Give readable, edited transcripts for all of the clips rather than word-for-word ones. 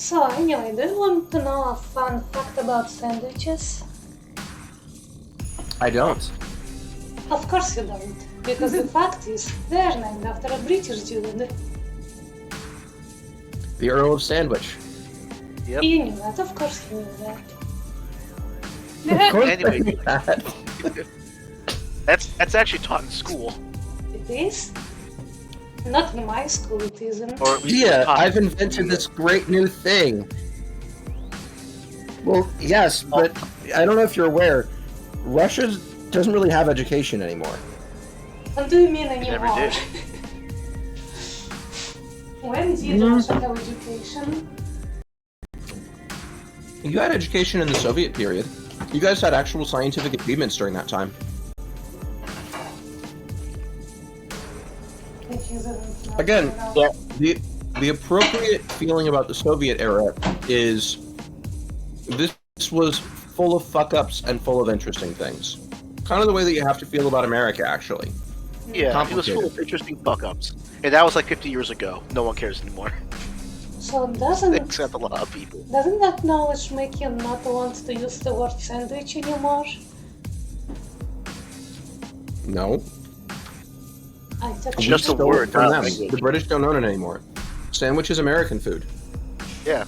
So anyway, do you want to know a fun fact about sandwiches? I don't. Of course you don't, because the fact is, they're named after a British dude. The Earl of Sandwich. Yep. You knew that, of course you knew that. Of course Anyway. I knew that. That's actually taught in school, It is? Not in my school, it isn't. or at least Yeah, it's taught- I've invented this great new thing. Well, yes, but I don't know if you're aware, Russia doesn't really have education anymore. What do you mean never anymore? did. When did Russia have education? You had education in the Soviet period. You guys had actual scientific achievements during that time. It isn't. Not Again, at all. the appropriate feeling about the Soviet era is this was full of fuck-ups and full of interesting things. Kind of the way that you have to feel about America, actually. Yeah, it was full of interesting fuck-ups. And that was like 50 years ago. No one cares anymore. So doesn't Except a lot of people. doesn't that knowledge make you not want to use the word sandwich anymore? No. I thought It's you just a did. Stole it word, from not them. language. The British don't own it anymore. Sandwich is American food. Yeah.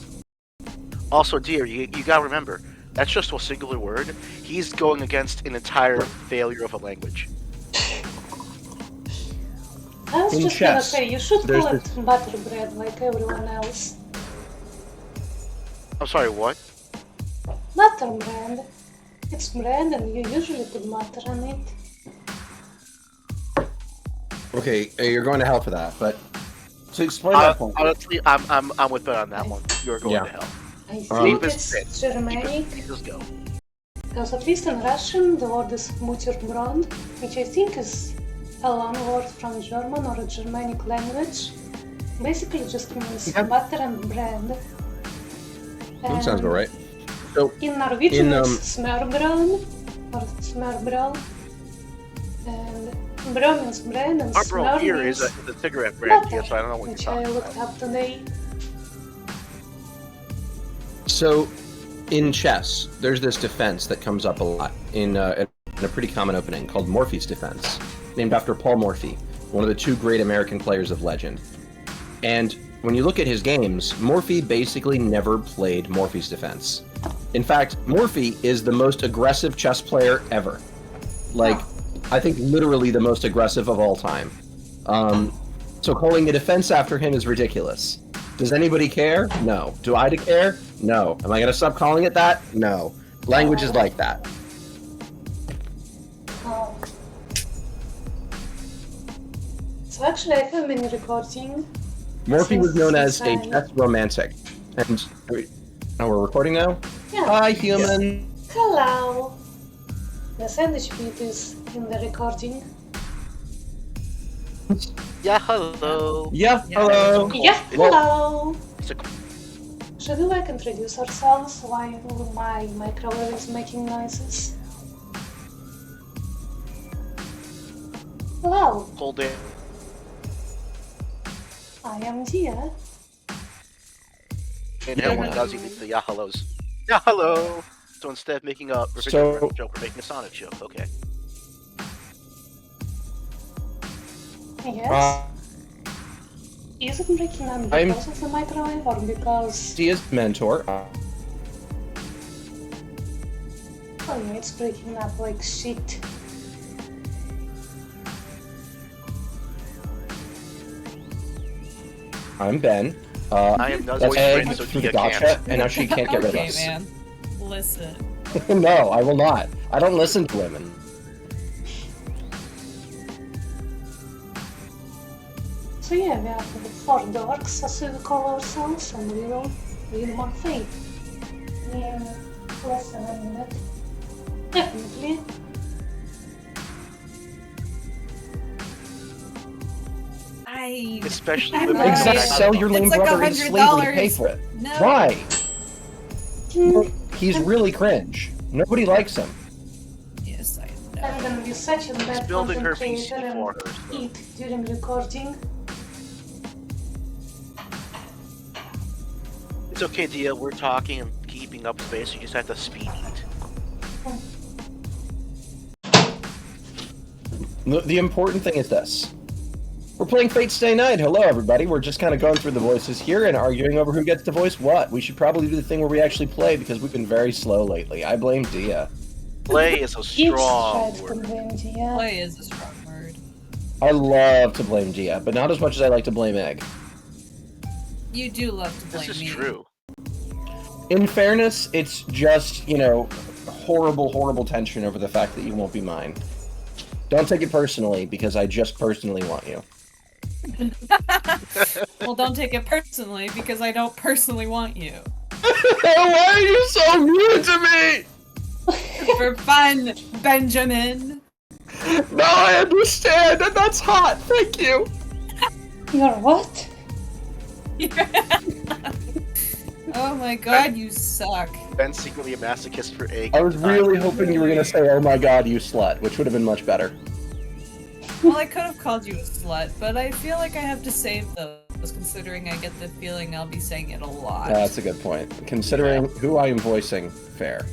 Also, dear, you gotta remember, that's just a singular word. He's going against an entire failure of a language. I was In just gonna chess, say, you should there's call it butter bread like everyone else. I'm sorry, what? Butter bread. It's bread and you usually put butter on it. Okay, you're going to hell for that, but to explain that point. Honestly, I'm with Ben on that one. You're going Yeah. to hell. I think Leave us it's fit. Germanic, Just go. because at least in Russian the word is Mutterbrot, which I think is a loan word from German or a Germanic language. Basically just means Yeah. butter and bread. That sounds about right. So, In Norwegian In, it's smørbrød or smørbrød. And brød means bread and Our bro smør here means is a cigarette brand, butter, yeah, so I don't know what you're which I talking looked about. up today. So, in chess, there's this defense that comes up a lot in a pretty common opening called Morphy's defense, named after Paul Morphy, one of the two great American players of legend. And when you look at his games, Morphy basically never played Morphy's defense. In fact, Morphy is the most aggressive chess player ever. Like, I think literally the most aggressive of all time. So calling a defense after him is ridiculous. Does anybody care? No. Do I care? No. Am I going to stop calling it that? No. Language is like that. Oh. So actually I have been recording. Morphy was known as a Since chess romantic. And oh, we're recording now? Yeah. Hi, human. Hello. The sandwich bit is in the recording. Yeah, hello. Yeah, hello. Yeah, hello. It's a Should we like introduce ourselves while my microwave is making noises? Hello, cold day. I am Dia. And everyone does even the yeah hellos. Yeah, hello. So instead of making a refrigerator joke, we're making a Sonic joke. Okay. Yes. Is it breaking up I'm- because of the microwave or because... Dia's mentor. Oh yeah, it's breaking up like shit. I'm Ben. I am Nuzzy's That's friend, Ed so from Dia Gotcha, can't. and now she can't get rid of Okay, us. man. Listen. No, I will not. I don't listen to women. So yeah, we are the four dorks, as we call ourselves, and we will win more fate. In less than a minute. Definitely. I. Especially I'm women. not- Exactly. Right. Sell your lame It's like brother in slavery to pay $100. for it. No. Why? Mm, He's really cringe. Nobody likes him. Yes, I I'm know. gonna be such a bad building her content PC creator for and her. eat during recording. It's okay, Dia. We're talking and keeping up space. You just have to speed eat. The important thing is this. We're playing Fate Stay Night. Hello, everybody. We're just kind of going through the voices here and arguing over who gets to voice what. We should probably do the thing where we actually play because we've been very slow lately. I blame Dia. Play is a It's strong tried to word. blame Dia. Play is a strong word. I love to blame Dia, but not as much as I like to blame Egg. You do love to blame This is me. true. In fairness, it's just, you know, horrible, horrible tension over the fact that you won't be mine. Don't take it personally, because I just personally want you. Well, don't take it personally because I don't personally want you. Why are you so mean to me? For fun, Benjamin. No, I understand, and that's hot. Thank you. You're what? Oh my god, you suck. Ben's secretly a masochist for egg. I was really hoping you were going to say, oh my god, you slut, which would have been much better. Well, I could have called you a slut, but I feel like I have to save those, considering I get the feeling I'll be saying it a lot. That's a good point. Considering who I am voicing, fair.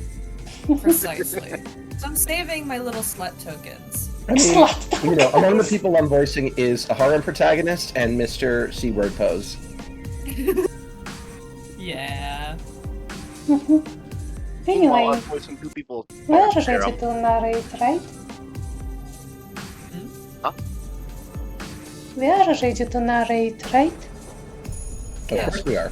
Precisely. So I'm saving my little slut tokens. I mean, Slut. you know, among the people I'm voicing is a harem protagonist and Mr. C-word pose. Yeah. Meanwhile, Anyway, I'm voicing two people. we are Shirou. ready to narrate, right? Huh? We are ready to narrate, right? Of Yeah. course we are.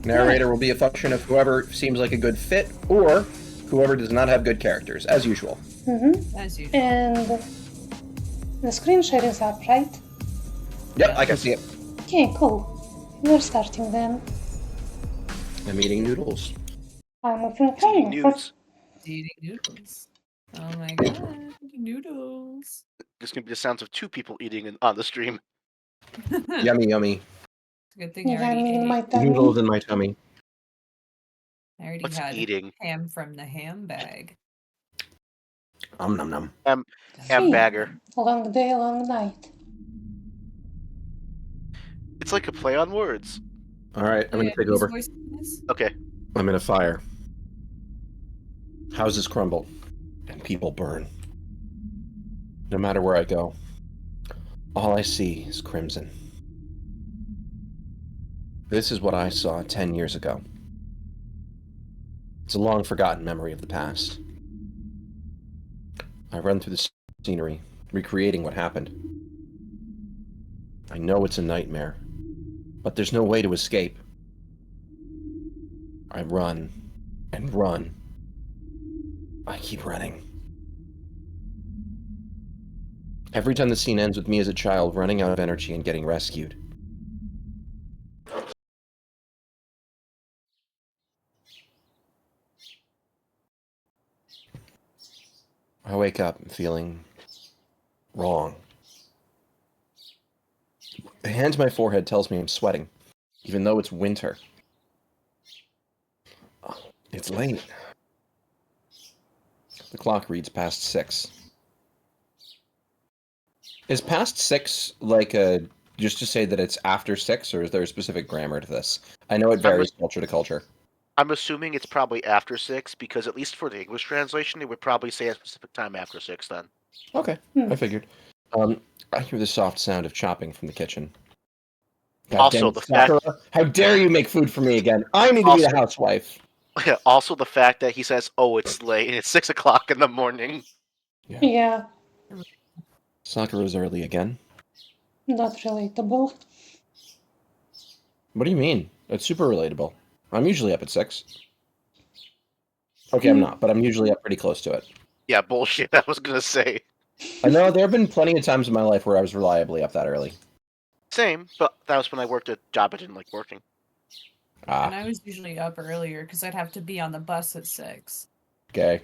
Narrator will be a function of whoever seems like a good fit, or whoever does not have good characters, as usual. Mm-hmm. As usual. And the screen share is up, right? Yep, I can see it. Okay, cool. We're starting then. I'm eating noodles. I'm moving Eating from nudes. Eating noodles. Oh my god, noodles. This can be the sounds of two people eating on the stream. Yummy, yummy. Good thing I Yeah, already I'm in ate. my tummy. Noodles in my tummy. I already What's had eating? ham from the ham bag. Nom nom. Ham bagger. Long day, long night. It's like a play on words. Alright, I'm gonna take whose over. voice is this? Okay. I'm in a fire. Houses crumble, and people burn. No matter where I go, all I see is crimson. This is what I saw 10 years ago. It's a long forgotten memory of the past. I run through the scenery, recreating what happened. I know it's a nightmare, but there's no way to escape. I run and run. I keep running. Every time the scene ends with me as a child running out of energy and getting rescued. I wake up feeling wrong. The hand to my forehead tells me I'm sweating, even though it's winter. It's late. The clock reads past 6. Is past 6 like a just to say that it's after 6, or is there a specific grammar to this? I know it varies culture to culture. I'm assuming it's probably after 6 because at least for the English translation, it would probably say a specific time after 6 then. Okay, I figured. I hear the soft sound of chopping from the kitchen. Also, the fact- Sakura, how dare you make food for me again? I need to be the housewife. Also, the fact that he says, "Oh, it's late. It's 6 o'clock in the morning." Yeah, Sakura's early again. not relatable. What do you mean? It's super relatable. I'm usually up at 6. Okay, I'm not, but I'm usually up pretty close to it. Yeah, bullshit. I was gonna say I know there have been plenty of times in my life where I was reliably up that early. same, but that was when I worked a job I didn't like working. And I was usually up earlier because I'd have to be on the bus at 6. Gay.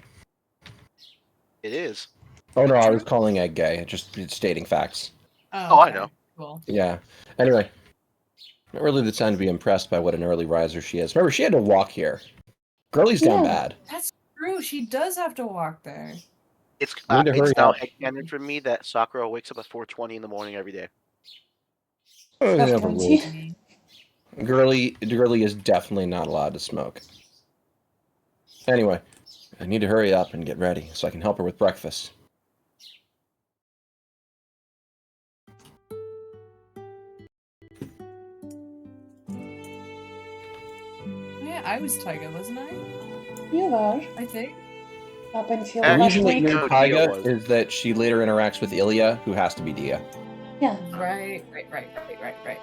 It is. Oh no, I was calling Egg gay, just stating facts. Oh, I know. Cool. Yeah. Anyway, not really the time to be impressed by what an early riser she is. Remember, she had to walk here. Girlie's down Yeah. bad. That's true. She does have to walk there. It's Need to hurry now up. headcanon for me that Sakura wakes up at 4:20 in the morning every day. I never That's ruled. Girly is definitely not allowed to smoke. Anyway, I need to hurry up and get ready so I can help her with breakfast. Yeah, I was Taiga, wasn't I? You were, I think. up until The Yeah, last reason that week. you're No, Dia Taiga was. is that she later interacts with Ilya, who has to be Dia. Yeah. Right.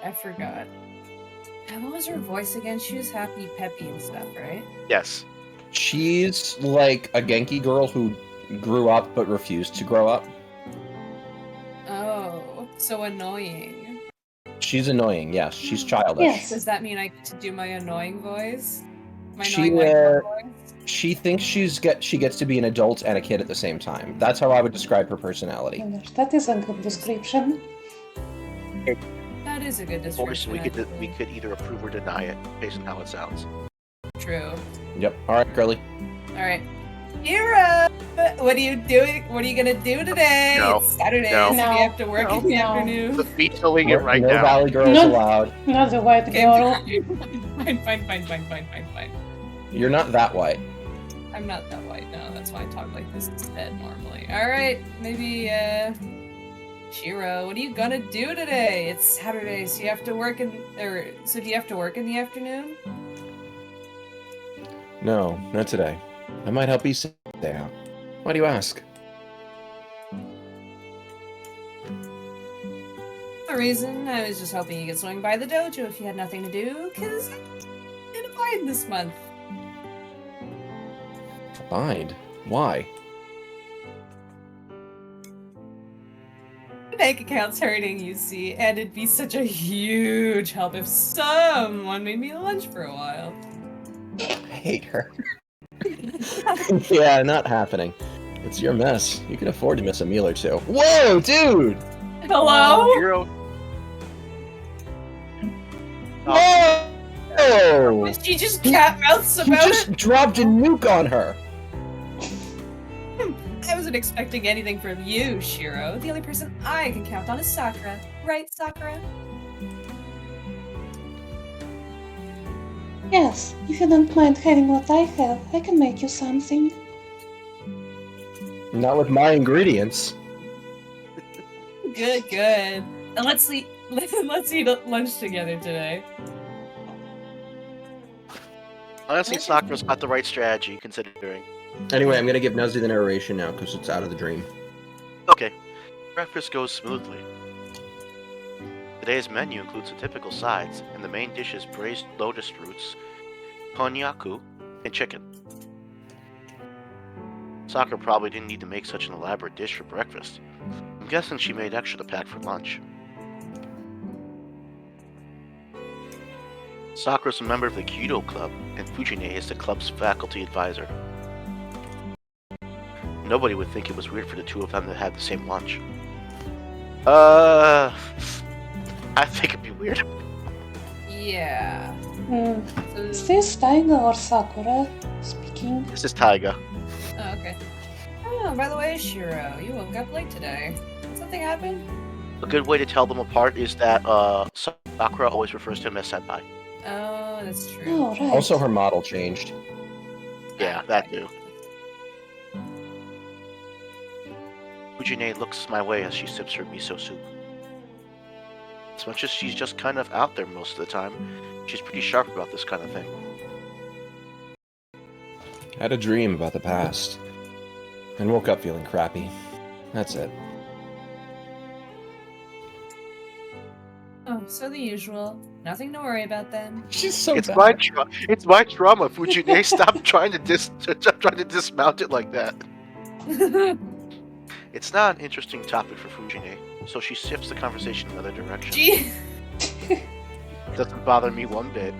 I forgot. What was her voice again? She was happy, peppy, and stuff, right? Yes. She's like a Genki girl who grew up but refused to grow up. Oh, so annoying. She's annoying, yes. She's childish. Yes. Does that mean I get to do my annoying voice? My She, annoying white girl voice? She thinks she gets to be an adult and a kid at the same time. That's how I would describe her personality. That is a good description. That is a good Voice, description. we actually. could either approve or deny it based on how it sounds. True. Yep. All right, girly. All right. Ira, what are you doing? What are you gonna do today? No. It's Saturday, No. so No. you have to work in the No. afternoon. The vetoing it right no now. Valley girls No. allowed. Not the white Okay, girl. fine. You're not that white. I'm not that white, no. That's why I talk like this instead normally. All right, maybe Shirou, what are you gonna do today? It's Saturday, so you have to work so do you have to work in the afternoon? No, not today. I might help you sit down. Why do you ask? The reason I was just hoping you could swing by the dojo if you had nothing to do, because I'm in a bind this month. Bind? Why? My bank account's hurting, you see, and it'd be such a huge help if someone made me lunch for a while. I hate her. Yeah, not happening. It's your mess. You can afford to miss a meal or two. Whoa, dude! Hello? Hero. Whoa! She just cat mouths You about just dropped a nuke on her. I wasn't expecting anything from you, Shirou. The only person I can count on is Sakura. Right, Sakura? Yes, if you don't mind having what I have, I can make you something. Not with my ingredients. Good. And let's eat lunch together today. Honestly, Sakura's got the right strategy, considering. Anyway, I'm gonna give Nuzzy the narration now because it's out of the dream. Okay. Breakfast goes smoothly. Today's menu includes the typical sides, and the main dish is braised lotus roots, konnyaku, and chicken. Sakura probably didn't need to make such an elaborate dish for breakfast. I'm guessing she made extra to pack for lunch. Sakura's a member of the Kyudo Club, and Fujine is the club's faculty advisor. Nobody would think it was weird for the two of them to have the same lunch. I think it'd be weird. Yeah. Is So, this Taiga or Sakura speaking? This is Taiga. oh, okay. Oh, by the way, Shirou, you woke up late today. Did something happen? A good way to tell them apart is that Sakura always refers to him as senpai. Oh, that's true. Oh, right. Also, her model changed. Yeah, that too. Fujine looks my way as she sips her miso soup. As much as she's just kind of out there most of the time, she's pretty sharp about this kind of thing. Had a dream about the past. And woke up feeling crappy. That's it. Oh, so the usual. Nothing to worry about then. She's so It's bad. my trauma, Fujine. Stop trying to dismount it like that. It's not an interesting topic for Fujine, so she shifts the conversation in another direction. Gee. Doesn't bother me one bit.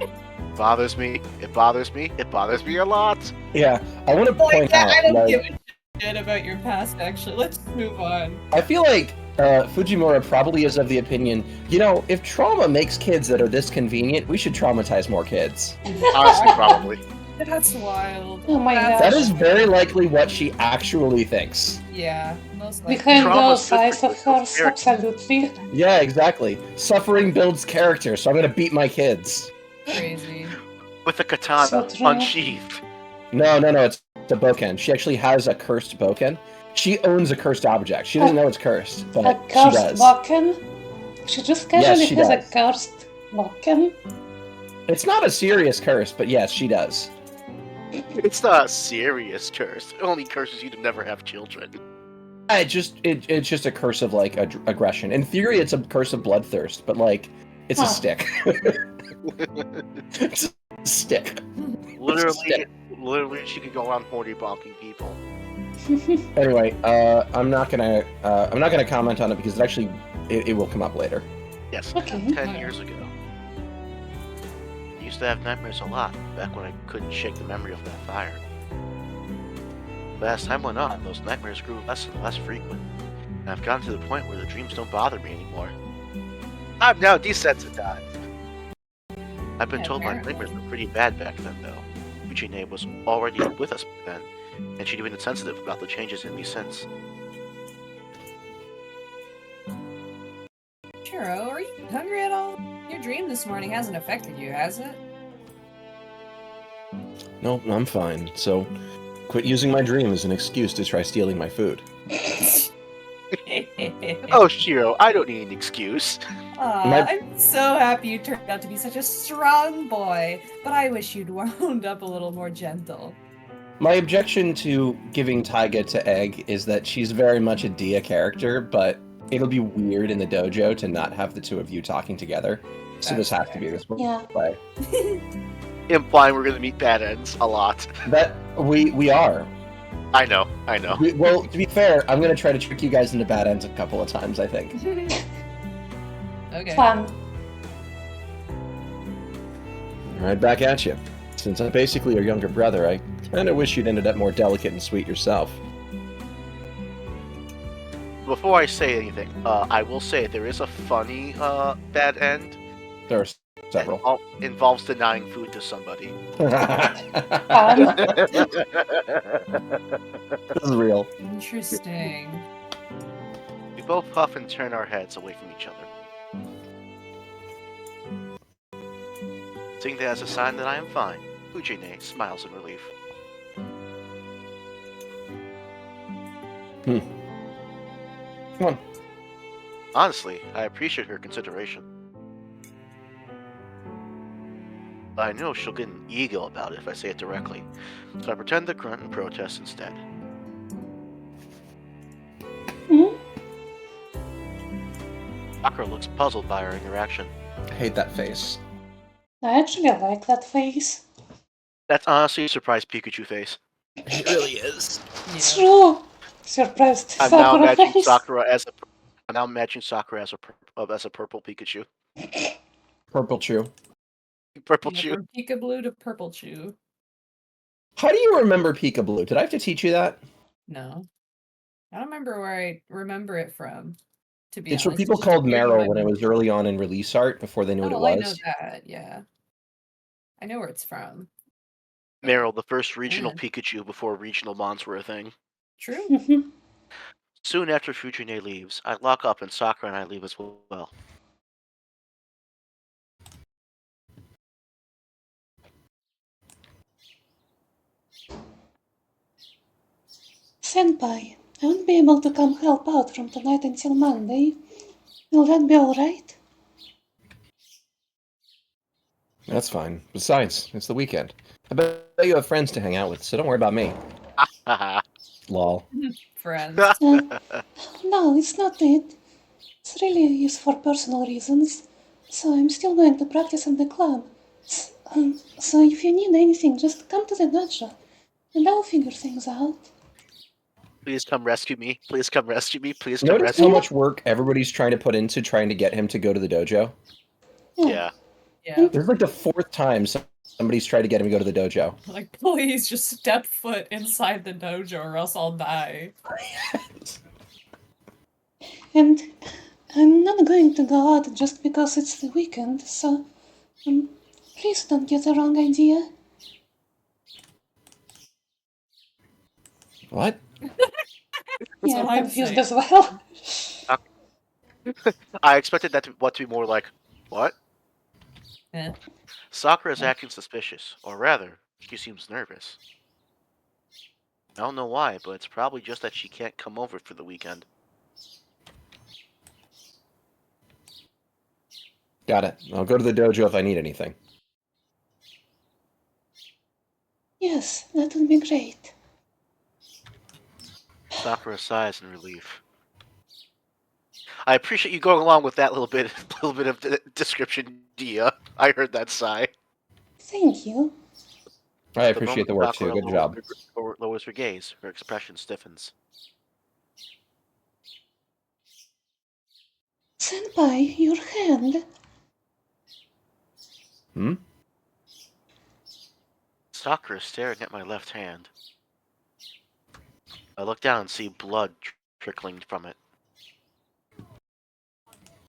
Bothers me. It bothers me. It bothers me a lot. Yeah, I want to point out. I don't like, give a shit about your past, actually. Let's move on. I feel like Fujimura probably is of the opinion, you know, if trauma makes kids that are this convenient, we should traumatize more kids. Honestly, probably. That's wild. Oh my That's- gosh. That is very likely what she actually thinks. Yeah, most likely. Behind Trauma's those eyes of different hers, from absolutely. Yeah, exactly. Suffering builds character, so I'm gonna beat my kids. Crazy. With a katana So true. unsheathed. No, it's a boken. She actually has a cursed boken. She owns a cursed object. She doesn't know it's cursed, A but she cursed does. Bokken? She just casually she has a does. cursed Bokken? It's not a serious curse, but yes, she does. It's not a serious curse. It only curses you to never have children. It's just a curse of like aggression. In theory, it's a curse of bloodthirst, but like it's a Huh. stick. It's a stick. Literally, she could go around horny bonking people. Anyway, I'm not gonna comment on it because it will come up later. Yes, Okay. 10 years ago. I used to have nightmares a lot, back when I couldn't shake the memory of that fire. But as time went on, those nightmares grew less and less frequent, and I've gotten to the point where the dreams don't bother me anymore. I'm now desensitized. I've been told my nightmares were pretty bad back then, though. Eugenie was already with us back then, and she'd been sensitive about the changes in me since. Shirou, are you hungry at all? Your dream this morning hasn't affected you, has it? No, I'm fine. So, quit using my dream as an excuse to try stealing my food. Oh, Shirou, I don't need an excuse. Aw, I'm so happy you turned out to be such a strong boy, but I wish you'd wound up a little more gentle. My objection to giving Taiga to Egg is that she's very much a Dia character, but it'll be weird in the dojo to not have the two of you talking together. So this has to be this Yeah. way. Implying we're gonna meet bad ends a lot. That we are. I know. Well, to be fair, I'm gonna try to trick you guys into bad ends a couple of times, I think. Okay. Fun. Right back at you. Since I'm basically your younger brother, I kinda wish you'd ended up more delicate and sweet yourself. Before I say anything, I will say there is a funny bad end. There are several. Involves denying food to somebody. Fun. This is real. Interesting. We both puff and turn our heads away from each other. Seeing that as a sign that I am fine, Ujine smiles in relief. Come on. Honestly, I appreciate her consideration. But I know she'll get an ego about it if I say it directly, so I pretend to grunt and protest instead. Hmm? Sakura looks puzzled by our interaction. I hate that face. I actually like that face. That's honestly a surprised Pikachu face. It really is. It's Yeah. true. Surprised I'm now Sakura imagining face. Sakura as a purple Pikachu. Purple Chew. Purple Yeah, Chew. from Peekaboo to Purple Chew. How do you remember Peekaboo? Did I have to teach you that? No. I don't remember where I remember it from, to be It's honest. what people just called appeared in Meryl my when it was memory. early on in release art before they knew what it Oh, I know was. that, yeah. I know where it's from. Meryl, the first regional Man. Pikachu before regional mons were a thing. True. Mhm. Soon after Fujine leaves, I lock up and Sakura and I leave as well. Senpai, I won't be able to come help out from tonight until Monday. Will that be alright? That's fine. Besides, it's the weekend. I bet you have friends to hang out with, so don't worry about me. Haha. Lol. Friends. No, it's not it. It's really is for personal reasons. So I'm still going to practice in the club. So if you need anything, just come to the dojo, and I'll figure things out. Please come rescue me. Please come rescue me. Please come Notice rescue how me. much work everybody's trying to put into trying to get him to go to the dojo? Yeah. Yeah. This is like the fourth time somebody's tried to get him to go to the dojo. Like, please just step foot inside the dojo or else I'll die. And I'm not going to go out just because it's the weekend, so please don't get the wrong idea. What? Yeah, what I'm I'm confused saying. as well. I expected that to be more like, what? Eh. Sakura's acting suspicious, or rather, she seems nervous. I don't know why, but it's probably just that she can't come over for the weekend. Got it. I'll go to the dojo if I need anything. Yes, that would be great. Sakura sighs in relief. I appreciate you going along with that little bit of description, Dia. I heard that sigh. Thank you. I The appreciate moment the work too. Sakura Good job. lowers her gaze, her expression stiffens. Senpai, your hand. Hmm? Sakura is staring at my left hand. I look down and see blood trickling from it.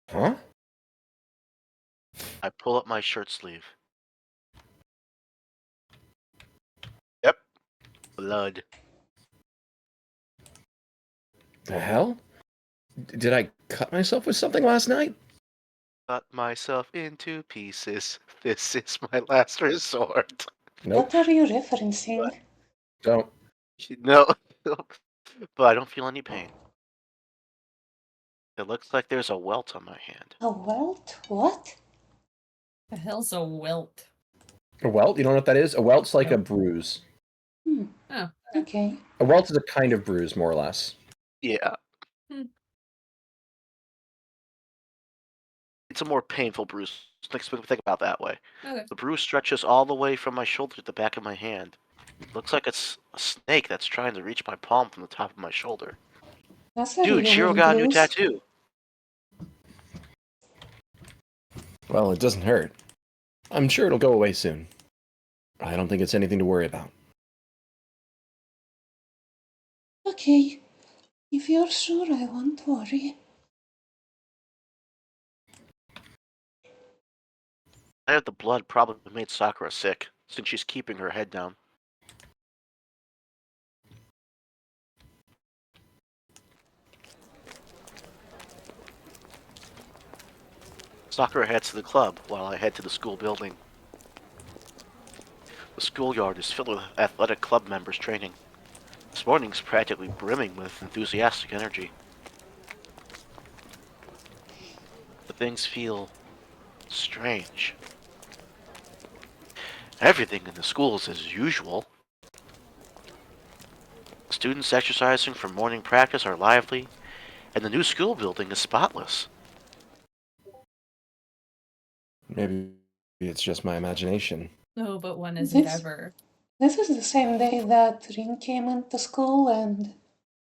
Huh? I pull up my shirt sleeve. Yep. Blood. The hell? Did I cut myself with something last night? Cut myself into pieces. This is my last resort. Nope. What are you referencing? Don't. No. But I don't feel any pain. It looks like there's a welt on my hand. A welt? What? The hell's a welt? A welt? You don't know what that is? A welt's like a Nope. bruise. Hmm. Oh. Okay. A welt is a kind of bruise, more or less. Yeah. Hmm. It's a more painful bruise. Think about it that way. Okay. The bruise stretches all the way from my shoulder to the back of my hand. Looks like it's a snake that's trying to reach my palm from the top of my shoulder. That's a Dude, really Shirou got a new bruise. tattoo. Well, it doesn't hurt. I'm sure it'll go away soon. I don't think it's anything to worry about. Okay. If you're sure, I won't worry. I have the blood probably made Sakura sick, since she's keeping her head down. Sakura heads to the club, while I head to the school building. The schoolyard is filled with athletic club members training. This morning's practically brimming with enthusiastic energy. But things feel strange. Everything in the school is as usual. Students exercising for morning practice are lively, and the new school building is spotless. Maybe it's just my imagination. No, but when is it This- ever? This is the same day that Rin came into school and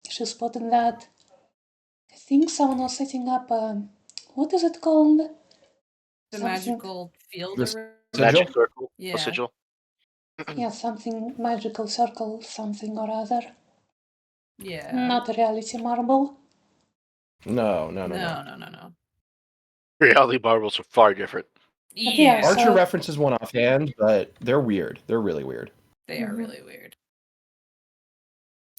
she spotted that I think someone was setting up a, what is it called? The Something- magical field This- around? Magic Sigil? circle. Yeah. A sigil. Yeah, something magical circle, something or other. Yeah. Not a reality marble. No. No. Reality marbles are far different. yeah, Yeah. so- Archer references one offhand, but they're weird. They're really weird. They are Mhm. really weird.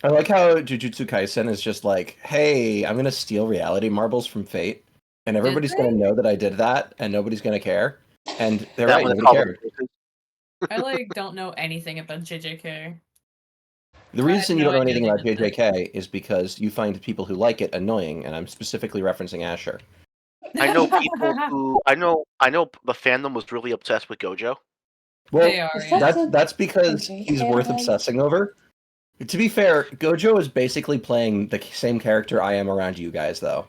I like how Jujutsu Kaisen is just like, hey, I'm gonna steal reality marbles from Fate, and everybody's gonna they? know that I did that, and nobody's gonna care. And they're That right, one nobody called cared. I don't know anything about JJK. The I had reason you no don't know idea anything they about did that. JJK is because you find people who like it annoying, and I'm specifically referencing Asher. I know people who I know the fandom was really obsessed with Gojo. Well, They are, Is yeah. that that's because JJK he's worth guy? obsessing over. To be fair, Gojo is basically playing the same character I am around you guys, though.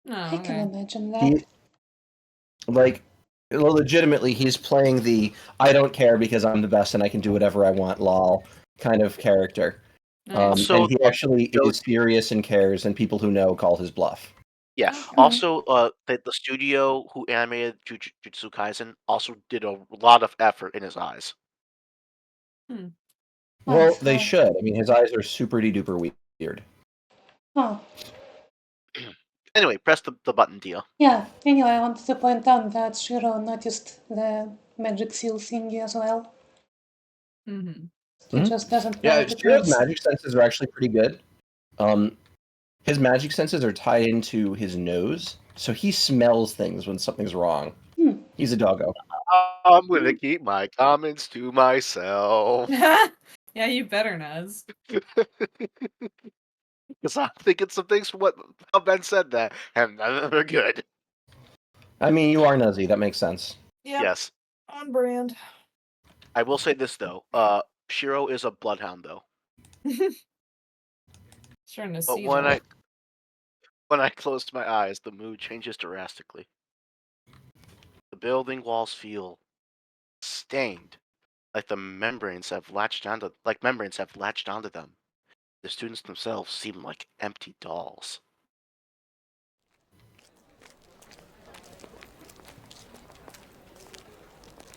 Oh, I can okay. imagine that. He, like, legitimately, he's playing the I don't care because I'm the best and I can do whatever I want, lol, kind of character. Nice. So, and he actually is serious and cares, and people who know call his bluff. Yeah. Okay. Also, the studio who animated Jujutsu Kaisen also did a lot of effort in his eyes. Well, Nice, they huh? should. I mean, his eyes are super duper weird. Oh, Anyway, press the button, Dia. yeah. Anyway, I wanted to point out that Shirou noticed the magic seal thingy as well. Mm-hmm. He Mhm. just doesn't know Yeah, what it Shirou's means. magic senses are actually pretty good. His magic senses are tied into his nose, so he smells things when something's wrong. Hmm. He's a doggo. I'm gonna keep my comments to myself. Yeah, you better, Nuz. Because I'm thinking some things from how Ben said that, and none of them are good. I mean, you are Nuzzy. That makes sense. Yep, Yes. on brand. I will say this, though. Shirou is a bloodhound, though. Starting to But see when that. I closed my eyes, the mood changes drastically. The building walls feel stained, like membranes have latched onto them. The students themselves seem like empty dolls.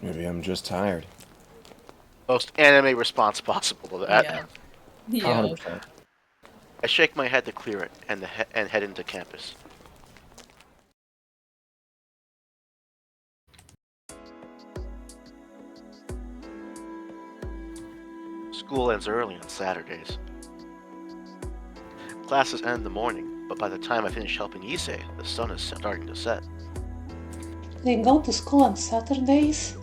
Maybe I'm just tired. Most anime response possible to that. Yeah. Yeah. 100%. I shake my head to clear it and head into campus. School ends early on Saturdays. Classes end in the morning, but by the time I finish helping Issei, the sun is starting to set. They go to school on Saturdays?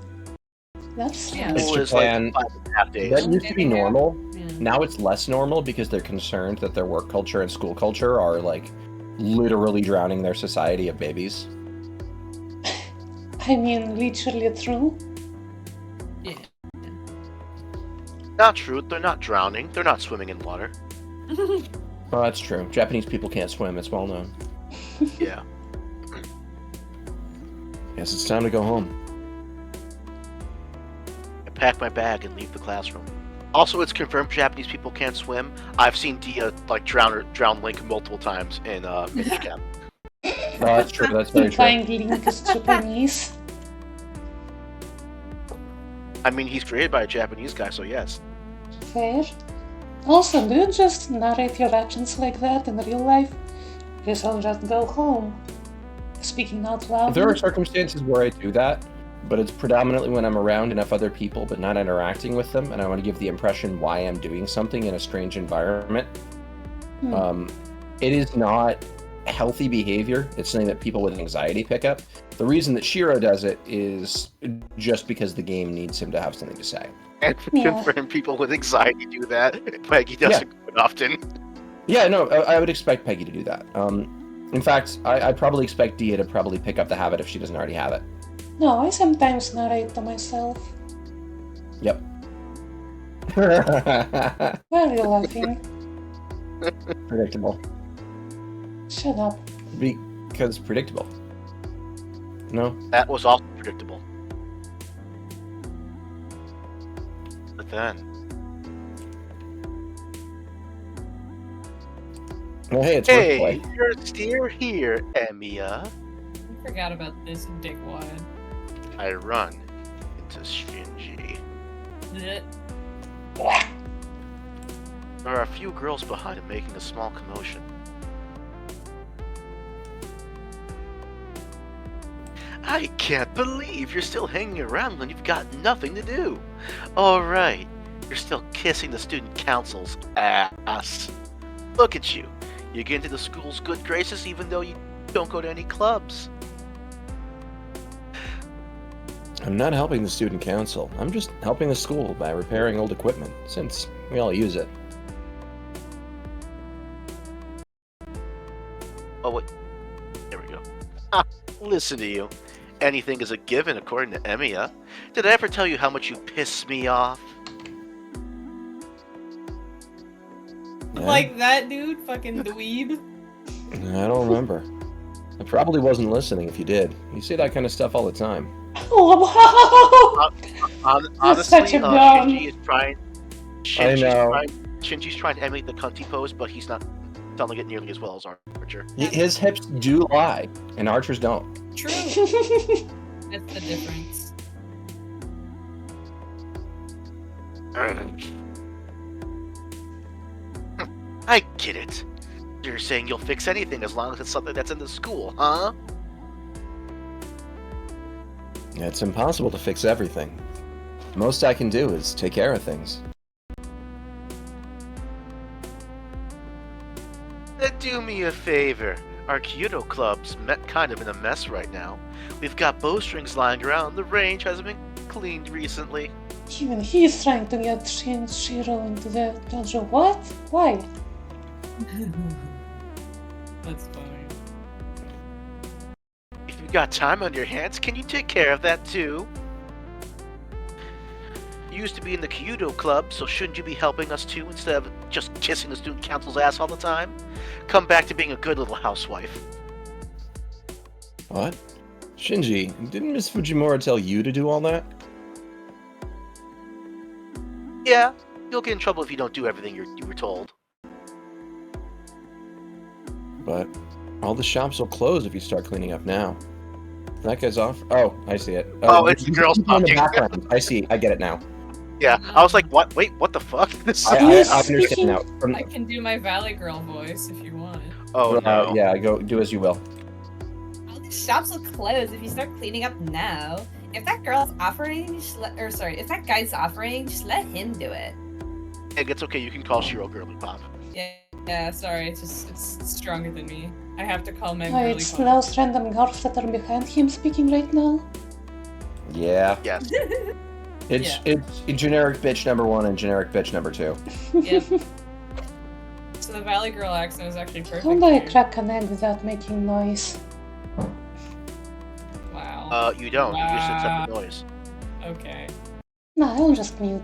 That's Yeah. It's School is Japan. like 5.5 days. That used to be normal. Yeah. Now it's less normal because they're concerned that their work culture and school culture are like literally drowning their society of babies. I mean, literally true. Yeah. Not true, they're not drowning, they're not swimming in water. Well, that's true. Japanese people can't swim. It's well known. Yeah. Guess it's time to go home. I pack my bag and leave the classroom. Also, it's confirmed Japanese people can't swim. I've seen Dia like drown Link multiple times in Minish Cap. Oh, that's true. That's very true. Implying Link is Japanese. I mean, he's created by a Japanese guy, so yes. Fair. Also, do you just narrate your actions like that in real life? Guess I'll just go home. Speaking out loud. There are circumstances where I do that, but it's predominantly when I'm around enough other people but not interacting with them, and I want to give the impression why I'm doing something in a strange environment. It is not healthy behavior. It's something that people with anxiety pick up. The reason that Shirou does it is just because the game needs him to have something to say. And confirmed people with anxiety do that. Peggy doesn't do it often. Yeah, no, I would expect Peggy to do that. In fact, I'd probably expect Dia to probably pick up the habit if she doesn't already have it. No, I sometimes narrate to myself. Yep. Why are you laughing? Predictable. Shut up. Because predictable. No? That was also predictable. But then, Well, hey, it's hey, wordplay. you're still here, Emiya. I forgot about this dickwad. I run into Shinji. Blech. There are a few girls behind him making a small commotion. I can't believe you're still hanging around when you've got nothing to do. Alright, you're still kissing the student council's ass. Look at you. You get into the school's good graces even though you don't go to any clubs. I'm not helping the student council. I'm just helping the school by repairing old equipment, since we all use it. Oh, wait. There we go. Ah, listen to you. Anything is a given, according to Emiya. Did I ever tell you how much you piss me off? Yeah? Like that dude, fucking dweeb. I don't remember. I probably wasn't listening if you did. You say that kind of stuff all the time. Oh, wow! Honestly, such a bum. Shinji is trying. I know. Shinji's trying to emulate the cunty pose, but he's not selling it nearly as well as Archer. His hips do lie, and Archer's don't. True. That's the difference. I get it. You're saying you'll fix anything as long as it's something that's in the school, huh? It's impossible to fix everything. Most I can do is take care of things. Do me a favor. Our Kyoto club's kind of in a mess right now. We've got bowstrings lying around. The range hasn't been cleaned recently. Even he is trying to get Shirou into the dojo. What? Why? That's funny. If you've got time on your hands, can you take care of that too? You used to be in the Kyoto club, so shouldn't you be helping us too instead of just kissing the student council's ass all the time? Come back to being a good little housewife. What? Shinji, didn't Miss Fujimura tell you to do all that? Yeah, you'll get in trouble if you don't do everything you were told. But all the shops will close if you start cleaning up now. That guy's off. Oh, I see it. Oh, it's the there's girls people in the talking. background. I see. I get it now. Yeah, I was like, what? Wait, what the fuck? I understand now. I can do my Valley Girl voice if you want. Oh no. Yeah, go do as you will. All the shops will close if you start cleaning up now. If that girl's offering, if that guy's offering, just let him do it. Hey, it's okay. You can call Shirou Girly Pop. Yeah, sorry, it's stronger than me. I have to call my Oh, girly it's pop. those random girls that are behind him speaking right now. Yeah. Yes. It's generic bitch number 1 and generic bitch number 2. Yep. So the Valley Girl accent is actually perfect. How do I here. crack an egg without making noise? Wow. You don't. You just accept Wow. the noise. Okay. Nah, I'll just mute.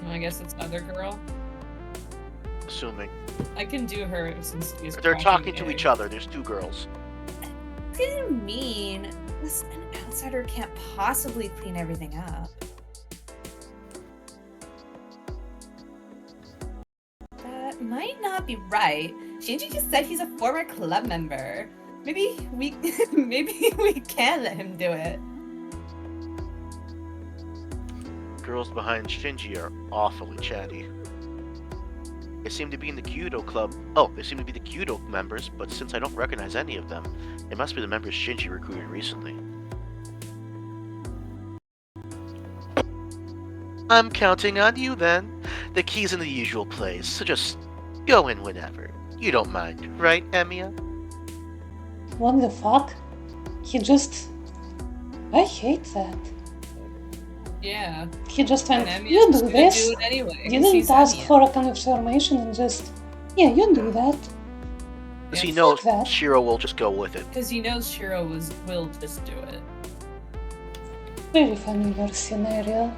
Well, I guess it's other girl. Assuming. I can do her since he's They're talking to each other. There's 2 girls. What do you mean? This, an outsider can't possibly clean everything up. That might not be right. Shinji just said he's a former club member. Maybe we can let him do it. Girls behind Shinji are awfully chatty. They seem to be in the Kyoto club. Oh, they seem to be the Kyoto members, but since I don't recognize any of them, they must be the members Shinji recruited recently. I'm counting on you then. The key's in the usual place, so just go in whenever. You don't mind, right, Emiya? What the fuck? He just... I hate that. Yeah. He just went, And you Emiya's do gonna this? do it anyway. 'cause Didn't he's ask Emiya. for a confirmation and just... Yeah, you do that. Because he Yes. knows Fuck that. Shirou will just go with it. Because he knows Shirou will just do it. Very familiar scenario.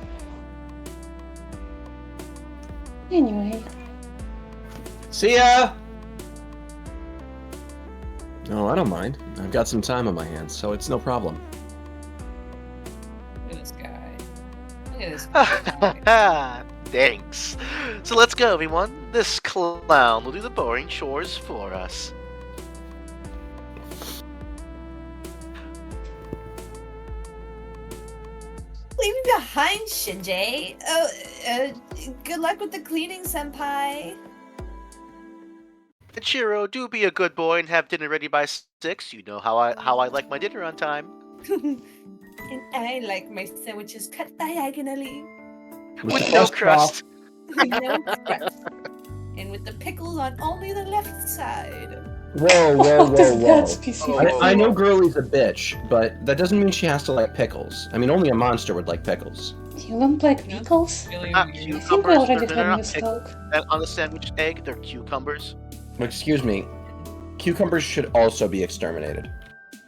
Anyway, See ya! No, I don't mind. I've got some time on my hands, so it's no problem. Look at this guy. Look at this guy. Thanks. So let's go, everyone. This clown will do the boring chores for us. Leave me behind, Shinji. Good luck with the cleaning, senpai. And Shirou, do be a good boy and have dinner ready by 6. You know how I like my dinner on time. And I like my sandwiches cut diagonally. With no crust. With no crust. And with the pickles on only the left side. Whoa, whoa, what whoa, is that whoa. specific? I know Girlie's a bitch, but that doesn't mean she has to like pickles. I mean, only a monster would like pickles. You don't like pickles? Really Ah, weird. you- I think we already They're had not this pickles. talk. And on the sandwich egg, they're cucumbers. Excuse me. Cucumbers should also be exterminated.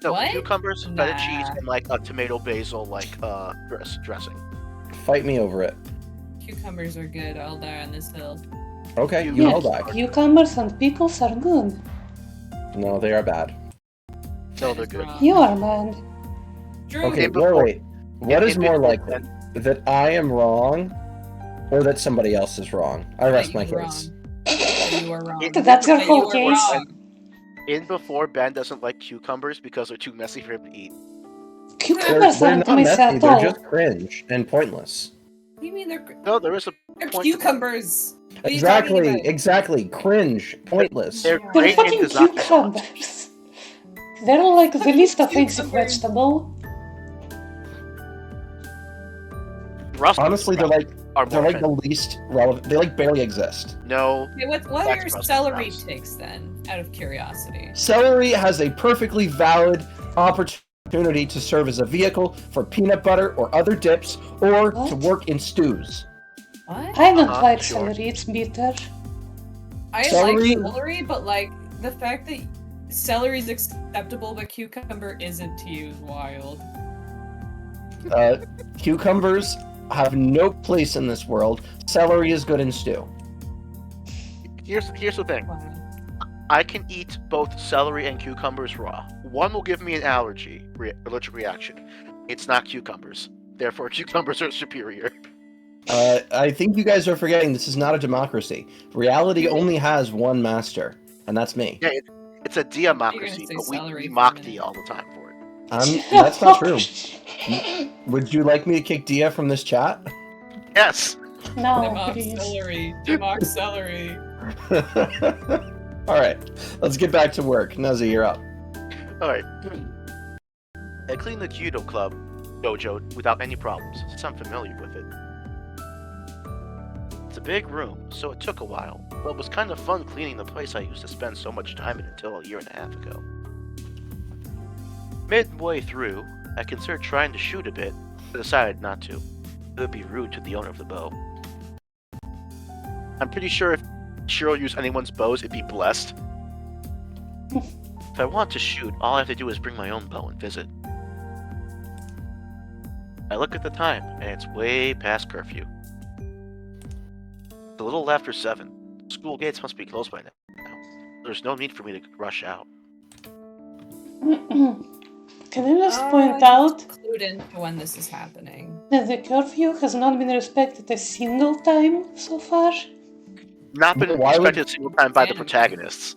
No, What? cucumbers, feta Nah. cheese, and like a tomato basil dressing. Fight me over it. Cucumbers are good. I'll die on this hill. Okay, you Yeah, all die. cucumbers and pickles are good. No, they are bad. No, they're good. You are bad. Drew, Okay, before- wait. What is In more before likely? Ben- That I am wrong, or that somebody else is wrong? I rest my you were case. wrong. You were wrong. That's your But whole you were case. wrong. In before, Ben doesn't like cucumbers because they're too messy for him to eat. Cucumbers They're aren't not messy messy, at they're all. just cringe and pointless. What do you mean they're No, there is a they're point. cucumbers? What are you talking Exactly, about? exactly. Cringe, pointless. They're They're great in fucking design. cucumbers. They're like the Fucking least offensive cucumbers. vegetable. Brussels honestly, sprouts are they're more like the least relevant. They like barely exist. No. Okay, what are That's your Brussels celery sprouts. takes then? Out of curiosity. Celery has a perfectly valid opportunity to serve as a vehicle for peanut butter or other dips, or to What? work in stews. What? I don't like Sure. celery, it's bitter. I Celery- like celery, but like the fact that celery is acceptable but cucumber isn't to you is wild. Cucumbers have no place in this world. Celery is good in stew. Here's the thing. Wow. I can eat both celery and cucumbers raw. One will give me an allergic reaction. It's not cucumbers. Therefore, cucumbers are superior. I think you guys are forgetting this is not a democracy. Reality only has one master, and that's me. Yeah, it's a democracy, say but we celery for a mock minute. Dia all the time for it. That's not true. Would you like me to kick Dia from this chat? Yes. No, Demox please. celery. Demox celery. All right, let's get back to work. Nuzzy, you're up. All right. I cleaned the judo club dojo without any problems, since I'm familiar with it. It's a big room, so it took a while, but it was kind of fun cleaning the place I used to spend so much time in until a year and a half ago. Midway through, I considered trying to shoot a bit, but decided not to. It would be rude to the owner of the bow. I'm pretty sure if Shirou used anyone's bows, it'd be blessed. If I want to shoot, all I have to do is bring my own bow and visit. I look at the time, and it's way past curfew. It's a little after 7. School gates must be closed by now. There's no need for me to rush out. Can I just point out Clued into when this is happening. that the curfew has not been respected a single time so far? Not been Why would- respected a single time by the Anime. protagonists.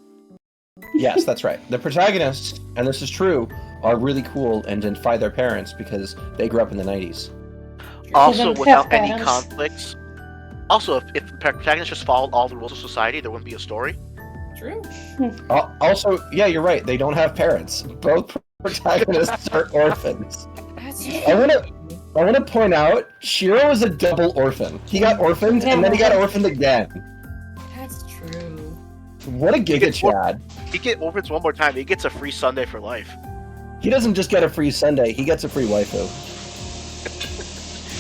Yes, that's right. The protagonists, and this is true, are really cool and defy their parents because they grew up in the 90s. Also, don't without have any parents. conflicts. Also, if the protagonists just followed all the rules of society, there wouldn't be a story. True. Also, yeah, you're right. They don't have parents. Both protagonists are orphans. That's I want to point out, Shirou is a double orphan. He got orphaned, and then he got orphaned again. That's true. What a Giga Chad. He get orphans one more time, he gets a free Sunday for life. He doesn't just get a free Sunday, he gets a free waifu.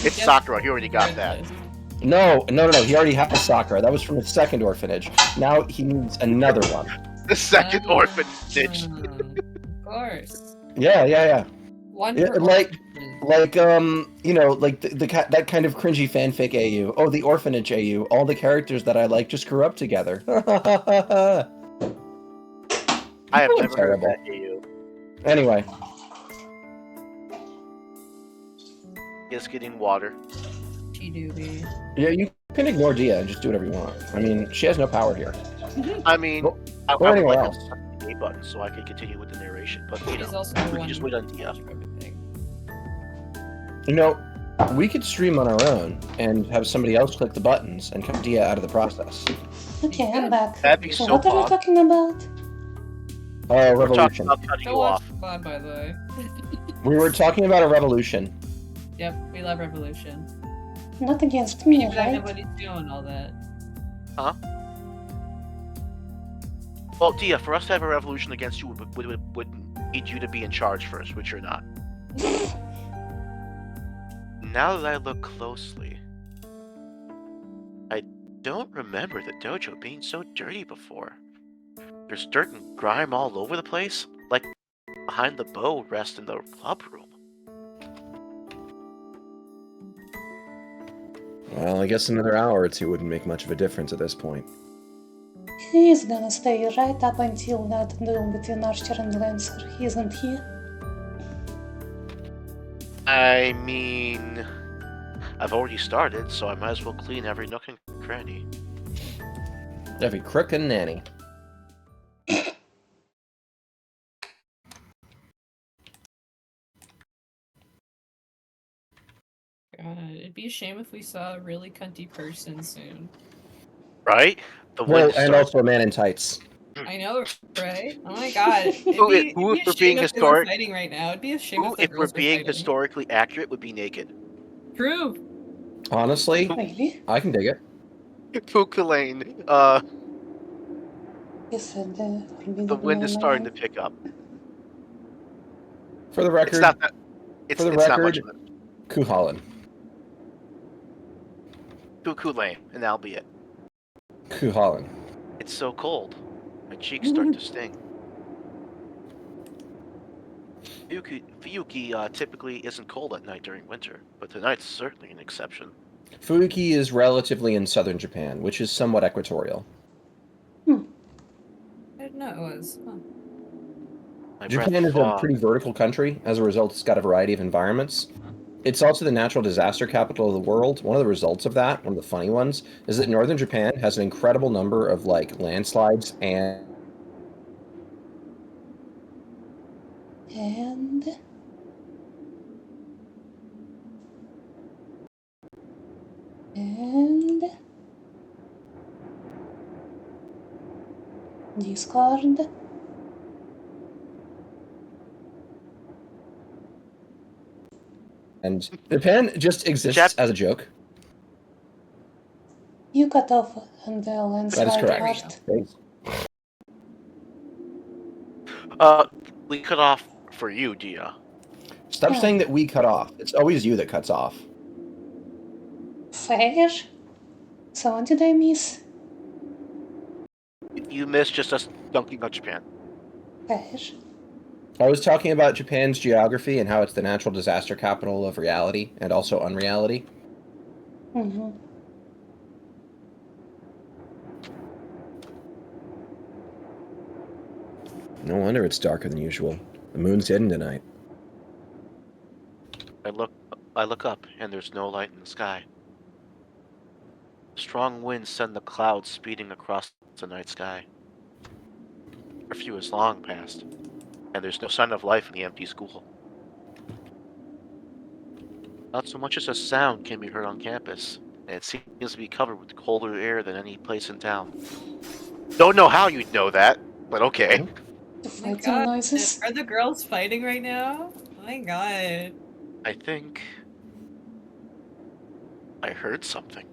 It's Yes. Sakura, he already got that. No, he already had Sakura. That was from his second orphanage. Now he needs another one. The second orphan bitch. Of course. Yeah. One Yeah, per like- orphan. Like that kind of cringy fanfic AU. Oh, the orphanage AU. All the characters that I like just grew up together. I have People are never heard of terrible. that AU. Anyway, Just getting water. Chidoobie. yeah, you can ignore Dia and just do whatever you want. I mean, she has no power here. I mean, Go- I go would anywhere like else. to press the A button so I can continue with the narration, but you She's know, also the we one can just who wait on Dia. does everything. You know, we could stream on our own and have somebody else click the buttons and cut Dia out of the process. Okay, I'm back. That'd be So so what are we fun. talking about? Oh, We're talking revolution. about cutting Go you watch off. Bob, by the way. We were talking about a revolution. Yep, we love Revolution. Not against me, You don't know right? what he's doing, all that. Well, Dia, for us to have a revolution against you would need you to be in charge first, which you're not. Now that I look closely, I don't remember the dojo being so dirty before. There's dirt and grime all over the place, like behind the bow rest in the club room. Well, I guess another hour or two wouldn't make much of a difference at this point. He's gonna stay right up until that duel between Archer and Lancer, isn't he? I mean, I've already started, so I might as well clean every nook and cranny. Every crook and nanny. God, it'd be a shame if we saw a really cunty person soon. Right? The Well, wind and starts. also man in tights. I know, right? Oh my god. It'd Who- be, who, it'd be if a we're being shame if they were historic- fighting right now. It'd be a shame Who, if the if we're girls were being fighting. historically accurate, would be naked. True. Honestly, Really? I can dig it. Fuku Lane. You said the forbidden The wind is banana starting to guy. pick up. For the It's not record, that. for the It's not much record, of it. Kuhalin. Fuku Lane, and that'll be it. Kuhalin. It's so cold. My cheeks start to sting. Fuyuki typically isn't cold at night during winter, but tonight's certainly an exception. Fuuki is relatively in southern Japan, which is somewhat equatorial. I didn't know it was. Huh. My Japan breath is a thaws. pretty vertical country. As a result, it's got a variety of environments. It's also the natural disaster capital of the world. One of the results of that, one of the funny ones, is that northern Japan has an incredible number of like landslides and And discard. Japan just exists as a joke. You cut off and the That is landslide correct. part. We cut off for you, Dia. Stop saying that we cut off. It's always you that cuts off. Fair. So what did I miss? You missed just us dunking on Japan. Fair. I was talking about Japan's geography and how it's the natural disaster capital of reality and also unreality. Mm-hmm. No wonder it's darker than usual. The moon's hidden tonight. I look up, and there's no light in the sky. Strong winds send the clouds speeding across the night sky. Curfew is long past, and there's no sign of life in the empty school. Not so much as a sound can be heard on campus, and it seems to be covered with colder air than any place in town. Don't know how you'd know that, but okay. The Oh my fighting god. noises. Are the girls fighting right now? Oh my god. I think I heard something.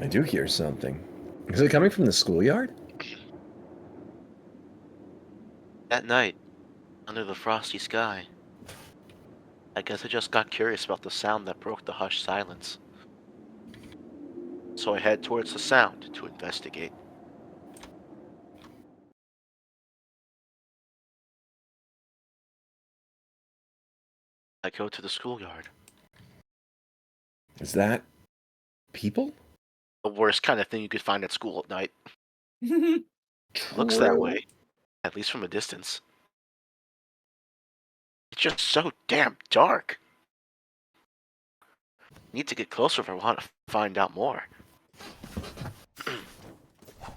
I do hear something. Is it coming from the schoolyard? That night, under the frosty sky, I guess I just got curious about the sound that broke the hushed silence. So I head towards the sound to investigate. I go to the schoolyard. Is that people? The worst kind of thing you could find at school at night. Looks that way, at least from a distance. It's just so damn dark. Need to get closer if I want to find out more.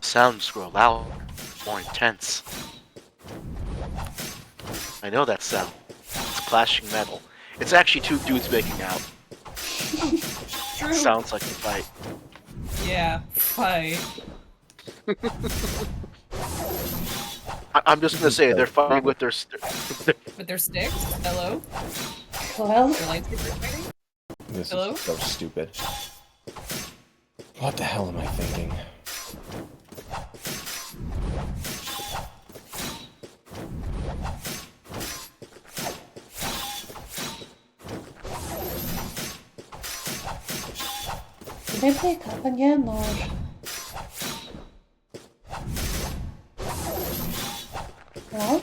Sounds grow louder, more intense. I know that sound. It's clashing metal. It's actually two dudes making out. True. Sounds like a fight. Yeah, fight. I'm just gonna say they're fighting with their. With their sticks? Hello? Well, Their lightsabers fighting? This Hello? is so stupid. What the hell am I thinking? did I break up again or... Well?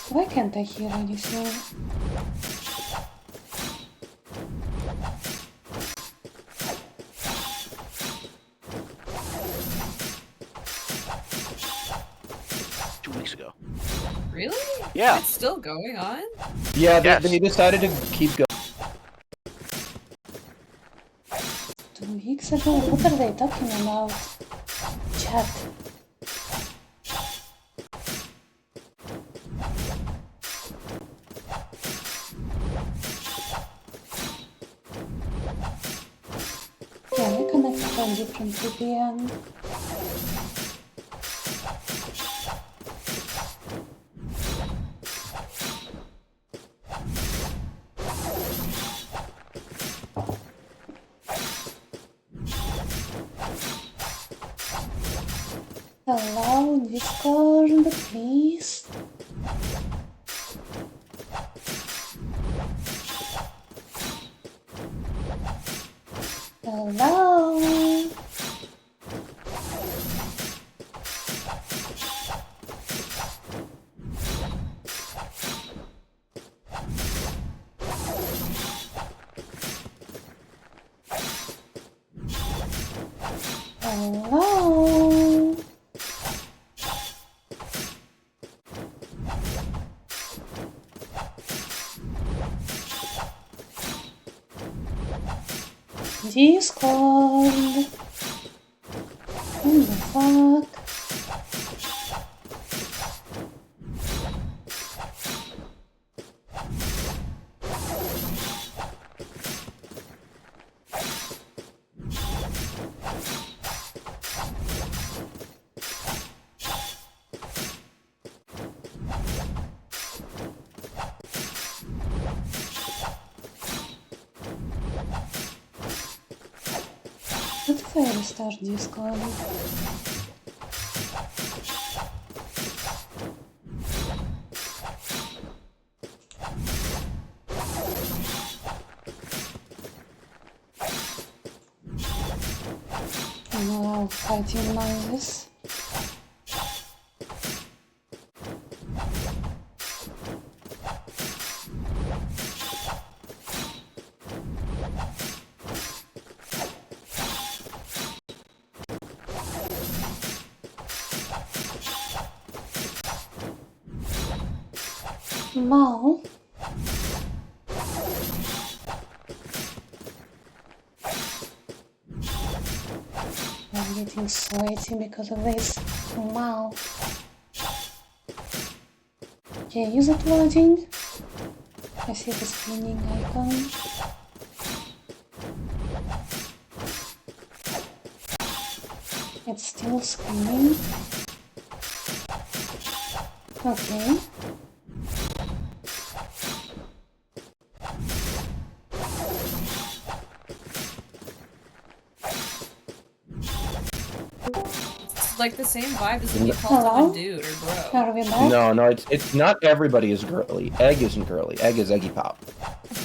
Why can't I hear anything? Weeks ago. Really? Yeah. It's still going on? Yeah, Yes. then he decided to keep going. 2 weeks ago? What are they talking about? Chat. one differently at the end. Hello, Discord, please. Hello. Hello. Discord. What the fuck? What if I restart Discord? Wow, fighting noises. Now, I'm getting sweaty because of this. Wow. Okay, is it loading? I see the spinning icon. It's still spinning. Okay. It's like the same vibe as when you call Hello? someone dude or bro. Are we back? No, it's not everybody is girly. Egg isn't girly. Egg is Eggy Pop.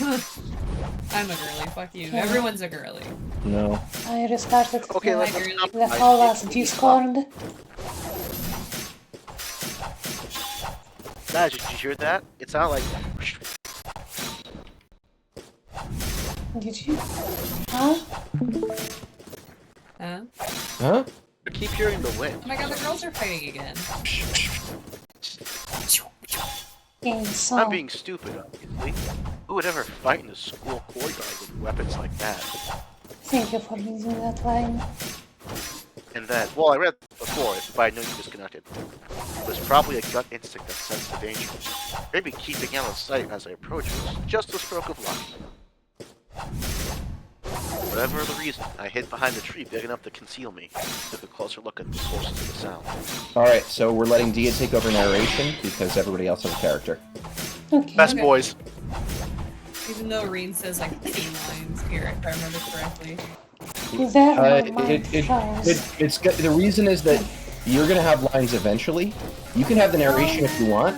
I'm a girly, fuck you. Okay. Everyone's a girly. No. I restarted Okay, the, let's girly. the whole last Discord. Guys, did you hear that? It sounded like. Did you? Huh? Huh? Huh? I keep hearing the wind. Oh my god, the girls are fighting again. Okay, so I'm being stupid, obviously. Who would ever fight in a school courtyard with weapons like that? thank you for reading that line. And that, well, I read it before, but I know you disconnected. It was probably a gut instinct that sensed the danger. Maybe keeping out of sight as I approached was just a stroke of luck. Whatever the reason, I hid behind a tree big enough to conceal me. Took a closer look at the sources of the sound. Alright, so we're letting Dia take over narration because everybody else has a character. Okay. Best Okay. boys. Even though Reen says like 2 lines here, if I remember correctly. There were my It's the reason is that you're gonna have lines eventually. You can have the narration if you want,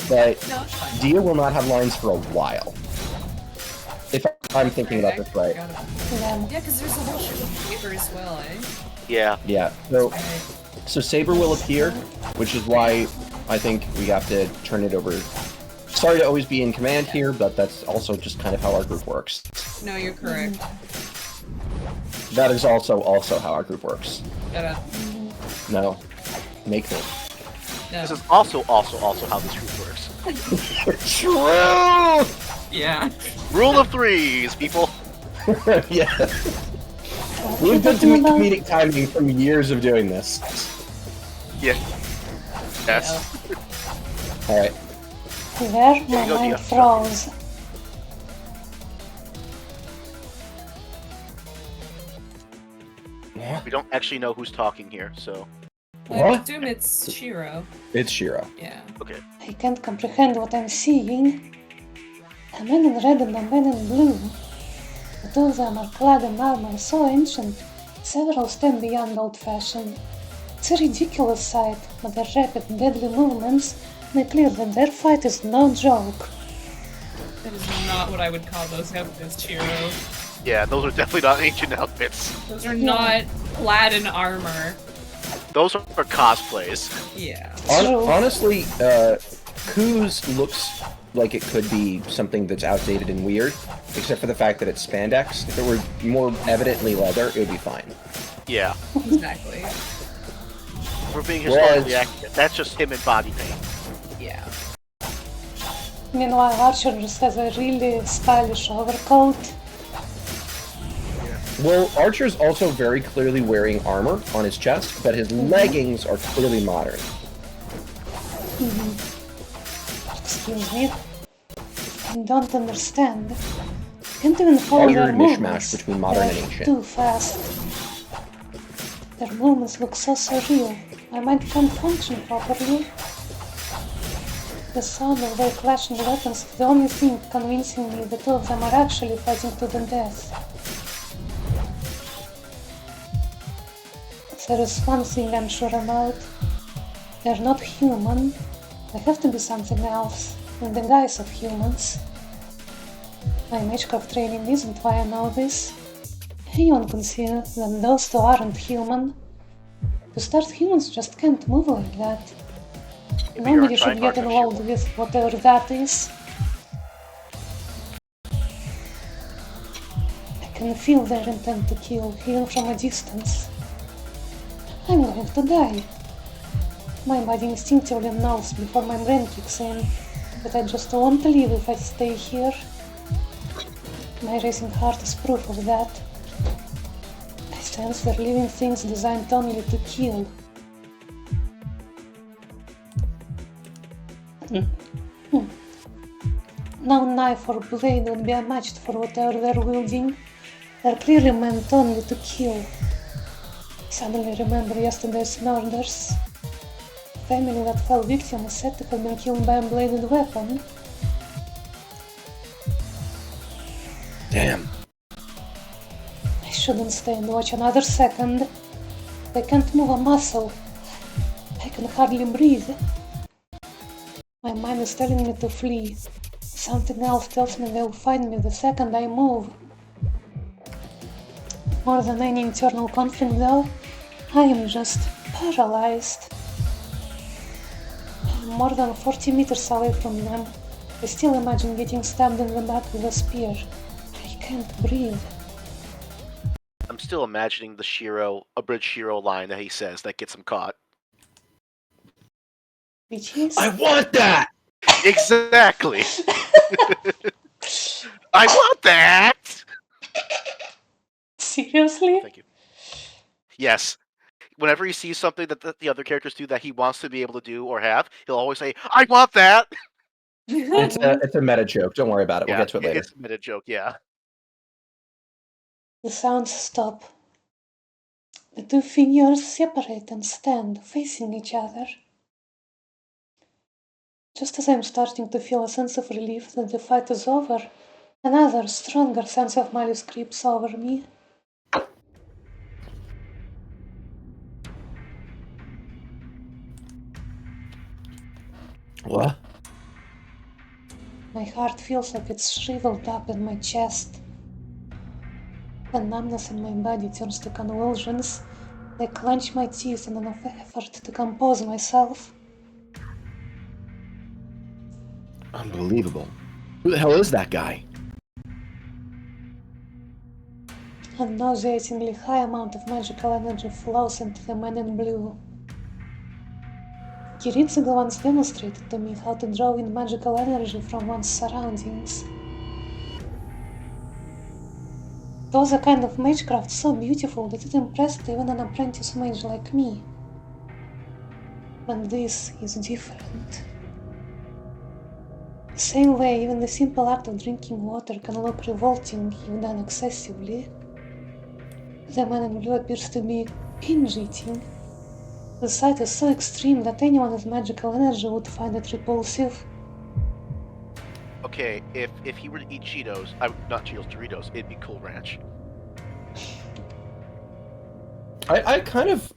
but No, it's fine. Dia will not have lines for a while. If I'm thinking about this right. them. Yeah, because there's a whole shit with paper as well, eh? Yeah. Yeah. So Right. So Saber will appear, which is why I think we have to turn it over. Sorry to always be in command here, but that's also just kind of how our group works. No, you're correct. That is also how our group works. Shut up. No, make me. No. This is also how this group works. True. Yeah. Rule of threes, people. Yeah. What We've you been talking doing about? comedic timing from years of doing this. Yeah. Yes. All right. Where There my you go, mind Dia. froze. We don't actually know who's talking here, so I What? assume it's Shirou. It's Shirou. Yeah. okay. I can't comprehend what I'm seeing. A man in red and a man in blue. The two of them are clad in armor so ancient, several stand beyond old-fashioned. It's a ridiculous sight, but their rapid, deadly movements make clear that their fight is no joke. That is not what I would call those outfits, Shirou. Yeah, those are definitely not ancient outfits. Those are not clad in armor. Those are cosplays. Yeah. True. Honestly, Kuz looks like it could be something that's outdated and weird, except for the fact that it's spandex. If it were more evidently leather, it would be fine. Yeah, Exactly. we're being Whereas- historically accurate. That's just him in body paint. Yeah. Meanwhile, Archer just has a really stylish overcoat. Well, Archer's also very clearly wearing armor on his chest, but his leggings are clearly modern. Excuse me. I don't understand. Can't even follow You're their a mishmash movements. between modern and They're ancient. too fast. Their movements look so surreal. My mind can't function properly. The sound of their clashing weapons is the only thing convincing me the two of them are actually fighting to the death. There is one thing I'm sure about. They're not human. They have to be something else, in the guise of humans. My magecraft training isn't why I know this. Anyone can see that those two aren't human. To start, humans just can't move like that. Maybe you're Nobody should trying get hard, involved Shirou. with whatever that is. I can feel their intent to kill, even from a distance. I'm going to die. My body instinctively knows before my brain kicks in, but I just won't leave if I stay here. My racing heart is proof of that. I sense they're living things designed only to kill. No knife or blade would be unmatched for whatever they're wielding. They're clearly meant only to kill. Suddenly remember yesterday's murders. The family that fell victim is said to have been killed by a bladed weapon. Damn. I shouldn't stay and watch another second. I can't move a muscle. I can hardly breathe. My mind is telling me to flee. Something else tells me they'll find me the second I move. More than any internal conflict though, I am just paralyzed. I'm more than 40 meters away from them. I still imagine getting stabbed in the back with a spear. I can't breathe. I'm still imagining the Shirou, abridged Shirou line that he says that gets him caught. Which is... I want that! Exactly! I want that! Seriously? Thank you. Yes. Whenever he sees something that the other characters do that he wants to be able to do or have, he'll always say, I want that! It's a meta joke. Don't worry about it. We'll get to it later. It's a meta joke, yeah. The sounds stop. The two figures separate and stand, facing each other. Just as I'm starting to feel a sense of relief that the fight is over, another, stronger sense of malice creeps over me. What? My heart feels like it's shriveled up in my chest. The numbness in my body turns to convulsions. I clench my teeth in an effort to compose myself. Unbelievable. Who the hell is that guy? A nauseatingly high amount of magical energy flows into the man in blue. Kiritsuga once demonstrated to me how to draw in magical energy from one's surroundings. It was a kind of magecraft so beautiful that it impressed even an apprentice mage like me. But this is different. The same way, even the simple act of drinking water can look revolting if done excessively. The man in blue appears to be binge-eating. The sight is so extreme that anyone with magical energy would find it repulsive. Okay, if he were to eat Cheetos, not Cheetos, Doritos, it'd be Cool Ranch. I kind of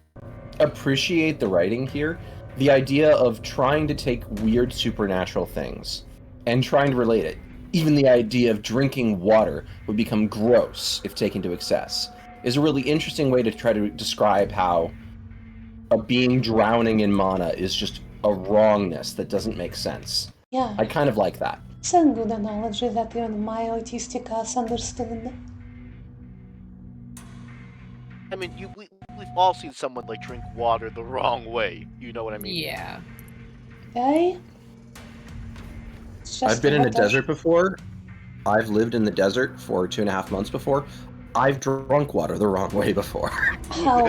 appreciate the writing here. The idea of trying to take weird supernatural things and trying to relate it. Even the idea of drinking water would become gross if taken to excess is a really interesting way to try to describe how a being drowning in mana is just a wrongness that doesn't make sense. Yeah, I kind of like that. it's a good analogy that even my autistic ass understood. I mean, we've all seen someone like drink water the wrong way. You know what I mean? Yeah. Okay? It's just I've been in a water. desert before. I've lived in the desert for 2.5 months before. I've drunk water the wrong way before. How?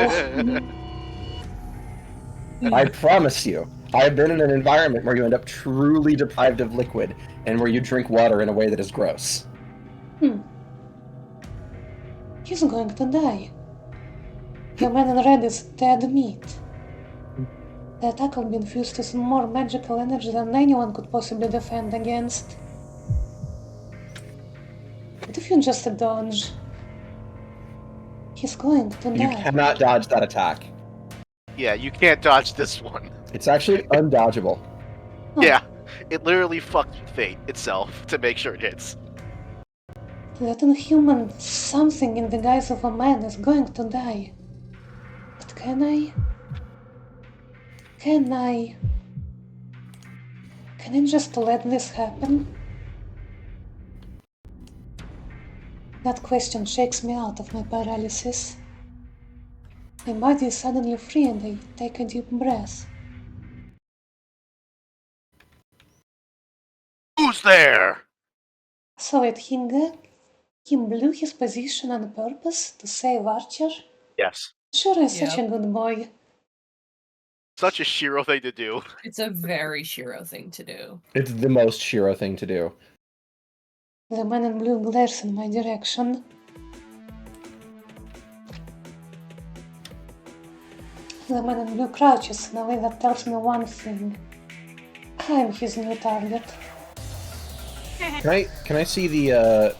I promise you. I've been in an environment where you end up truly deprived of liquid and where you drink water in a way that is gross. He's going to die. The man in red is dead meat. The attack will be infused with more magical energy than anyone could possibly defend against. What if you just dodge? He's going to You die. cannot dodge that attack. Yeah, you can't dodge this one. It's actually undodgeable. Huh. Yeah, it literally fucks with fate itself to make sure it hits. That inhuman something in the guise of a man is going to die. But can I? Can I just let this happen? That question shakes me out of my paralysis. My body is suddenly free and I take a deep breath. Who's there? So he blew his position on purpose to save Archer? Yes. Shirou is such a Yep. good boy. Such a Shirou thing to do. It's a very Shirou thing to do. It's the most Shirou thing to do. The man in blue glares in my direction. The man in blue crouches in a way that tells me one thing. I'm his new target. Can I see the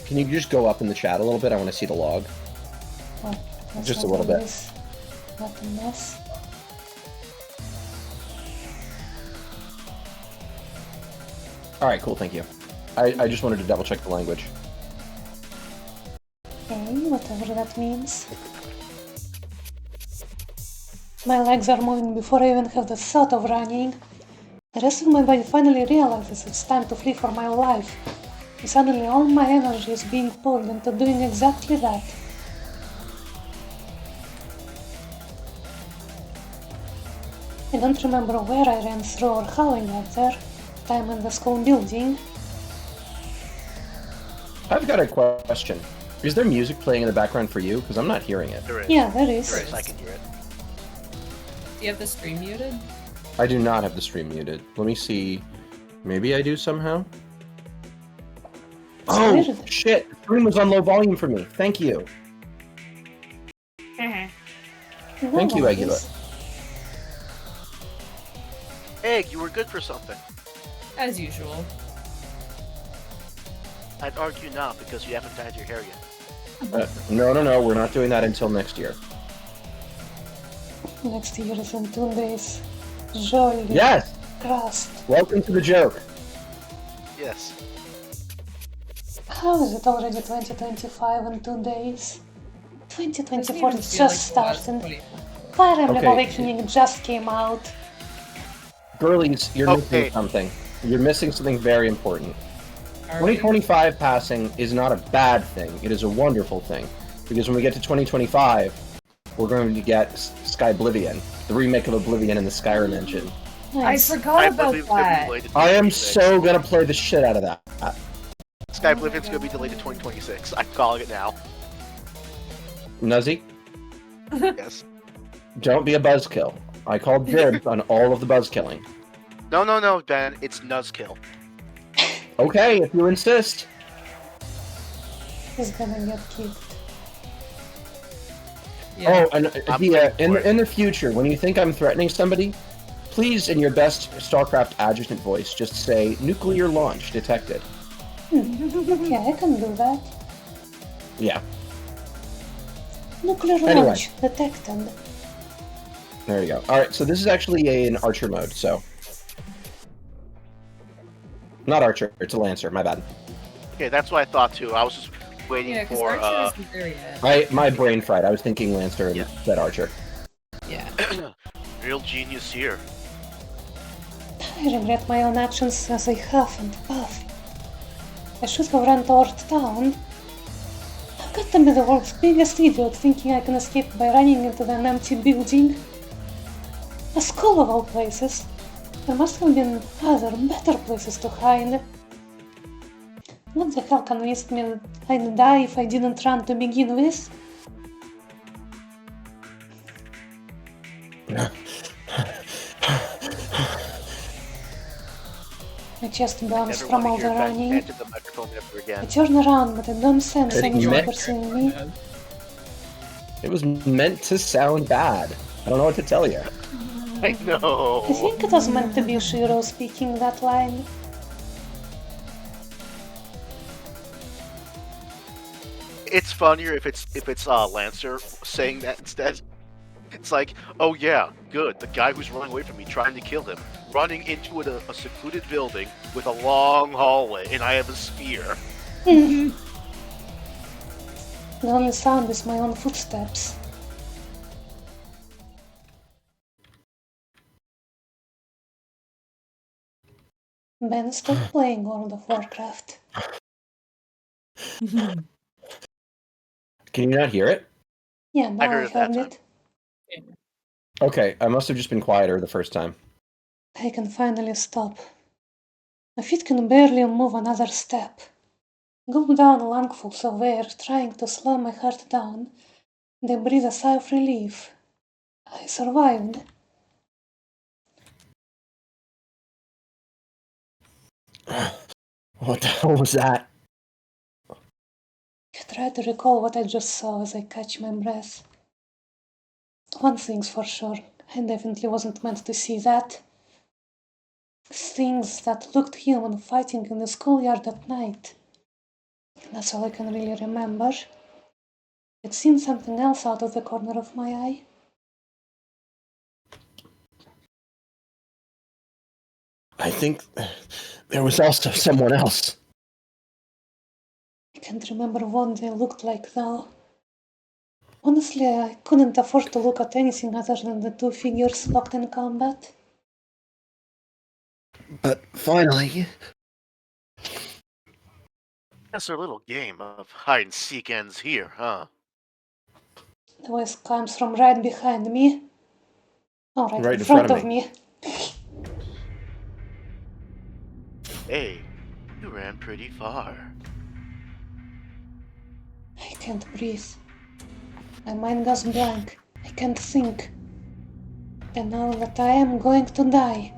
can you just go up in the chat a little bit? I want to see the log. Oh, that's Just a not little bit. this. Not a mess. Alright, cool, thank you. I just wanted to double check the language. Okay, whatever that means. My legs are moving before I even have the thought of running. The rest of my body finally realizes it's time to flee for my life. And suddenly all my energy is being pulled into doing exactly that. I don't remember where I ran through or how I got there. But I'm in the school building. I've got a question. Is there music playing in the background for you? Because I'm not hearing it. There is. Yeah, there is. There is. I can hear it. Do you have the stream muted? I do not have the stream muted. Let me see. Maybe I do somehow? Oh, weird. shit! The stream was on low volume for me. Thank you. No Thank you, worries. Agula. Egg, you were good for something. As usual. I'd argue not because you haven't dyed your hair yet. No, we're not doing that until next year. Next year is in 2 days. Jolly. Yes! Crust. Welcome to the joke. Yes. How is it already 2025 in 2 days? Doesn't 2024 even is feel just like it was starting. 24. Fire Emblem Okay. Awakening just came out. Girlies, you're Okay. missing something. You're missing something very important. Are we? 2025 passing is not a bad thing. It is a wonderful thing. Because when we get to 2025, we're going to get Sky Oblivion, the remake of Oblivion in the Skyrim engine. I Nice. forgot about Oblivion's gonna be that. delayed to I am 2026. so gonna play the shit out of that. Sky Oblivion's gonna be delayed to 2026. I'm calling it now. Nuzzy, Yes. don't be a buzzkill. I called dibs on all of the buzzkilling. No, Ben. It's Nuzkill. Okay, if you insist. He's gonna get kicked. Yeah. Oh, and I'm the, waiting for it. in the future, when you think I'm threatening somebody, please, in your best StarCraft adjutant voice, just say nuclear launch detected. Yeah, I can do that. Yeah, Nuclear Anyway. launch detected. there you go. All right, so this is actually an archer mode, so not archer, it's a lancer. My bad. Okay, that's what I thought too. I was just waiting Yeah, because for Archer isn't there yet. My brain fried. I was thinking lancer and Yeah. said archer. Yeah. real genius here. I regret my own actions as I huff and puff. I should have run toward town. I've got to be the world's biggest idiot thinking I can escape by running into an empty building. A school of all places. There must have been other, better places to hide. What the hell convinced me I'd die if I didn't run to begin with? My chest bumps Never from want all to the hear that running. into the microphone ever I again. turn around, but I don't sense It anything meant- pursuing me. It was meant to sound bad. I don't know what to tell you. I know. I think it was meant to be Shirou speaking that line. It's funnier if it's Lancer saying that instead. It's like, oh yeah, good. The guy who's running away from me, trying to kill him, running into a secluded building with a long hallway, and I have a spear. The only sound is my own footsteps. Ben stopped playing World of Warcraft. Can you not hear it? Yeah, now I heard it that heard time. it. Okay, I must have just been quieter the first time. I can finally stop. My feet can barely move another step. Go down lungfuls of air, trying to slow my heart down. They breathe a sigh of relief. I survived. What the hell was that? I try to recall what I just saw as I catch my breath. One thing's for sure, I definitely wasn't meant to see that. Things that looked human fighting in the schoolyard at night. That's all I can really remember. I'd seen something else out of the corner of my eye. I think there was also someone else. I can't remember what they looked like though. Honestly, I couldn't afford to look at anything other than the two figures locked in combat. But finally... Guess our little game of hide and seek ends here, huh? The voice comes from right behind me. Oh, right in front of me. Hey, you ran pretty far. I can't breathe. My mind goes blank. I can't think. I know that I am going to die.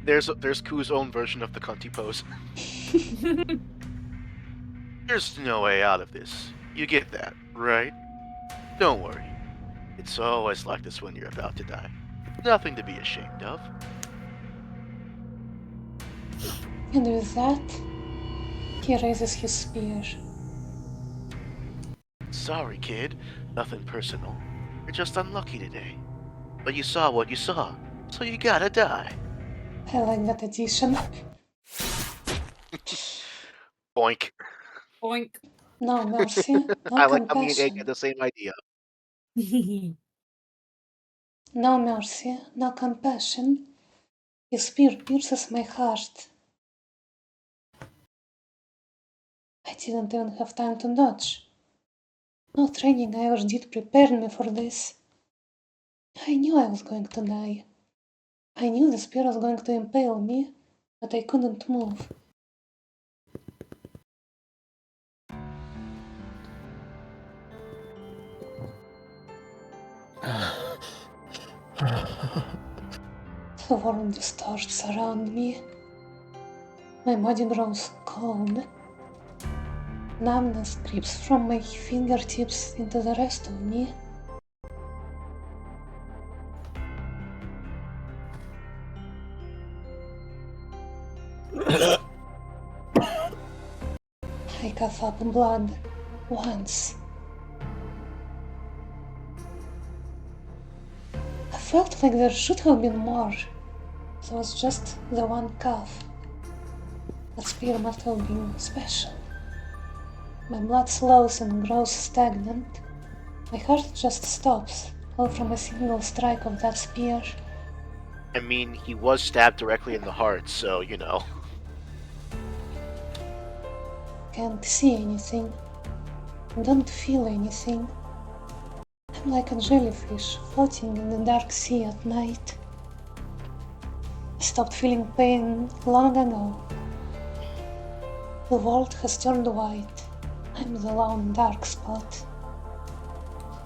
There's Ku's own version of the cunty pose. There's no way out of this. You get that, right? Don't worry. It's always like this when you're about to die. Nothing to be ashamed of. And with that, he raises his spear. Sorry, kid. Nothing personal. You're just unlucky today. But you saw what you saw, so you gotta die. I like that addition. Boink. Boink. No mercy, no I like how me and Egg compassion. had the same idea. No mercy, no compassion. His spear pierces my heart. I didn't even have time to dodge. No training I ever did prepared me for this. I knew I was going to die. I knew the spear was going to impale me, but I couldn't move. The world distorts around me. My body grows cold. Numbness creeps from my fingertips into the rest of me. I cough up blood once. I felt like there should have been more. There was just the one cough. That spear must have been special. My blood slows and grows stagnant. My heart just stops, all from a single strike of that spear. I mean, he was stabbed directly in the heart, so, you know. Can't see anything. Don't feel anything. I'm like a jellyfish floating in the dark sea at night. I stopped feeling pain long ago. The world has turned white. I'm the lone dark spot.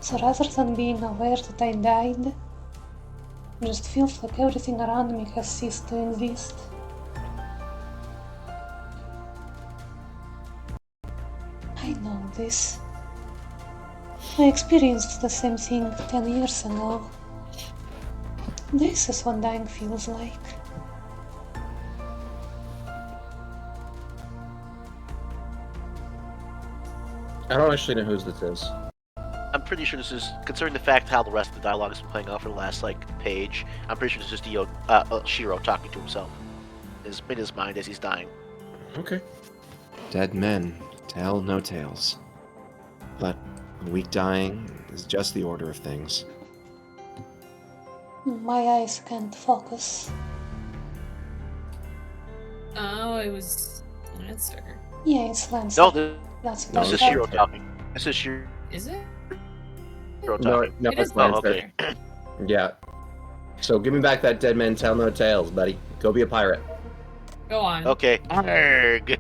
So rather than being aware that I died, it just feels like everything around me has ceased to exist. I know this. I experienced the same thing 10 years ago. This is what dying feels like. I don't actually know whose this is. I'm pretty sure this is, considering the fact how the rest of the dialogue has been playing out for the last, page, I'm pretty sure this is just Shirou talking to himself. In his mind as he's dying. Okay. Dead men tell no tales. But a weak dying is just the order of things. My eyes can't focus. Oh, it was Lancer. Yeah, it's Lancer. No, That's No, this is it's Shirou talking. This is Shirou Is it? talking. No, It it's is Lancer. okay. Yeah. So give me back that dead men tell no tales, buddy. Go be a pirate. Go on. Okay. Arrgh.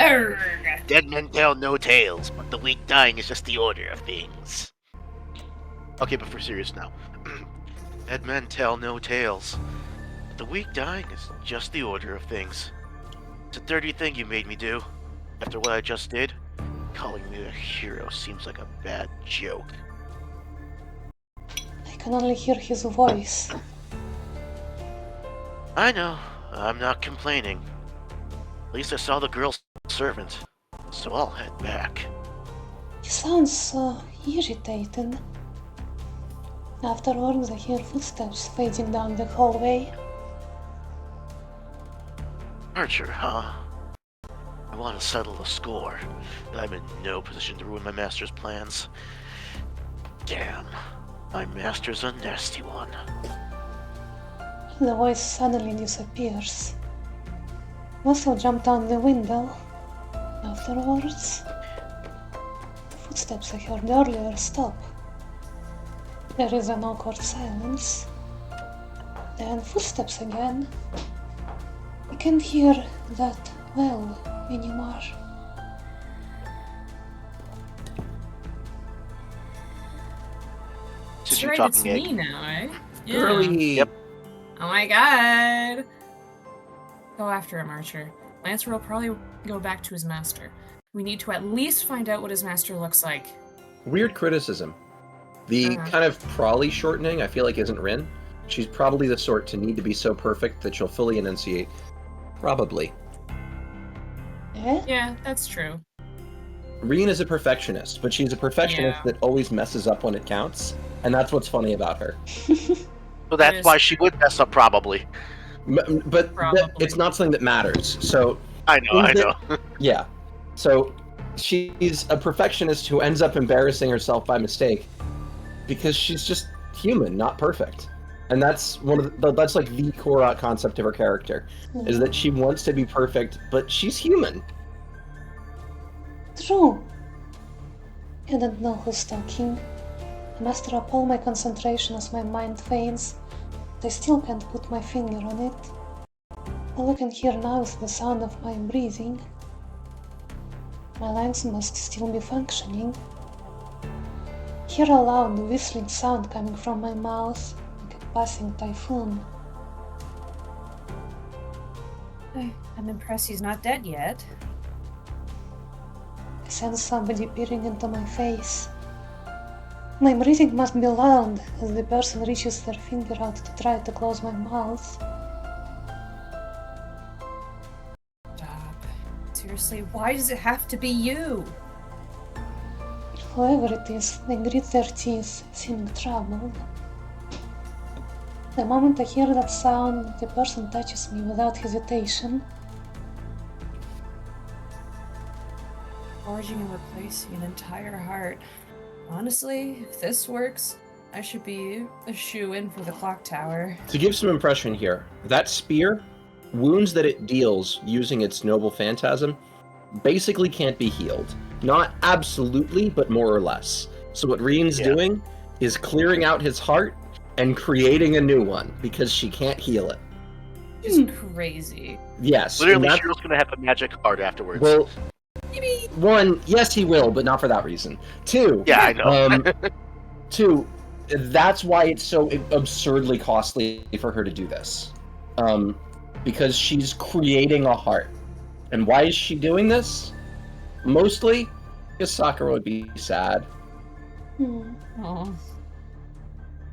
Arrgh. Dead men tell no tales, but the weak dying is just the order of things. Okay, but for serious now. Dead men tell no tales, but the weak dying is just the order of things. It's a dirty thing you made me do. After what I just did, calling me a hero seems like a bad joke. I can only hear his voice. I know, I'm not complaining. At least I saw the girl's servant, so I'll head back. He sounds so irritated. Afterwards, I hear footsteps fading down the hallway. Archer, huh? I want to settle the score, but I'm in no position to ruin my master's plans. Damn, my master's a nasty one. The voice suddenly disappears. Russell jumped down the window. Afterwards, the footsteps I heard earlier stop. There is an awkward silence. Then footsteps again. I can't hear that well anymore. Since That's you're right, talking it's egg. me now, eh? Yeah. Girly! Yep. Oh my god! Go after him, Archer. Lancer will probably go back to his master. We need to at least find out what his master looks like. Weird criticism. The kind of Prawley shortening, I feel like, isn't Rin. She's probably the sort to need to be so perfect that she'll fully enunciate. Probably. Eh? Yeah, that's true. Rin is a perfectionist, but she's a perfectionist Yeah. that always messes up when it counts, and that's what's funny about her. So that's is- why she would mess up, probably. But Probably. it's not something that matters. So I know. yeah. So she's a perfectionist who ends up embarrassing herself by mistake because she's just human, not perfect. And that's that's like the core concept of her character, is that she wants to be perfect, but she's human. True. I don't know who's talking. I muster up all my concentration as my mind fades, but I still can't put my finger on it. All I can hear now is the sound of my breathing. My lungs must still be functioning. I hear a loud whistling sound coming from my mouth, like a passing typhoon. I'm impressed he's not dead yet. I sense somebody peering into my face. My breathing must be loud as the person reaches their finger out to try to close my mouth. Stop. Seriously, why does it have to be you? Whoever it is, they grit their teeth, seeming troubled. The moment I hear that sound, the person touches me without hesitation. Forging and replacing an entire heart. Honestly, if this works, I should be a shoe-in for the clock tower. To give some impression here, that spear, wounds that it deals using its noble phantasm, basically can't be healed. Not absolutely, but more or less. So what Reen's doing is clearing out his heart and creating a new one, because she can't heal it. It's crazy. Yes. Literally, Shirou's gonna have a magic heart afterwards. Well, one, yes, he will, but not for that reason. Two, yeah, I know. two, that's why it's so absurdly costly for her to do this. Because she's creating a heart. And why is she doing this? Mostly, because Sakura would be sad. Oh.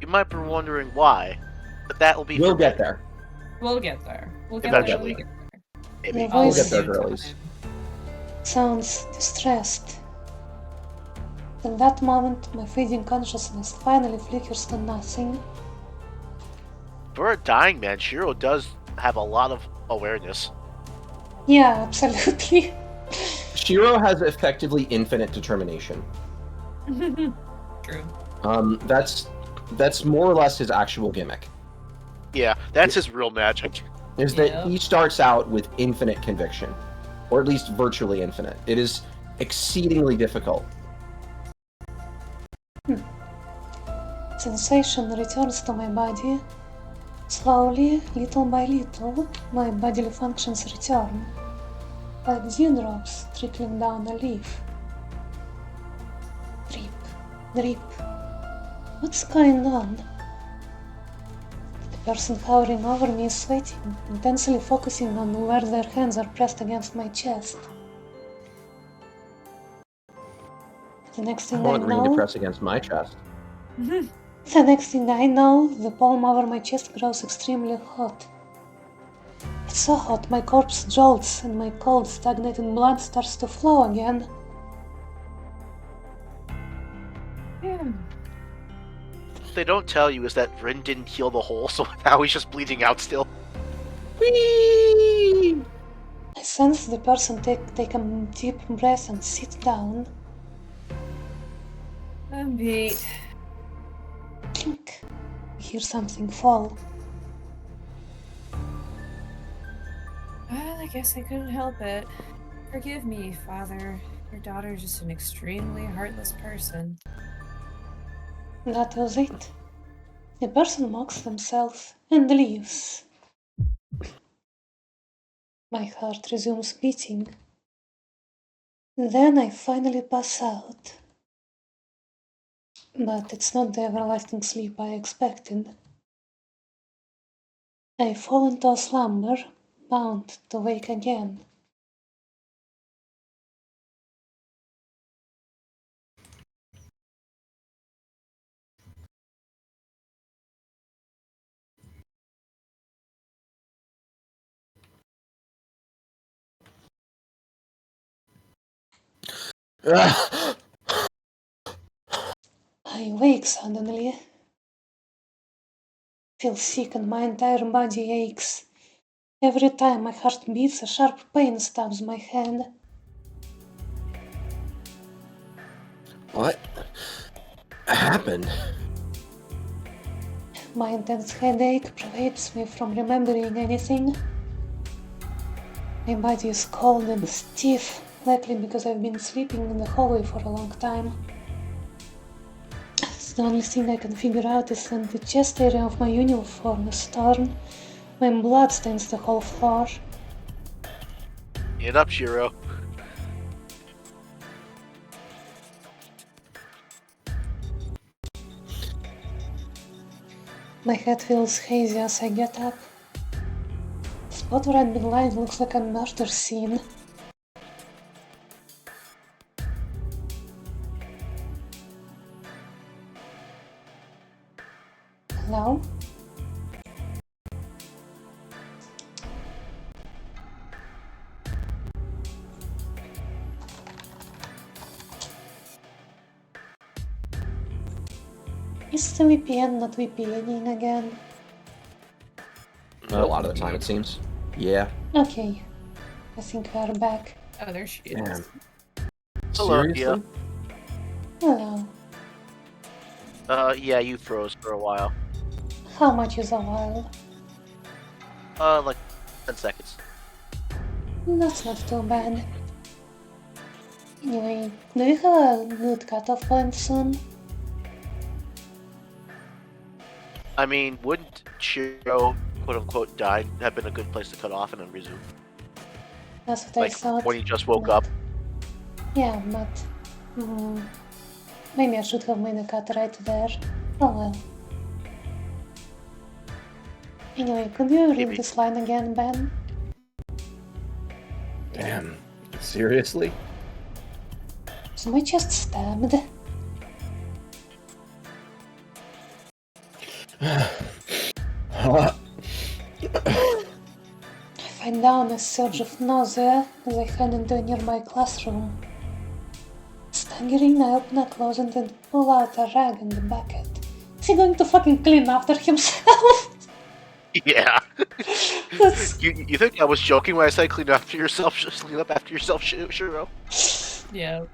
You might be wondering why, but that will be. We'll get there. We'll get there. We'll get Eventually. there. Maybe. The We'll voice get there, girlies. sounds distressed. In that moment, my fading consciousness finally flickers to nothing. For a dying man, Shirou does have a lot of awareness. Yeah, absolutely. Shirou has effectively infinite determination. True. That's more or less his actual gimmick. Yeah, that's his real magic. Is that he starts out with infinite conviction, or at least virtually infinite. It is exceedingly difficult. Sensation returns to my body. Slowly, little by little, my bodily functions return, like dewdrops trickling down a leaf. Drip, drip. What's going on? The person hovering over me is sweating, intensely focusing on where their hands are pressed against my chest. The next I thing I want Reen to know, press against my chest. the palm over my chest grows extremely hot. It's so hot, my corpse jolts and my cold, stagnated blood starts to flow again. What they don't tell you is that Rin didn't heal the hole, so now he's just bleeding out still. Whee! I sense the person take a deep breath and sit down. I'm beat. Clink. I hear something fall. Well, I guess I couldn't help it. Forgive me, Father. Your daughter's just an extremely heartless person. That was it. The person mocks themselves and leaves. My heart resumes beating. Then I finally pass out. But it's not the everlasting sleep I expected. I fall into a slumber, bound to wake again. I wake suddenly. Feel sick and my entire body aches. Every time my heart beats, a sharp pain stabs my head. What happened? My intense headache prevents me from remembering anything. My body is cold and stiff, likely because I've been sleeping in the hallway for a long time. The only thing I can figure out is that the chest area of my uniform is torn. My blood stains the whole floor. Get up, Shirou. My head feels hazy as I get up. The spot where I'd been lying looks like a murder scene. Hello? Is the VPN not VPNing again? A lot of the time, it seems. Yeah. Okay. I think we are back. Oh, there she is. Damn. Hello, Seriously? Hello. Yeah, you froze for a while. How much is a while? Like 10 seconds. That's not too bad. Anyway, do you have a good cutoff point soon? I mean, wouldn't Shirou, quote unquote, die have been a good place to cut off and then resume? That's what I Like, thought. when he just woke but- up? Yeah, but... maybe I should have made a cut right there. Oh well. Anyway, could you read Maybe. this line again, Ben? Damn. Seriously? Was my chest stabbed? I find down a surge of nausea as I head into a nearby classroom. Staggering, I open a closet and pull out a rag in the bucket. Is he going to fucking clean after himself? Yeah. That's... You think I was joking when I said clean after yourself? Just clean up after yourself, Shirou? Yeah.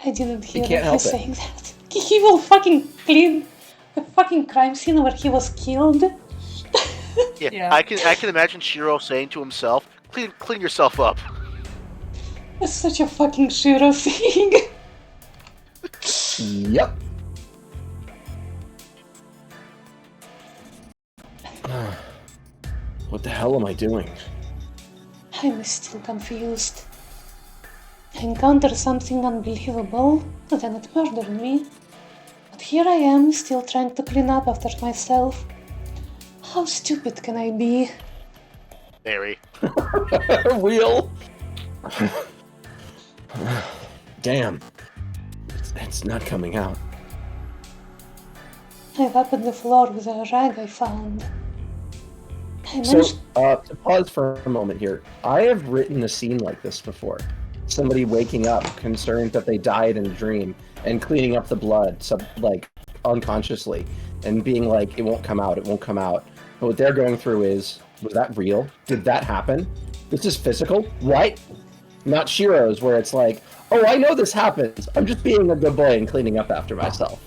I didn't hear can't him help it. saying that. He will fucking clean a fucking crime scene where he was killed. Yeah. Yeah. I can imagine Shirou saying to himself, "Clean yourself up." It's such a fucking Shirou thing. Yep. What the hell am I doing? I'm still confused. I encountered something unbelievable, then it murdered me. But here I am, still trying to clean up after myself. How stupid can I be? Very. Real? Damn. It's not coming out. I wiped the floor with a rag I found. I So, managed... to pause for a moment here, I have written a scene like this before. Somebody waking up, concerned that they died in a dream, and cleaning up the blood, like, unconsciously, and being like, it won't come out, it won't come out. But what they're going through is, was that real? Did that happen? This is physical? What? Not Shirou's, where it's like, oh, I know this happens. I'm just being a good boy and cleaning up after myself.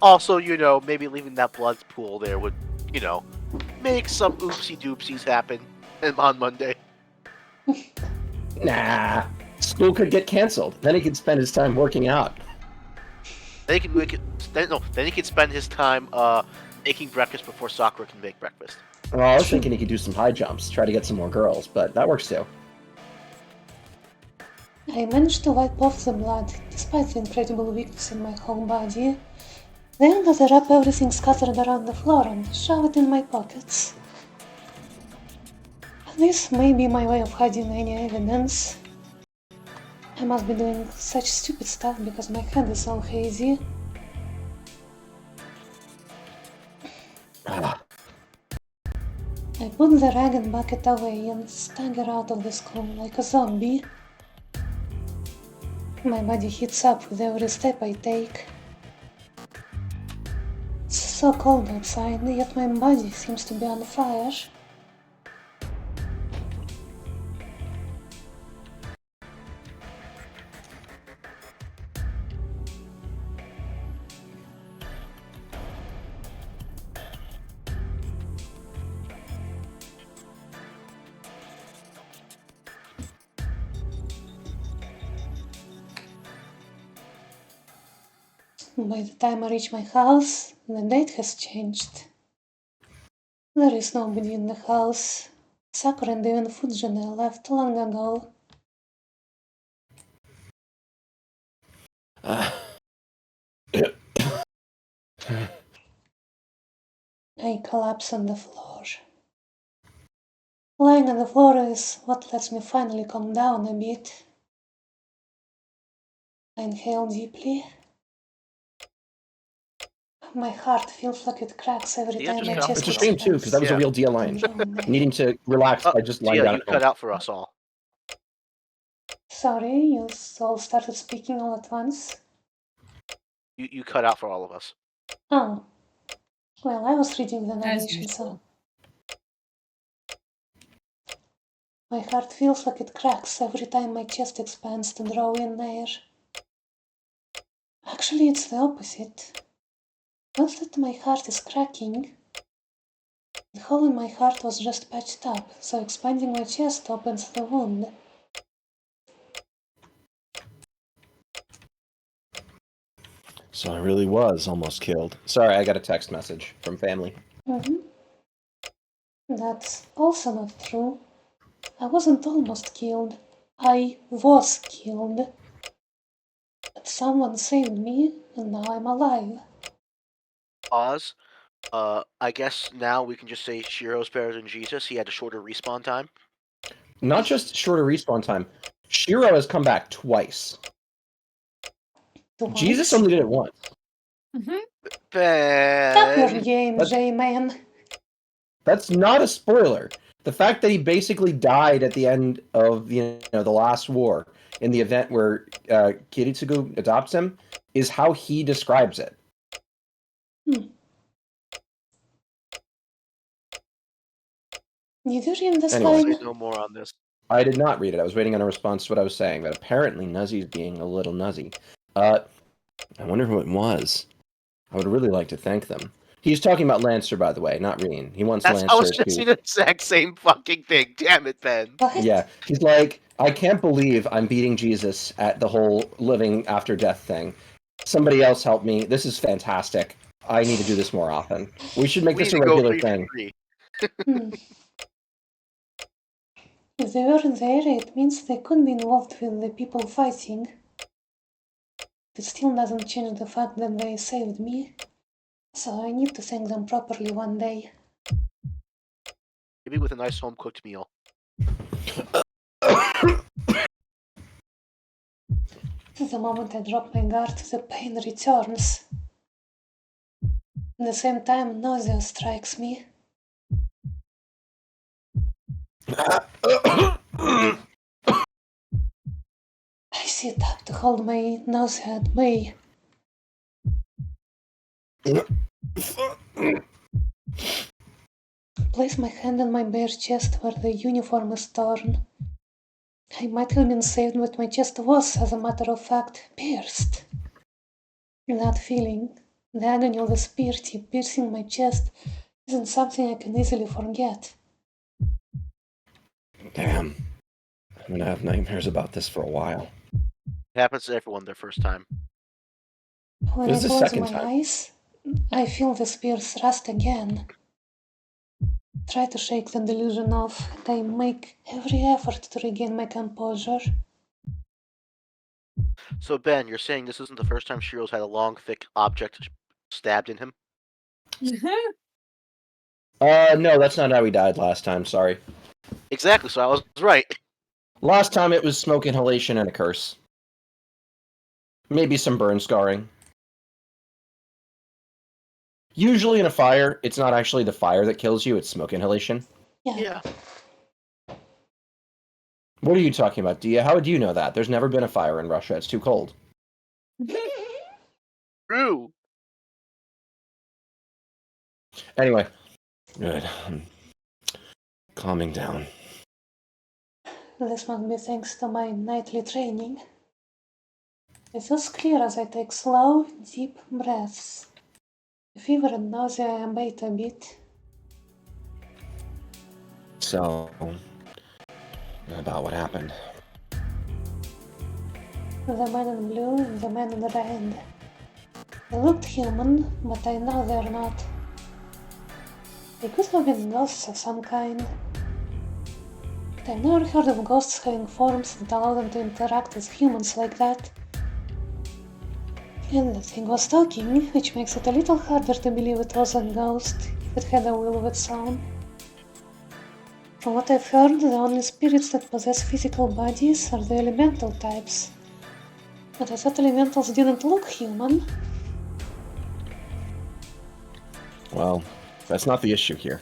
Also, maybe leaving that blood pool there would, make some oopsie doopsies happen on Monday. Nah. School could get canceled. Then he could spend his time working out. Then he could spend his time making breakfast before Sakura can make breakfast. Well, I was thinking he could do some high jumps, try to get some more girls, but that works too. I managed to wipe off the blood, despite the incredible weakness in my whole body. Then gather up everything scattered around the floor and shove it in my pockets. This may be my way of hiding any evidence. I must be doing such stupid stuff because my head is so hazy. Ah, I put the rag and bucket away and stagger out of the school like a zombie. My body heats up with every step I take. It's so cold outside, yet my body seems to be on fire. By the time I reach my house, the date has changed. There is nobody in the house. Sakura and even Fujine left long ago. I collapse on the floor. Lying on the floor is what lets me finally calm down a bit. I inhale deeply. My heart feels like it cracks every Yeah, time just my cut off chest It's a shame too, because that was a Yeah. real DL line. Needing to relax by just lying Yeah, down you at cut home. out for us all. Sorry, you all started speaking all at once. You cut out for all of us. Oh. Well, I was reading the As narration, usual. so... My heart feels like it cracks every time my chest expands to draw in air. Actually, it's the opposite. Not that my heart is cracking. The hole in my heart was just patched up, so expanding my chest opens the wound. So I really was almost killed. Sorry, I got a text message from family. That's also not true. I wasn't almost killed. I was killed. But someone saved me, and now I'm alive. Pause. I guess now we can just say Shirou's better than Jesus. He had a shorter respawn time. Not just shorter respawn time. Shirou has come back twice. Twice? Jesus only did it once. Up your Ben. game, J-Man. That's not a spoiler. The fact that he basically died at the end of the last war in the event where Kiritsugu adopts him is how he describes it. Did you read this Anyway. line? Say no more on this. I did not read it. I was waiting on a response to what I was saying, but apparently Nuzzy's being a little nuzzy. I wonder who it was. I would really like to thank them. He's talking about Lancer, by the way, not Reen. He wants I Lancer was just saying the exact same fucking thing. Damn it, Ben. What? Yeah, he's like, I can't believe I'm beating Jesus at the whole living after death thing. Somebody else help me. This is fantastic. I need to do this more often. We should make We this need a to go regular 3 thing. for 3. If they weren't there, it means they couldn't be involved with the people fighting. It still doesn't change the fact that they saved me. So I need to thank them properly one day. Maybe with a nice home-cooked meal. The moment I drop my guard, the pain returns. At the same time, nausea strikes me. I sit up to hold my nausea at bay. Place my hand on my bare chest where the uniform is torn. I might have been saved, but my chest was, as a matter of fact, pierced. That feeling, the agony of the spear tip piercing my chest, isn't something I can easily forget. Damn. I'm gonna have nightmares about this for a while. It happens to everyone their first time. When This I is the close second my time. eyes, I feel the spear thrust again. Try to shake the delusion off, and I make every effort to regain my composure. So, Ben, you're saying this isn't the first time Shirou's had a long, thick object stabbed in him? No, that's not how he died last time, sorry. Exactly, so I was right. Last time it was smoke inhalation and a curse. Maybe some burn scarring. Usually in a fire, it's not actually the fire that kills you, it's smoke inhalation. Yeah. What are you talking about, Dia? How would you know that? There's never been a fire in Russia. It's too cold. True. Anyway. Good. I'm calming down. This must be thanks to my nightly training. It feels clear as I take slow, deep breaths. The fever and nausea abate a bit. So, about what happened. The man in blue and the man in red. They looked human, but I know they're not. They could have been ghosts of some kind. But I've never heard of ghosts having forms that allow them to interact with humans like that. And the thing was talking, which makes it a little harder to believe it was a ghost if it had a will of its own. From what I've heard, the only spirits that possess physical bodies are the elemental types. But I thought elementals didn't look human. Well, that's not the issue here.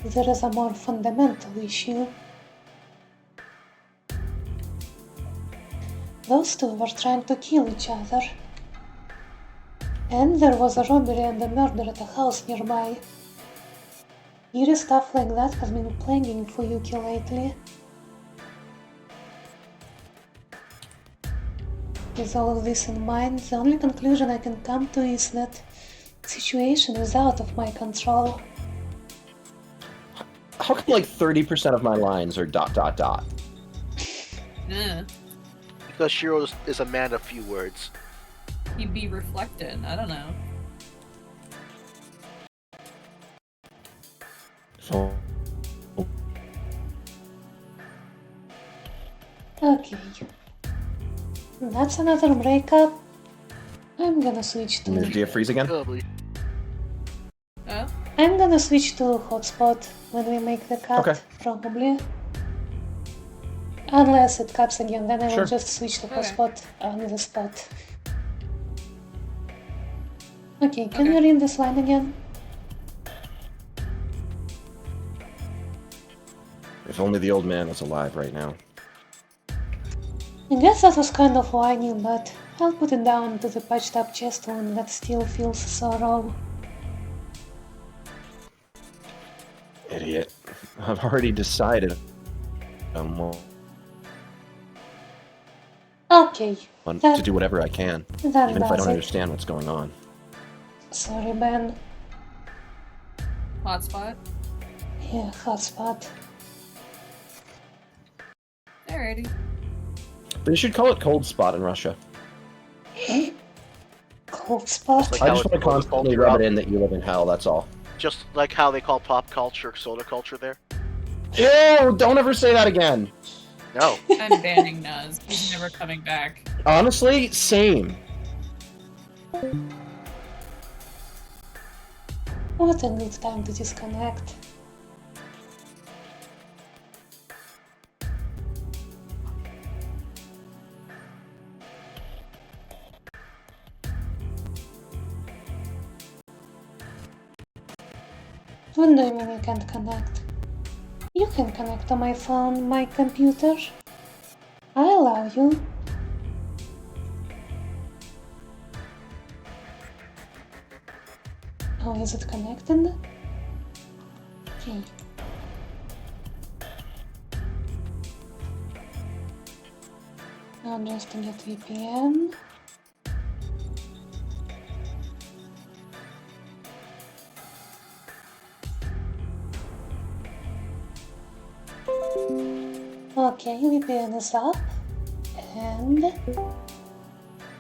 There is a more fundamental issue. Those two were trying to kill each other. And there was a robbery and a murder at a house nearby. Eerie stuff like that has been plaguing Fuyuki lately. With all of this in mind, the only conclusion I can come to is that the situation is out of my control. How come like 30% of my lines are ... Yeah. Because Shirou is a man of few words. He'd be reflected. I don't know. So, Okay. That's another breakup. I'm gonna switch do you to... freeze again? Probably. Oh? I'm gonna switch to hotspot when we make the cut, Okay. probably. Unless it cuts again, then I Sure. will just switch to Okay. hotspot on the spot. Okay, can Okay. you read this line again? If only the old man was alive right now. I guess that was kind of whiny, but I'll put it down to the patched up chest wound that still feels sorrow. Idiot. I've already decided I'm Okay, to do whatever I can, that even if I does don't it. understand what's going on. Sorry, Ben. Hotspot? Yeah, hotspot. Alrighty. They should call it cold spot in Russia. Cold spot? Like I how just it's want to called constantly culture rub out. it in that you live in hell, that's all. Just like how they call pop culture soda culture there. Ew, don't ever say that again. No. I'm banning Nuz. He's never coming back. Honestly, same. What a good time to disconnect. What do you mean you can't connect? You can connect to my phone, my computer. I allow you. Oh, is it connected? Okay. Now just to get VPN. Okay, VPN is up. And...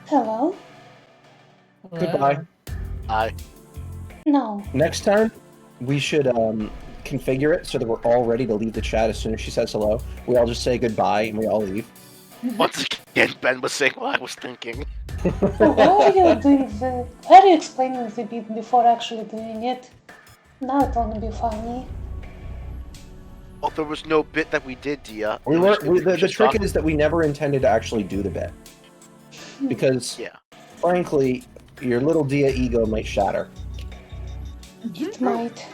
Hello? Goodbye. No. Next time, we should configure it so that we're all ready to leave the chat as soon as she says hello. We all just say goodbye and we all leave. Once again, Ben was saying what I was thinking. Why are you doing the... Why are you explaining the bit before actually doing it? Now it won't be funny. Oh, there was no bit that we did, Dia. We It were, was- we, the just trick talk- is that we never intended to actually do the bit. Because, Yeah. frankly, your little Dia ego might shatter. It might.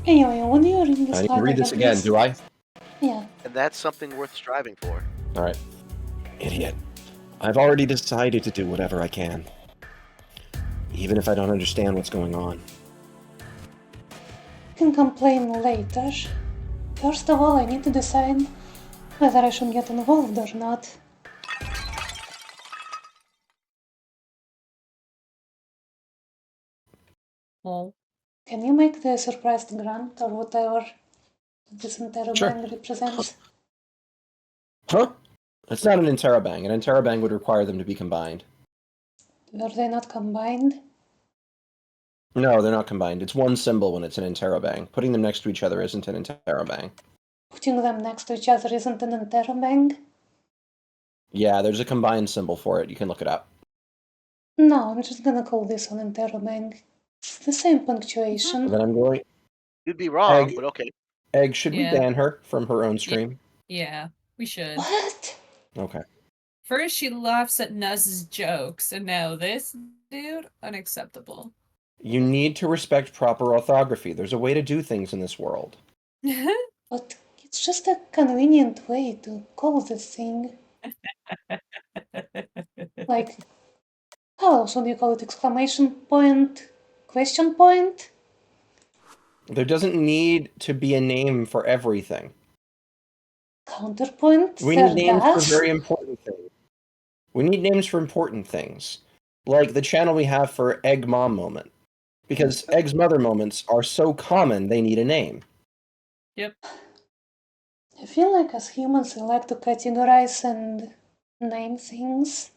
Anyway, when you read this I need to read this again, do I? Yeah. And that's something worth striving for. Alright. Idiot. I've already decided to do whatever I can. Even if I don't understand what's going on. You can complain later. First of all, I need to decide whether I should get involved or not. Well, Can you make the surprised grunt or whatever this interrobang represents? Huh? It's not an interrobang. An interrobang would require them to be combined. Were they not combined? No, they're not combined. It's one symbol when it's an interrobang. Putting them next to each other isn't an interrobang. Putting them next to each other isn't an interrobang? Yeah, there's a combined symbol for it. You can look it up. No, I'm just gonna call this one interrobang. It's the same punctuation. Then I'm going... You'd be wrong, Egg. but okay. Egg, should we Yeah. ban her from her own stream? yeah, we should. What? Okay. First, she laughs at Nuz's jokes, and now this dude? Unacceptable. You need to respect proper orthography. There's a way to do things in this world. But it's just a convenient way to call the thing. Like, how else would you call it? Exclamation point? Question point? There doesn't need to be a name for everything. Counterpoint? We There need names for does? very important things. We need names for important things. Like the channel we have for Egg Mom Moment. Because Egg's Mother Moments are so common, they need a name. Yep. I feel like as humans we like to categorize and name things.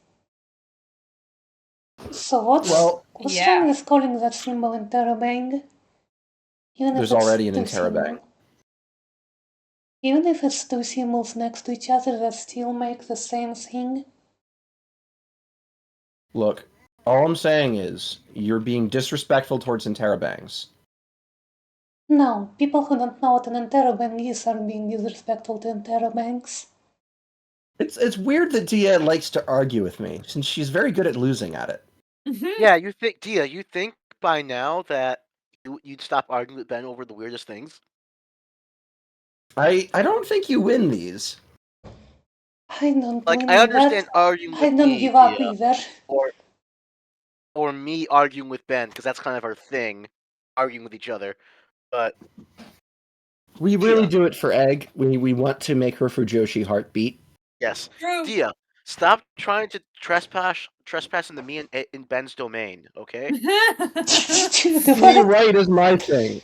So what's Yeah. wrong with calling that symbol interrobang? Even There's if it's already an two interrobang. Even if it's two symbols next to each other that still make the same thing. Look, all I'm saying is, you're being disrespectful towards interrobangs. No, people who don't know what an interrobang is are being disrespectful to interrobangs. It's weird that Dia likes to argue with me, since she's very good at losing at it. Yeah, you think, Dia, you think by now that you'd stop arguing with Ben over the weirdest things? I don't think you win these. I don't Like, win I understand that. arguing I with don't me, give up Dia, either. or me arguing with Ben, because that's kind of our thing, arguing with each other. But We really Dia, do it for Egg. We want to make her Fujoshi heartbeat. yes, True. Dia, stop trying to trespass into me in Ben's domain, okay? Being right is my thing.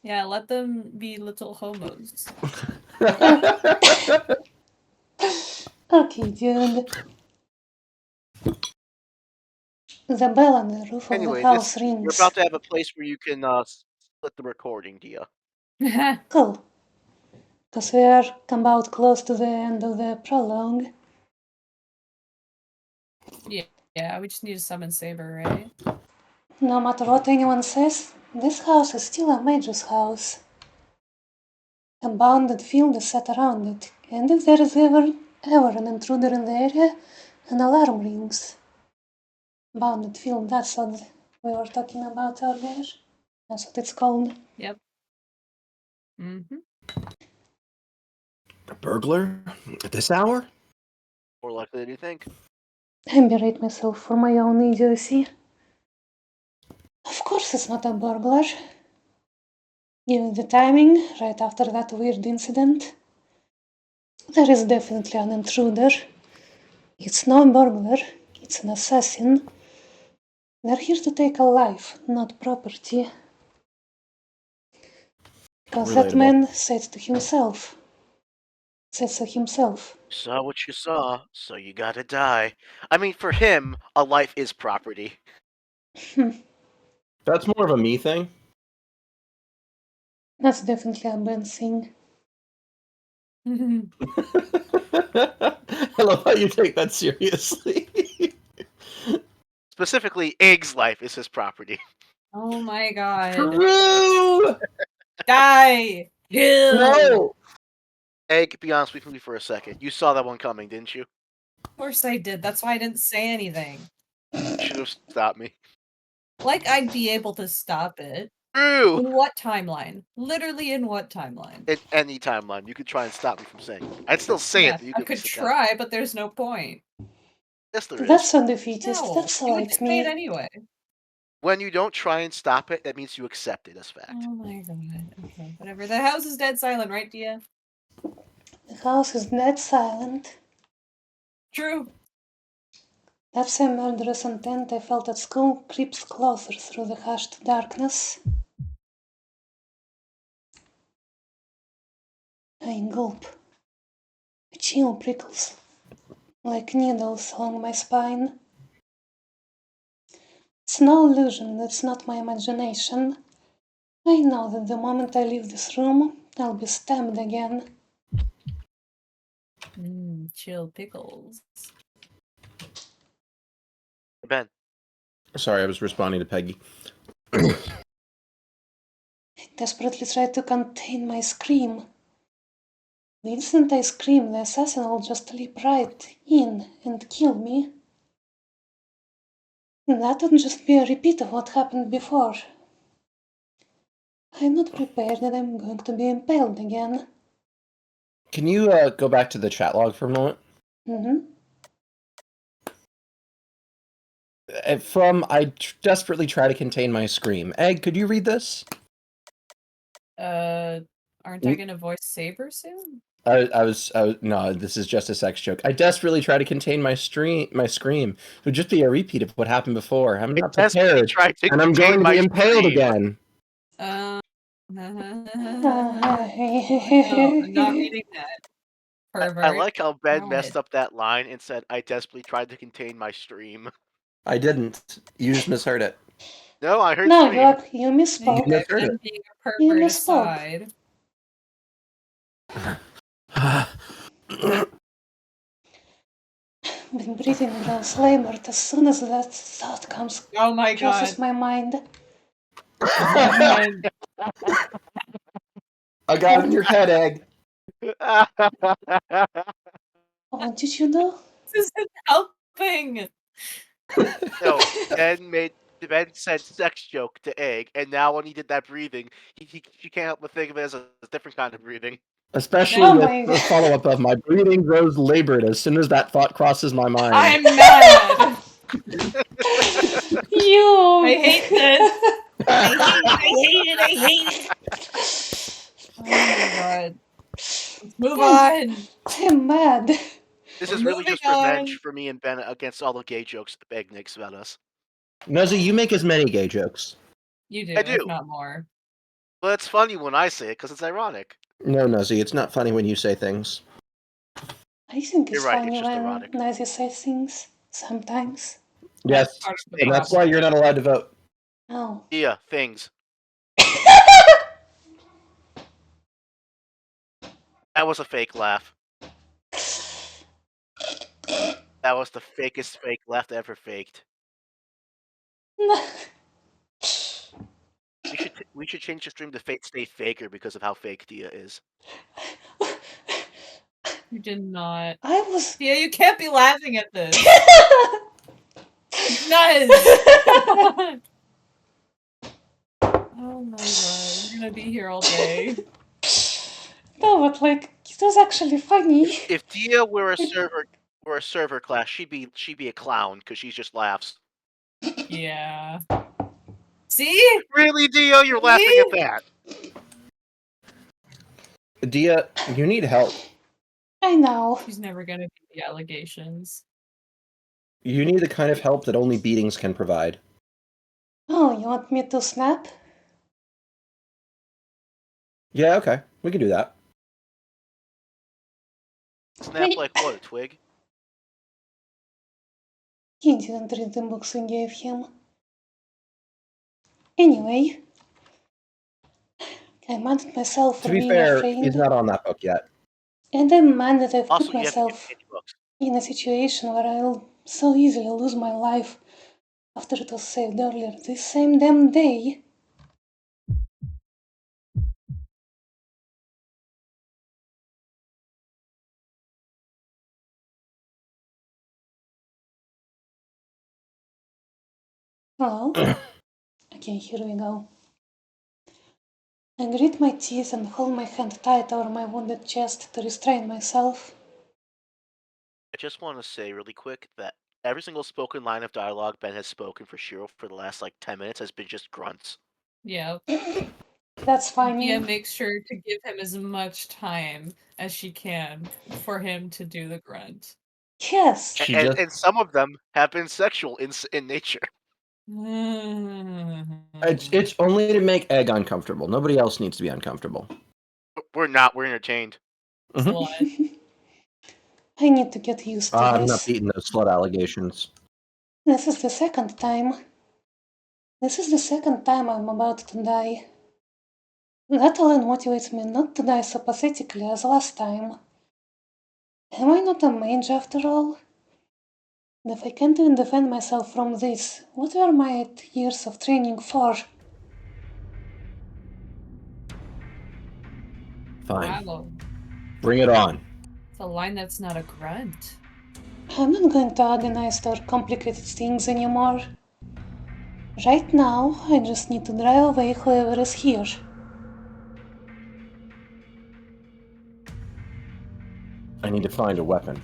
Yeah, let them be little homos. Okay, dude. The bell on the roof of Anyway, the house you're rings. about to have a place where you can split the recording, Dia. Cool. Because we are about close to the end of the prologue. Yeah, we just need to summon Saber, right? No matter what anyone says, this house is still a mage's house. A bounded field is set around it, and if there is ever an intruder in the area, an alarm rings. Bounded field, that's what we were talking about earlier. That's what it's called. Yep. Mm-hmm. A burglar? At this hour? More likely than you think. I berate myself for my own idiocy. Of course it's not a burglar. Given the timing, right after that weird incident, there is definitely an intruder. It's no burglar, it's an assassin. They're here to take a life, not property. Because that Relatable. man said so himself. Saw what you saw, so you gotta die. I mean, for him, a life is property. That's more of a me thing. That's definitely a Ben thing. I love how you take that seriously. Specifically, Egg's life is his property. Oh my god. True! Die! Kill! No! Egg, be honest with me for a second. You saw that one coming, didn't you? Of course I did. That's why I didn't say anything. You should have stopped me. Like I'd be able to stop it. True! In what timeline? Literally in what timeline? In any timeline, you could try and stop me from saying it. I'd still say Yeah, it, but you I could could sit down. try, but there's no point. Yes, there is. That's undefeatist. No, That's you would like just say it me. anyway. When you don't try and stop it, that means you accept it as fact. Oh my god. Okay, whatever. The house is dead silent, right, Dia? The house is dead silent. True. That same murderous intent I felt at school creeps closer through the hushed darkness. I gulp. A chill prickles like needles along my spine. It's no illusion, it's not my imagination. I know that the moment I leave this room, I'll be stabbed again. Chill pickles. Ben. Sorry, I was responding to Peggy. I desperately try to contain my scream. The instant I scream, the assassin will just leap right in and kill me. That would just be a repeat of what happened before. I'm not prepared that I'm going to be impaled again. Can you go back to the chat log for a moment? Mm-hmm. From desperately try to contain my scream. Egg, could you read this? Aren't I gonna voice Saber soon? I was no, this is just a sex joke. I desperately try to contain my scream. It would just be a repeat of what happened before. I'm not prepared, tried to and I'm contain going to my be impaled scream. again. No, I'm not reading that. Pervert. I like how Ben God. messed up that line and said, I desperately tried to contain my stream. I didn't. You just misheard it. No, I heard No, stream. you misspoke. You misheard I'm it. being a You pervert misspoke. aside. Been breathing gross labor as soon as that thought Oh my crosses god. my mind. That meant I got it in your head, Egg. What did you do? this isn't helping. No, Ben said sex joke to Egg, and now when he did that breathing, she can't help but think of it as a different kind of breathing. Especially Oh with my the god. follow-up of my breathing grows labored as soon as that thought crosses my mind. I'm mad. You! I hate this. I hate it, I hate it. Oh my god. Let's move on. I'm mad. This We're is really moving just revenge on. for me and Ben against all the gay jokes that Egg makes about us. Nuzzy, you make as many gay jokes. You do, I if do. not more. But it's funny when I say it because it's ironic. No, Nuzzy, it's not funny when you say things. I think You're it's right, funny it's just when erotic. Nazi says things. Sometimes. Yes, That's part of the and that's problem. why you're not allowed to vote. Oh. Yeah, things. That was a fake laugh. That was the fakest fake laugh ever faked. We should change the stream to Fate Stay Faker because of how fake Dia is. You did not. I was. Yeah, you can't be laughing at this. Nuz! Oh my god, we're gonna be here all day. No, but like, it was actually funny. If Dia were a server class, she'd be a clown because she just laughs. Yeah. See? Really, Dia? You're laughing at that? Dia, you need help. I know. She's never gonna beat the allegations. You need the kind of help that only beatings can provide. Oh, you want me to snap? Yeah, okay. We can do that. Snap like what? A twig? He didn't read the books we gave him. Anyway, I mad at myself for To be being fair, afraid. he's not on that book yet. And I'm mad that I've Also, put you haven't given myself me any books. in a situation where I'll so easily lose my life after it was saved earlier this same damn day. Hello? Okay, here we go. I grit my teeth and hold my hand tight over my wounded chest to restrain myself. I just want to say really quick that every single spoken line of dialogue Ben has spoken for Shirou for the last 10 minutes has been just grunts. Yeah. That's funny. Mia makes sure to give him as much time as she can for him to do the grunt. Yes. And some of them have been sexual in nature. It's only to make Egg uncomfortable. Nobody else needs to be uncomfortable. We're not. We're entertained. Slut. I need to get used to I'm this. not beating those slut allegations. This is the second time. This is the second time I'm about to die. That alone motivates me not to die so pathetically as last time. Am I not a mage after all? And if I can't even defend myself from this, what were my 8 years of training for? Fine. Wow. Bring it on. It's a line that's not a grunt. I'm not going to organize or complicated things anymore. Right now, I just need to drive away whoever is here. I need to find a weapon.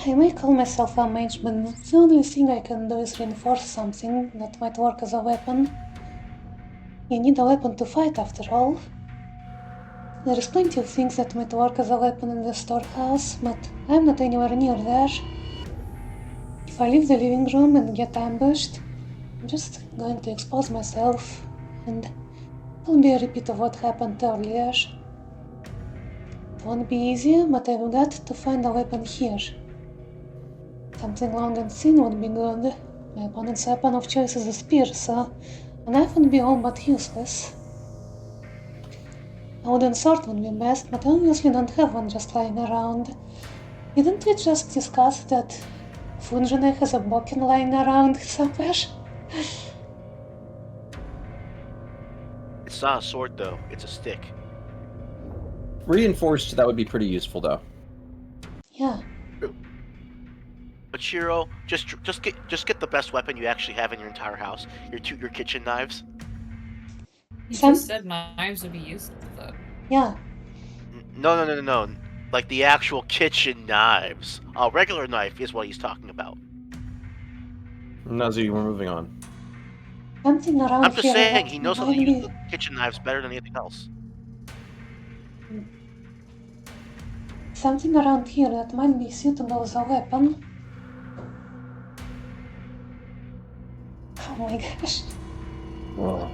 I may call myself a mage, but the only thing I can do is reinforce something that might work as a weapon. You need a weapon to fight, after all. There is plenty of things that might work as a weapon in the storehouse, but I'm not anywhere near there. If I leave the living room and get ambushed, I'm just going to expose myself, and it will be a repeat of what happened earlier. It won't be easy, but I've got to find a weapon here. Something long and thin would be good. My opponent's weapon of choice is a spear, so a knife would be all but useless. A wooden sword would be best, but I obviously don't have one just lying around. Didn't we just discuss that Fujine has a bokken lying around somewhere? It's not a sword though, it's a stick. Reinforced, that would be pretty useful, though. Yeah. But Shirou, just get the best weapon you actually have in your entire house. Your kitchen knives. You Some- just said knives would be useful, though. Yeah. No. Like the actual kitchen knives. A regular knife is what he's talking about. Nazu, we're moving on. Something around I'm just here saying that he knows how might to use be... the kitchen knives better than anything else. Something around here that might be suitable as a weapon. Oh my gosh. Whoa.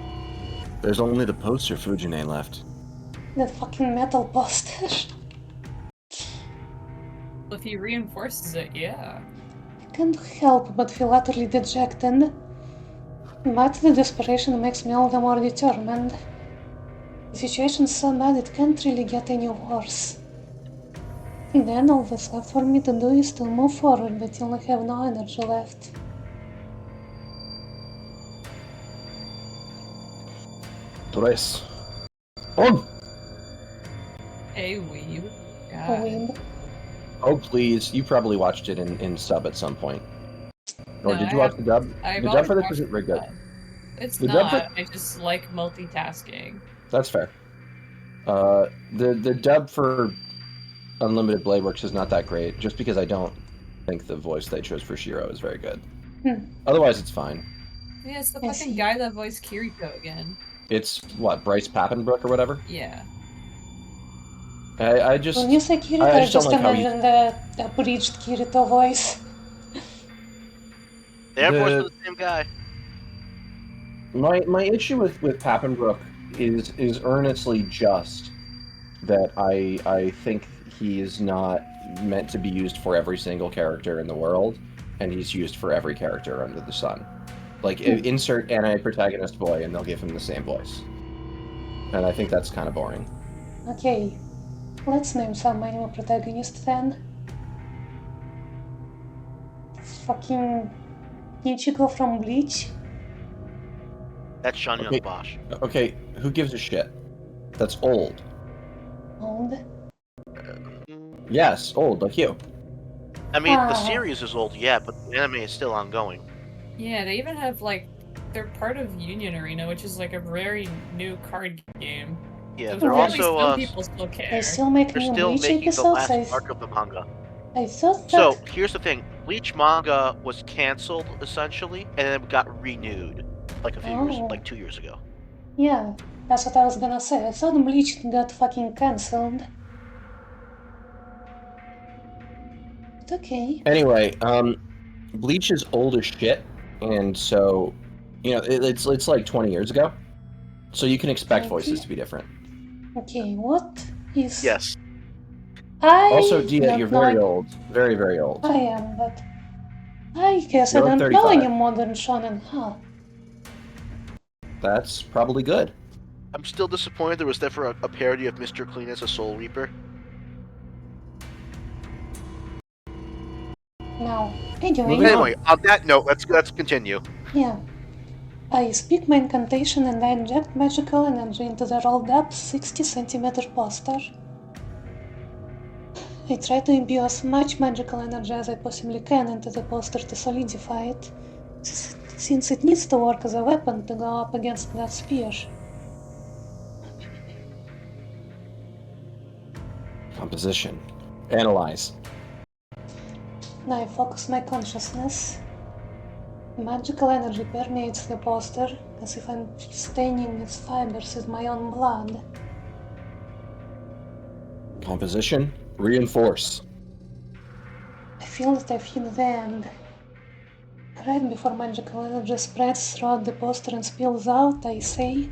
There's only the poster Fujine left. That fucking metal poster. If he reinforces it, yeah. I can't help but feel utterly dejected. But the desperation makes me all the more determined. The situation's so bad it can't really get any worse. And then all that's left for me to do is to move forward until I have no energy left. Tres. On! Hey, weeb. A God. weeb. Oh, please. You probably watched it in sub at some point. Or No, did I you watch have- the dub? I've The dub always for this watched isn't very good. that. It's The dub not. I just like multitasking. That's fair. The dub for Unlimited Blade Works is not that great, just because I don't think the voice they chose for Shirou is very good. Otherwise, it's fine. Yeah, it's the I fucking see. guy that voiced Kiriko again. It's, what, Bryce Papenbrook or whatever? Yeah. I just... When you say Kirito, I I just don't just like how he- imagine the abridged Kirito voice. They're voiced The- by the same guy. My issue with Papenbrook is earnestly just that I think he is not meant to be used for every single character in the world, and he's used for every character under the sun. Like, insert anti-protagonist boy, and they'll give him the same voice. And I think that's kind of boring. Okay, let's name some anime protagonist then. Fucking Ichigo from Bleach. That's Sean Okay. Young Bosch. Okay, who gives a shit? That's old. Old. Yes, old, like you. I mean, the Ah. series is old, yeah, but the anime is still ongoing. Yeah, they even have, like, they're part of Union Arena, which is, like, a very new card game. Yeah, So they're apparently also some people still care. They still make they're new still Bleach making the episodes. last arc of the manga. I thought that. So here's the thing: Bleach manga was canceled essentially, and then it got renewed like a few years, Oh. like 2 years ago. Yeah, that's what I was gonna say. I thought Bleach got fucking cancelled. But okay. Anyway, Bleach is old as shit, and so, you know, it's like 20 years ago. So you can expect voices to be different. Okay, what is. Yes. I Also, Dia, don't you're know. very old. Very, very old. I am, but. I guess You're I don't know 35. any modern shonen, huh? That's probably good. I'm still disappointed there was never a parody of Mr. Clean as a Soul Reaper. Now, anyway. Moving on. Anyway, on that note, let's continue. Yeah. I speak my incantation and I inject magical energy into the rolled up 60 centimeter poster. I try to imbue as much magical energy as I possibly can into the poster to solidify it, since it needs to work as a weapon to go up against that spear. Composition. Analyze. I focus my consciousness. Magical energy permeates the poster as if I'm staining its fibers with my own blood. Composition. Reinforce. I feel that I've hit the end. Right before magical energy spreads throughout the poster and spills out, I say,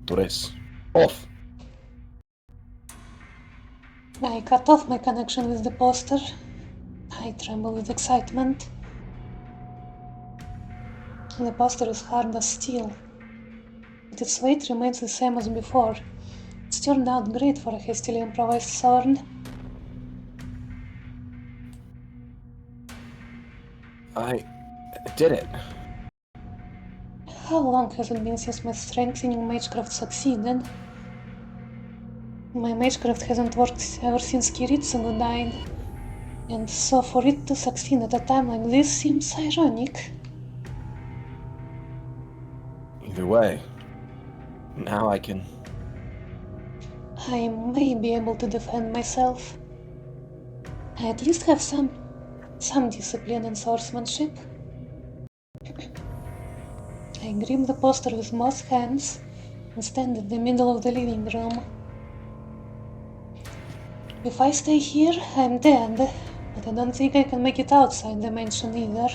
Tres. Off. I cut off my connection with the poster. I tremble with excitement. The poster is hard as steel, but its weight remains the same as before. It's turned out great for a hastily improvised sword. I did it. How long has it been since my strengthening magecraft succeeded? My magecraft hasn't worked ever since Kiritsugu died, and so for it to succeed at a time like this seems ironic. Either way, now I can. I may be able to defend myself. I at least have some discipline and swordsmanship. I grip the poster with both hands and stand in the middle of the living room. If I stay here, I'm dead, but I don't think I can make it outside the mansion either.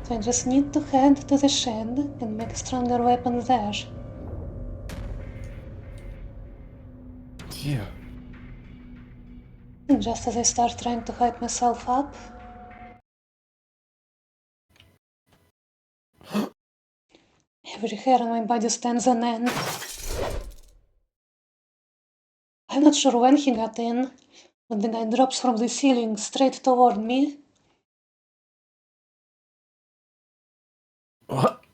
So I just need to head to the shed and make a stronger weapon there. Yeah. And just as I start trying to hype myself up, every hair on my body stands on end. I'm not sure when he got in, but the guy drops from the ceiling straight toward me. What?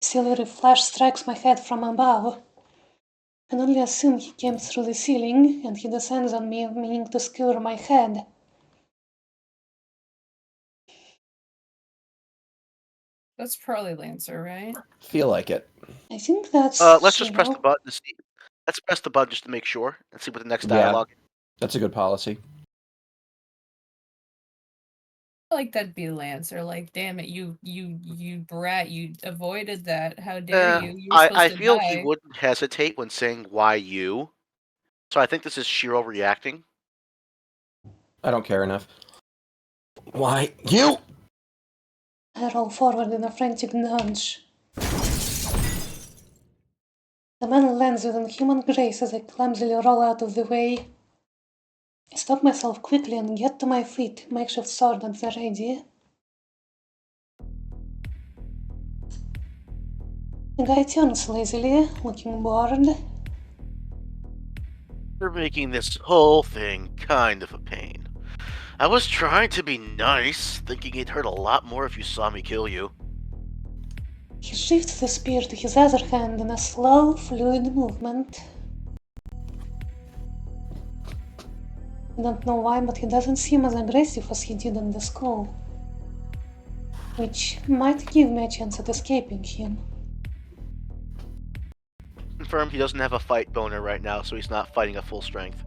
Silvery flash strikes my head from above. I can only assume he came through the ceiling and he descends on me, meaning to skewer my head. That's probably Lancer, right? Feel like it. I think that's Let's just press the Shirou. button to see. Let's press the button just to make sure and see what the next Yeah. dialogue. That's a good policy. I feel like that'd be Lancer. Like, damn it, you brat, you avoided that. How dare you? You were supposed I to feel die. he wouldn't hesitate when saying "Why you?" So I think this is Shirou reacting. I don't care enough. Why? You! I roll forward in a frantic lunge. The man lands with unhuman grace as I clumsily roll out of the way. I stop myself quickly and get to my feet, makeshift sword at the ready. The guy turns lazily, looking bored. You're making this whole thing kind of a pain. I was trying to be nice, thinking it'd hurt a lot more if you saw me kill you. He shifts the spear to his other hand in a slow, fluid movement. I don't know why, but he doesn't seem as aggressive as he did in the school, which might give me a chance at escaping him. Confirmed he doesn't have a fight boner right now, so he's not fighting at full strength.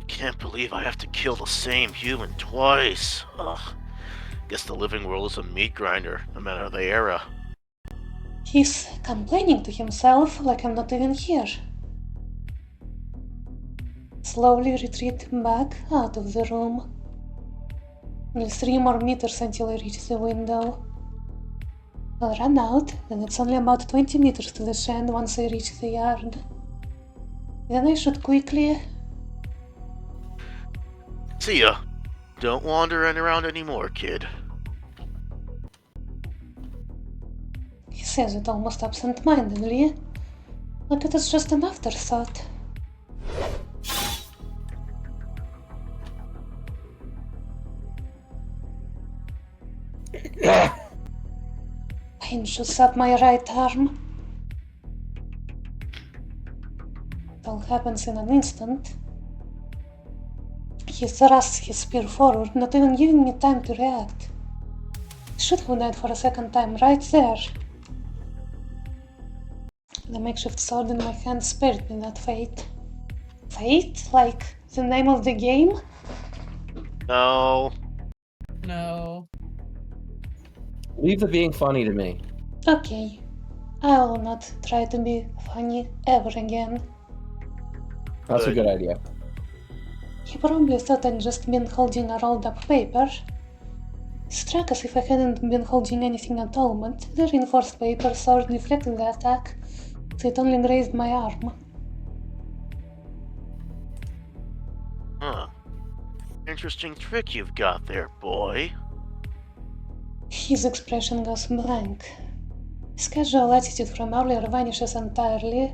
Can't believe I have to kill the same human twice. Ugh. Guess the living world is a meat grinder, no matter the era. He's complaining to himself like I'm not even here. Slowly retreat back out of the room. Only 3 more meters until I reach the window. I'll run out, and it's only about 20 meters to the shed once I reach the yard. Then I should quickly... See ya. Don't wander around anymore, kid. He says it almost absent-mindedly, like it is just an afterthought. I shoots at my right arm. It all happens in an instant. He thrusts his spear forward, not even giving me time to react. I should have died for a second time right there. The makeshift sword in my hand spared me that fate. Fate? Like the name of the game? No. No. Leave the being funny to me. Okay. I will not try to be funny ever again. That's a good idea. He probably thought I'd just been holding a rolled up paper. Struck as if I hadn't been holding anything at all, but the reinforced paper sword deflected the attack, so it only grazed my arm. Huh. Interesting trick you've got there, boy. His expression goes blank. His casual attitude from earlier vanishes entirely.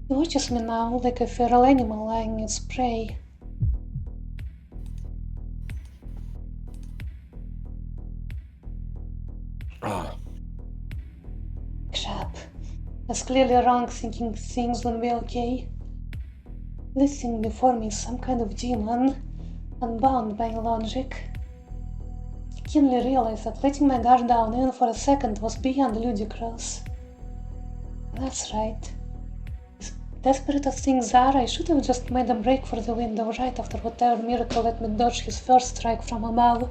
He watches me now like a feral animal eyeing its prey. Ah, Crap. I was clearly wrong thinking things would be okay. This thing before me is some kind of demon, unbound by logic. I keenly realized that letting my guard down even for a second was beyond ludicrous. That's right. As desperate as things are, I should have just made a break for the window right after whatever miracle let me dodge his first strike from above.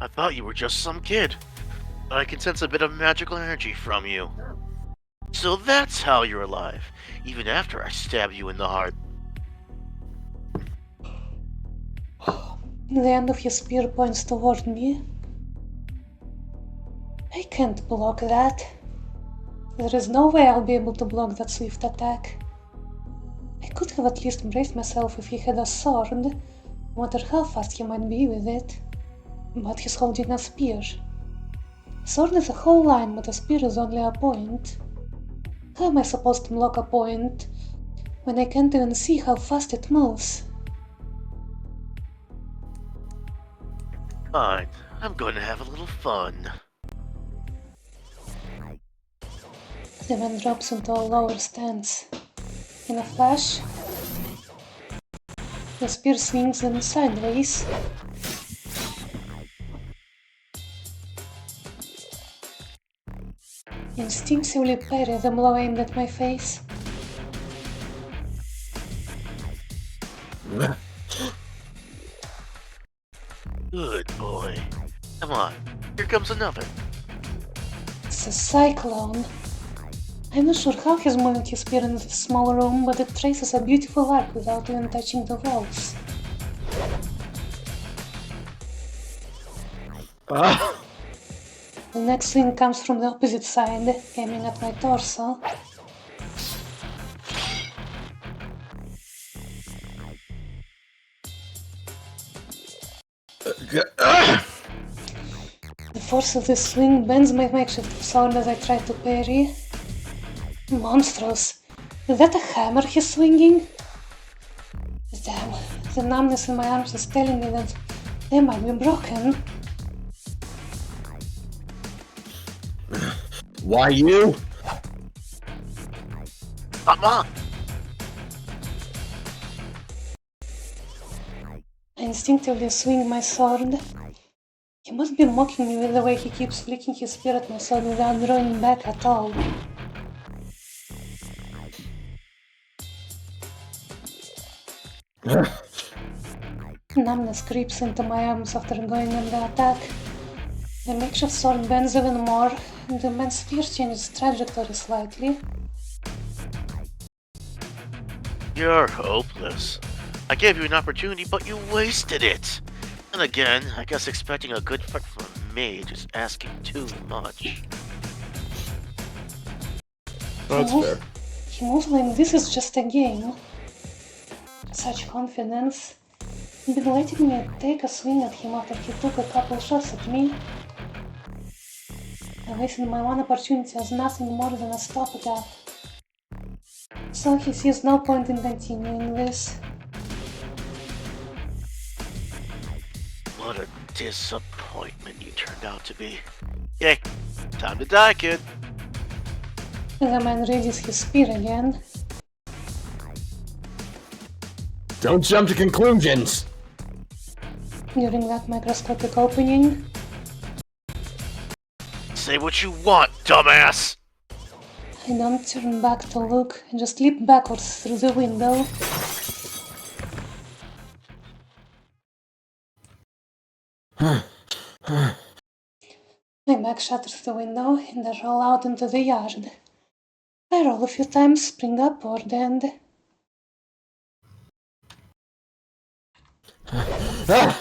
I thought you were just some kid, but I can sense a bit of magical energy from you. So that's how you're alive, even after I stab you in the heart. The end of his spear points toward me. I can't block that. There is no way I'll be able to block that swift attack. I could have at least braced myself if he had a sword, no matter how fast he might be with it. But he's holding a spear. Sword is a whole line, but a spear is only a point. How am I supposed to block a point when I can't even see how fast it moves? Fine, I'm going to have a little fun. The man drops into a lower stance. In a flash, the spear swings him sideways. Instinctively parry the blow aimed at my face. Good boy. Come on, here comes another. It's a cyclone. I'm not sure how he's moving his spear in this small room, but it traces a beautiful arc without even touching the walls. Ah. The next swing comes from the opposite side, aiming at my torso. The force of this swing bends my makeshift sword as I try to parry. Monstrous! Is that a hammer he's swinging? Damn, the numbness in my arms is telling me that they might be broken. Why you? Come on! I instinctively swing my sword. He must be mocking me with the way he keeps flicking his spear at my sword without drawing back at all. Numbness creeps into my arms after going on the attack. The makeshift sword bends even more, and the man's spear changes trajectory slightly. You're hopeless. I gave you an opportunity, but you wasted it. And again, I guess expecting a good fight from a mage is asking too much. That's fair. He moves like this is just a game. Such confidence. He'd been letting me take a swing at him after he took a couple shots at me. I wasted my one opportunity as nothing more than a stopgap. So he sees no point in continuing this. What a disappointment you turned out to be. Yay, time to die, kid. The man raises his spear again. Don't jump to conclusions! During that microscopic opening, Say what you want, dumbass! I don't turn back to look, I just leap backwards through the window. My back shatters the window and I roll out into the yard. I roll a few times, spring upward and... I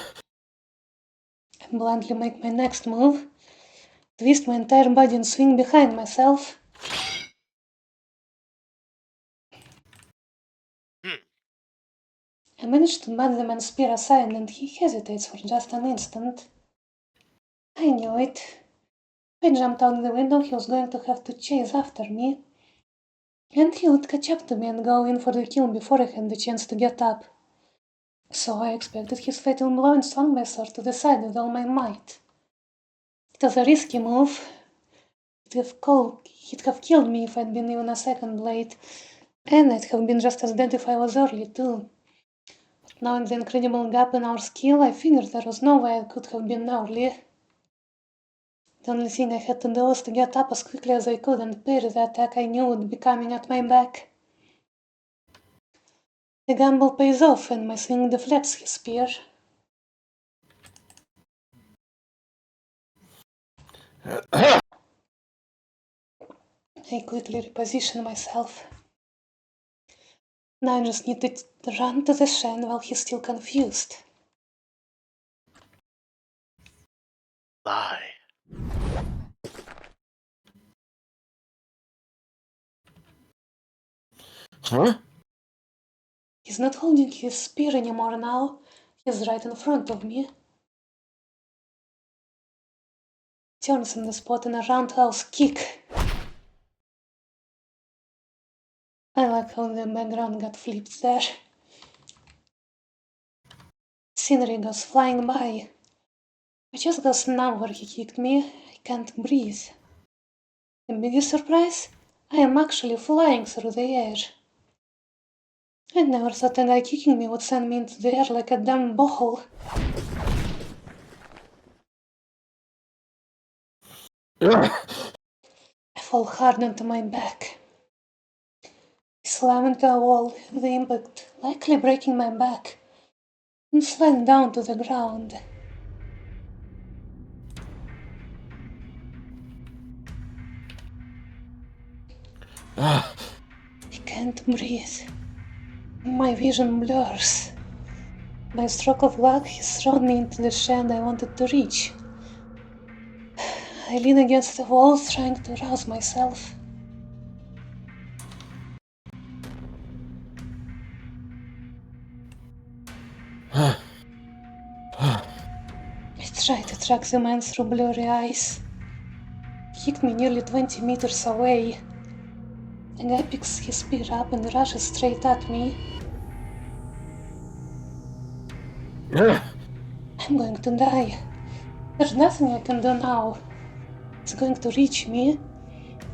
bluntly make my next move, twist my entire body and swing behind myself. I manage to bat the man's spear aside and he hesitates for just an instant. I knew it. If I jumped out the window, he was going to have to chase after me. And he would catch up to me and go in for the kill before I had the chance to get up. So I expected his fatal blow and swung my sword to the side with all my might. It was a risky move. He'd have killed me if I'd been even a second late, and I'd have been just as dead if I was early too. But knowing the incredible gap in our skill, I figured there was no way I could have been early. The only thing I had to do was to get up as quickly as I could and parry the attack I knew would be coming at my back. The gamble pays off and my swing deflects his spear. I quickly reposition myself. Now I just need to run to the shrine while he's still confused. Lie. Huh? He's not holding his spear anymore now. He's right in front of me. Turns on the spot in a roundhouse kick. I like how the background got flipped there. Scenery goes flying by. I just goes numb where he kicked me. I can't breathe. The biggest surprise? I am actually flying through the air. I never thought a guy kicking me would send me into the air like a damn ball. I fall hard onto my back. I slam into a wall with the impact likely breaking my back and slide down to the ground. I can't breathe. My vision blurs. By a stroke of luck, he's thrown me into the shed I wanted to reach. I lean against the wall, trying to rouse myself. I try to track the man through blurry eyes. He kicked me nearly 20 meters away. The guy picks his spear up and rushes straight at me. I'm going to die. There's nothing I can do now. It's going to reach me.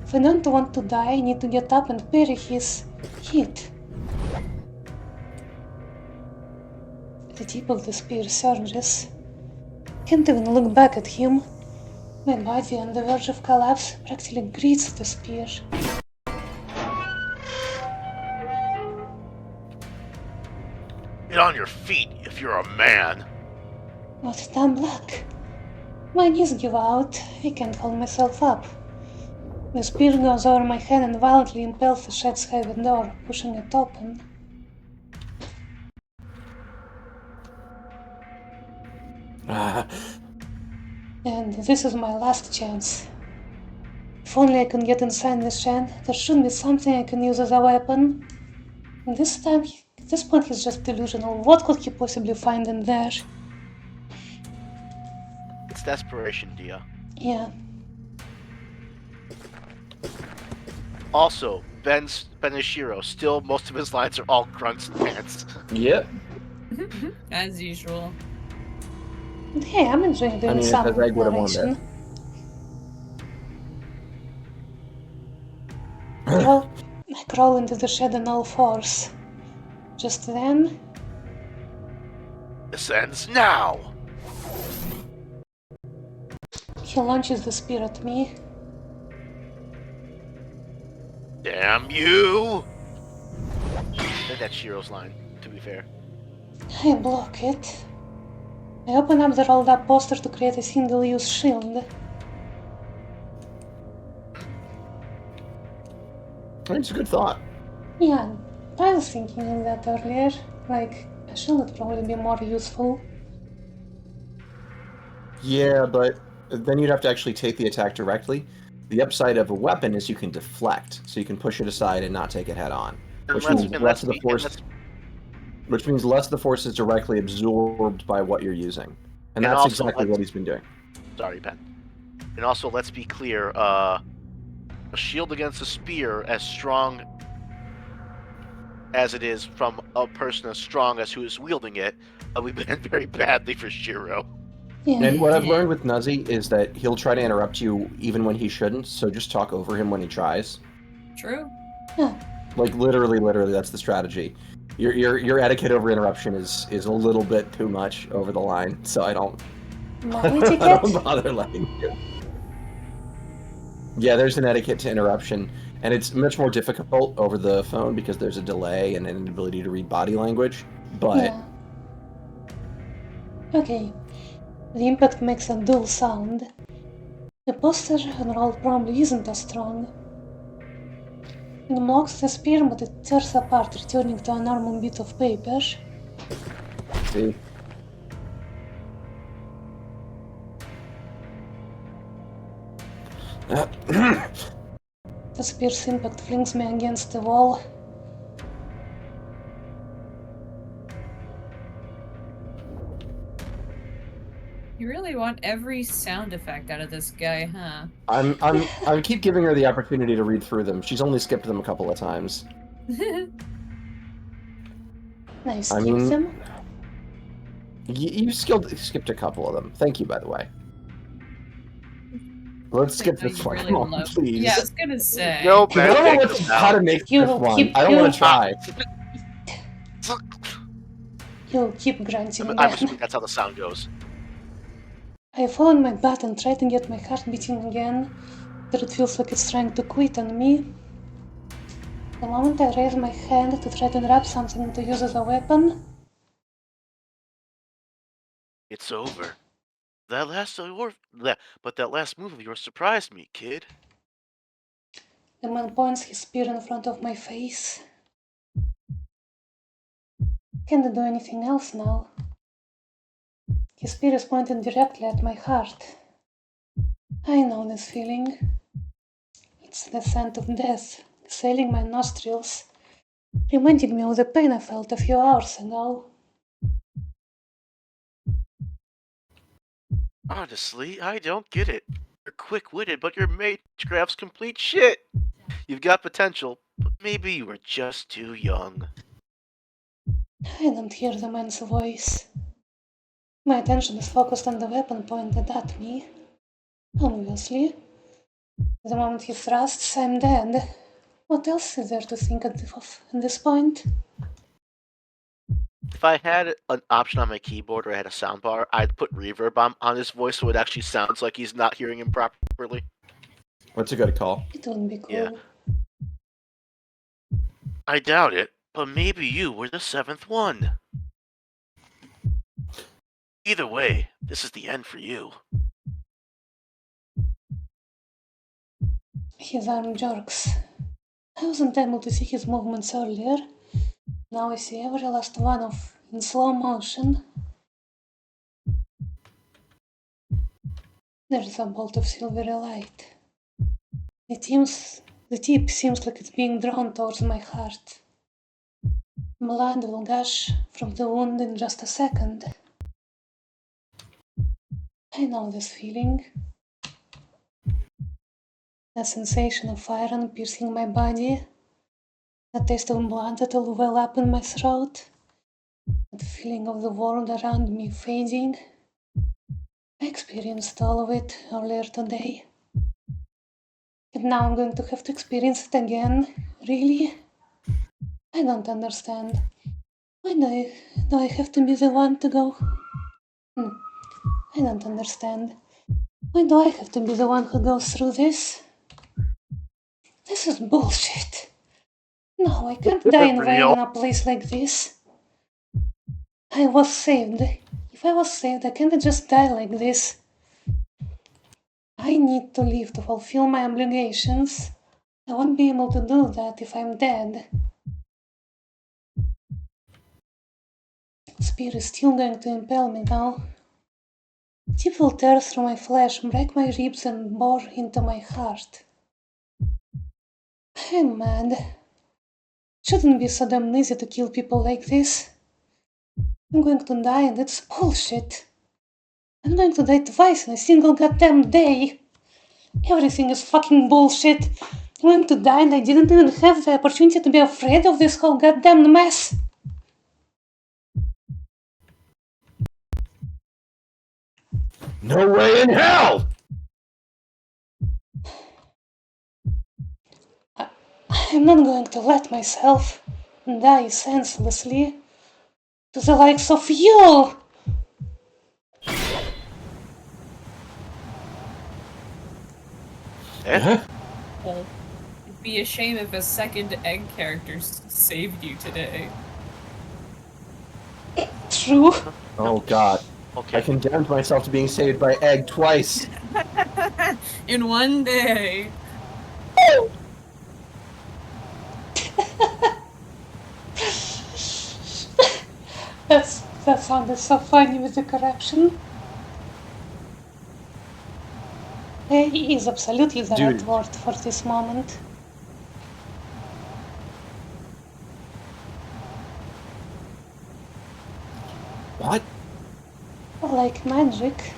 If I don't want to die, I need to get up and parry his hit. The tip of the spear surges. Can't even look back at him. My body on the verge of collapse practically greets the spear. Get on your feet if you're a man. What damn luck. My knees give out. I can't hold myself up. The spear goes over my head and violently impales the shed's heavy door, pushing it open. And this is my last chance. If only I can get inside the shed, there should be something I can use as a weapon. And this time, at this point, he's just delusional. What could he possibly find in there? It's desperation, Dia. Yeah. Also, Ben is Shirou. Still, most of his lines are all grunts and pants. Yep. As usual. Hey, I'm enjoying doing I mean, it some has egg with a more narration. bit. I crawl into the shed on all fours. Just then, This ends now! he launches the spear at me. Damn you! I think that's Shirou's line, to be fair. I block it. I open up the rolled up poster to create a single-use shield. It's a good thought. Yeah, I was thinking of that earlier. Like, a shield would probably be more useful. Yeah, but then you'd have to actually take the attack directly. The upside of a weapon is you can deflect, so you can push it aside and not take it head on, which means less of the force. Which means less of the force is directly absorbed by what you're using, and that's exactly what he's been doing. Sorry, Ben. And also, let's be clear: a shield against a spear, as strong as it is from a person as strong as who is wielding it, we been very badly for Shirou. Yeah. And what I've learned with Nuzzy is that he'll try to interrupt you even when he shouldn't, so just talk over him when he tries. True. Yeah. Like literally, that's the strategy. Your etiquette over interruption is a little bit too much over the line, so I don't My I etiquette? don't bother letting you. Yeah, there's an etiquette to interruption, and it's much more difficult over the phone because there's a delay and an inability to read body language. But Yeah. Okay. The impact makes a dull sound. The poster on roll probably isn't as strong. It blocks the spear, but it tears apart, returning to a normal bit of paper. see, The spear's impact flings me against the wall. You really want every sound effect out of this guy, huh? I keep giving her the opportunity to read through them. She's only skipped them a couple of times. I skip them. You skipped a couple of them. Thank you, by the way. Let's skip this one, really come on, love- please. Yeah, I was gonna say. No, Because I don't know Ben, how to make You this will one. keep- I don't you want will- to try. You'll keep grunting I'm again. assuming that's how the sound goes. I fall on my butt and try to get my heart beating again, but it feels like it's trying to quit on me. The moment I raise my hand to try to grab something to use as a weapon, It's over. That last move of yours surprised me, kid. the man points his spear in front of my face. Can't do anything else now. His spear is pointed directly at my heart. I know this feeling. It's the scent of death assailing my nostrils, reminding me of the pain I felt a few hours ago. Honestly, I don't get it. You're quick-witted, but your Magecraft's complete shit. You've got potential, but maybe you were just too young. I don't hear the man's voice. My attention is focused on the weapon pointed at me. Obviously. The moment he thrusts, I'm dead. What else is there to think of at this point? If I had an option on my keyboard or I had a soundbar, I'd put reverb on his voice so it actually sounds like he's not hearing him properly. What's a good call? It would be cool. Yeah. I doubt it, but maybe you were the seventh one. Either way, this is the end for you. His arm jerks. I wasn't able to see his movements earlier. Now I see every last one of in slow motion. There's a bolt of silvery light. The tip seems like it's being drawn towards my heart. Blood will gush from the wound in just a second. I know this feeling. The sensation of iron piercing my body. The taste of blood that'll well up in my throat. The feeling of the world around me fading. I experienced all of it earlier today. And now I'm going to have to experience it again. Really? I don't understand. Why do I have to be the one to go? I don't understand. Why do I have to be the one who goes through this? This is bullshit. No, I can't die in vain Real. in a place like this. I was saved. If I was saved, I can't just die like this. I need to live to fulfill my obligations. I won't be able to do that if I'm dead. Spear is still going to impale me now. Tip will tear through my flesh, break my ribs, and bore into my heart. I'm mad. Shouldn't be so damn easy to kill people like this. I'm going to die and it's bullshit. I'm going to die twice in a single goddamn day. Everything is fucking bullshit. I'm going to die and I didn't even have the opportunity to be afraid of this whole goddamn mess. No way in hell! I'm not going to let myself die senselessly to the likes of you. Eh? Well, it'd be a shame if a second egg character saved you today. True. Oh god. Okay. I condemned myself to being saved by Egg twice. In one day. That sounded so funny with the corruption. He is absolutely the Dude. right word for this moment. What? Like magic,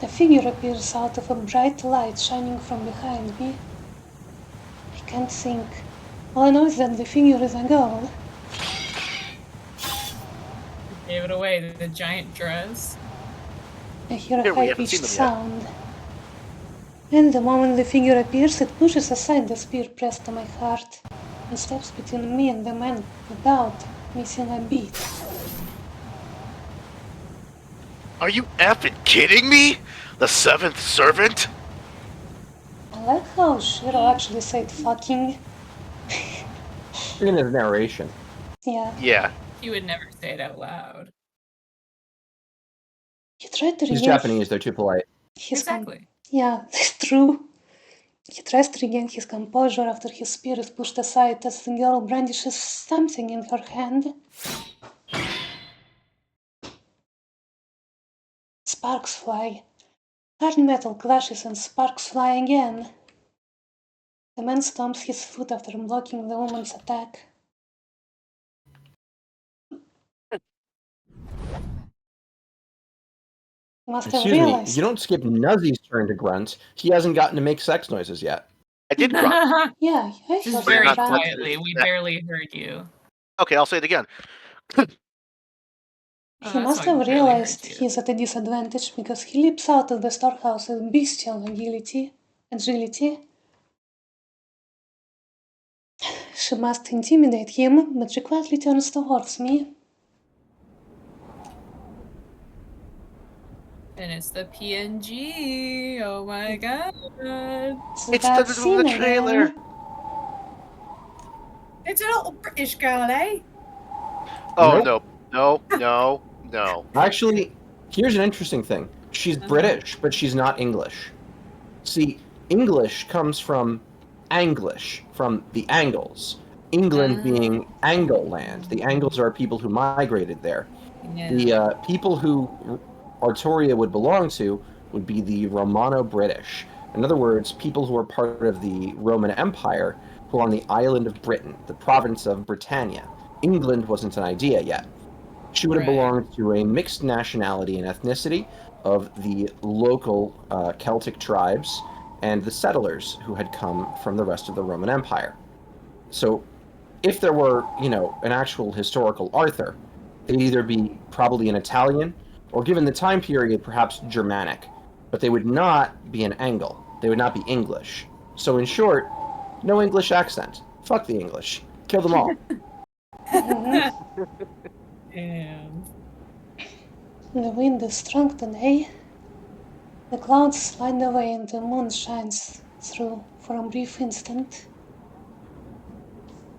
a figure appears out of a bright light shining from behind me. I can't think. All I know is that the figure is a girl. Gave it away, the giant dress. I hear a Here, we haven't high-pitched seen them yet. sound. And the moment the figure appears, it pushes aside the spear pressed to my heart and steps between me and the man without missing a beat. Are you effing kidding me? The seventh servant? I like how Shirou actually said fucking. In his narration. Yeah, Yeah. He would never say it out loud. he tried to He's regain Japanese, they're too polite. his Exactly. Yeah, that's true. He tries to regain his composure after his spear is pushed aside as the girl brandishes something in her hand. Sparks fly. Hard metal clashes and sparks fly again. The man stomps his foot after blocking the woman's attack. He must have Excuse me, realized. you don't skip Nuzzy's turn to grunt. He hasn't gotten to make sex noises yet. I did grunt. Yeah, I Just heard very him not grunt. quietly. We barely heard you. Okay, I'll say it again. Oh, He that's must why we have barely heard realized you. he's at a disadvantage because he leaps out of the storehouse with bestial agility. She must intimidate him, but she quietly turns towards me. And it's the PNG. Oh my god. It's That the scene trailer. again. It's an old British girl, eh? Oh Nope. no. Actually, here's an interesting thing. She's Uh-huh. British, but she's not English. See, English comes from Anglish, from the Angles. England being Angle land. The Angles are people who migrated there. Yeah. The people who Artoria would belong to would be the Romano-British. In other words, people who are part of the Roman Empire who are on the island of Britain, the province of Britannia. England wasn't an idea yet. She would have Right. belonged to a mixed nationality and ethnicity of the local Celtic tribes and the settlers who had come from the rest of the Roman Empire. So if there were, an actual historical Arthur, they'd either be probably an Italian or given the time period, perhaps Germanic, but they would not be an Angle. They would not be English. So in short, no English accent. Fuck the English. Kill them all. Damn. The wind is strong today. The clouds slide away and the moon shines through for a brief instant.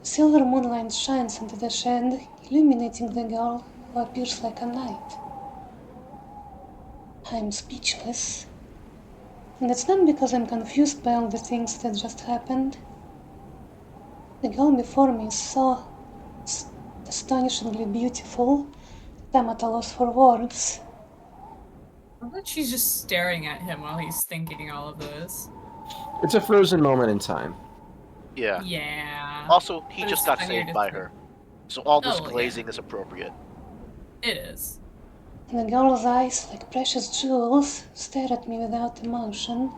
Silver moonlight shines into the shed, illuminating the girl who appears like a knight. I'm speechless. And it's not because I'm confused by all the things that just happened. The girl before me is so astonishingly beautiful that I'm at a loss for words. I bet she's just staring at him while he's thinking all of this. It's a frozen moment in time. Yeah. Yeah. Also, he But just it's got funnier saved to by think- her. So all this Oh, well, glazing yeah. is appropriate. It is. And the girl's eyes, like precious jewels, stare at me without emotion.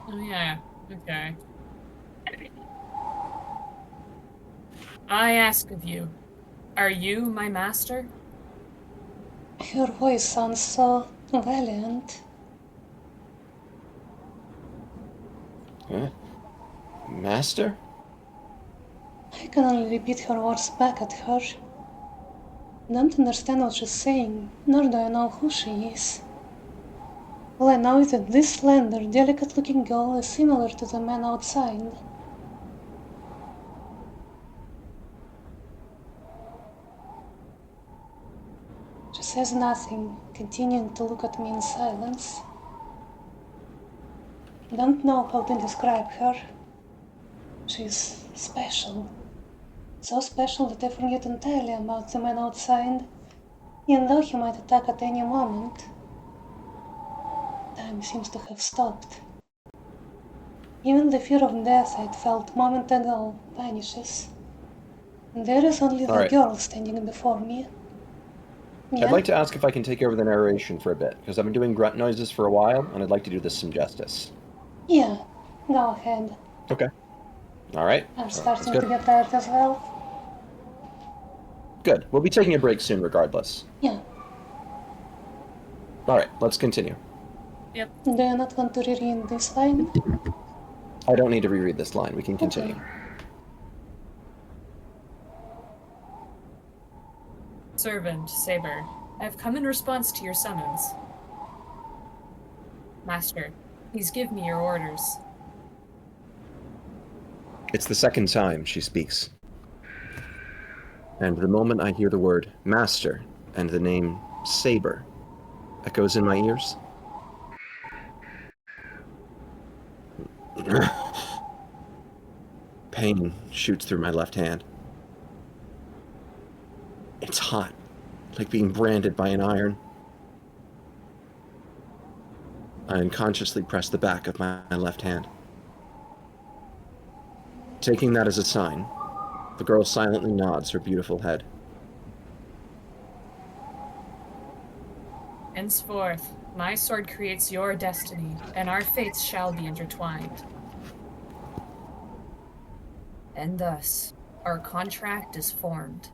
Oh, yeah. Okay. I ask of you, are you my master? Her voice sounds so valiant. Huh? Master? I can only repeat her words back at her. I don't understand what she's saying, nor do I know who she is. All I know is that this slender, delicate-looking girl is similar to the man outside. She says nothing, continuing to look at me in silence. I don't know how to describe her. She's special. So special that I forget entirely about the man outside, even though he might attack at any moment. Time seems to have stopped. Even the fear of death I'd felt moment ago vanishes. And there is only the All right. girl standing before me. Yeah? I'd like to ask if I can take over the narration for a bit, because I've been doing grunt noises for a while, and I'd like to do this some justice. Yeah, go ahead. Okay. All right. I'm That's starting good. to get tired as well. Good. We'll be taking a break soon, regardless. Yeah. All right. Let's continue. Do you not want to reread this line? I don't need to reread this line. We can continue. Servant, Saber, I have come in response to your summons. Master, please give me your orders. It's the second time she speaks. And the moment I hear the word master and the name Saber echoes in my ears, pain shoots through my left hand. It's hot, like being branded by an iron. I unconsciously press the back of my left hand. Taking that as a sign, the girl silently nods her beautiful head. Henceforth, my sword creates your destiny, and our fates shall be intertwined. And thus, our contract is formed.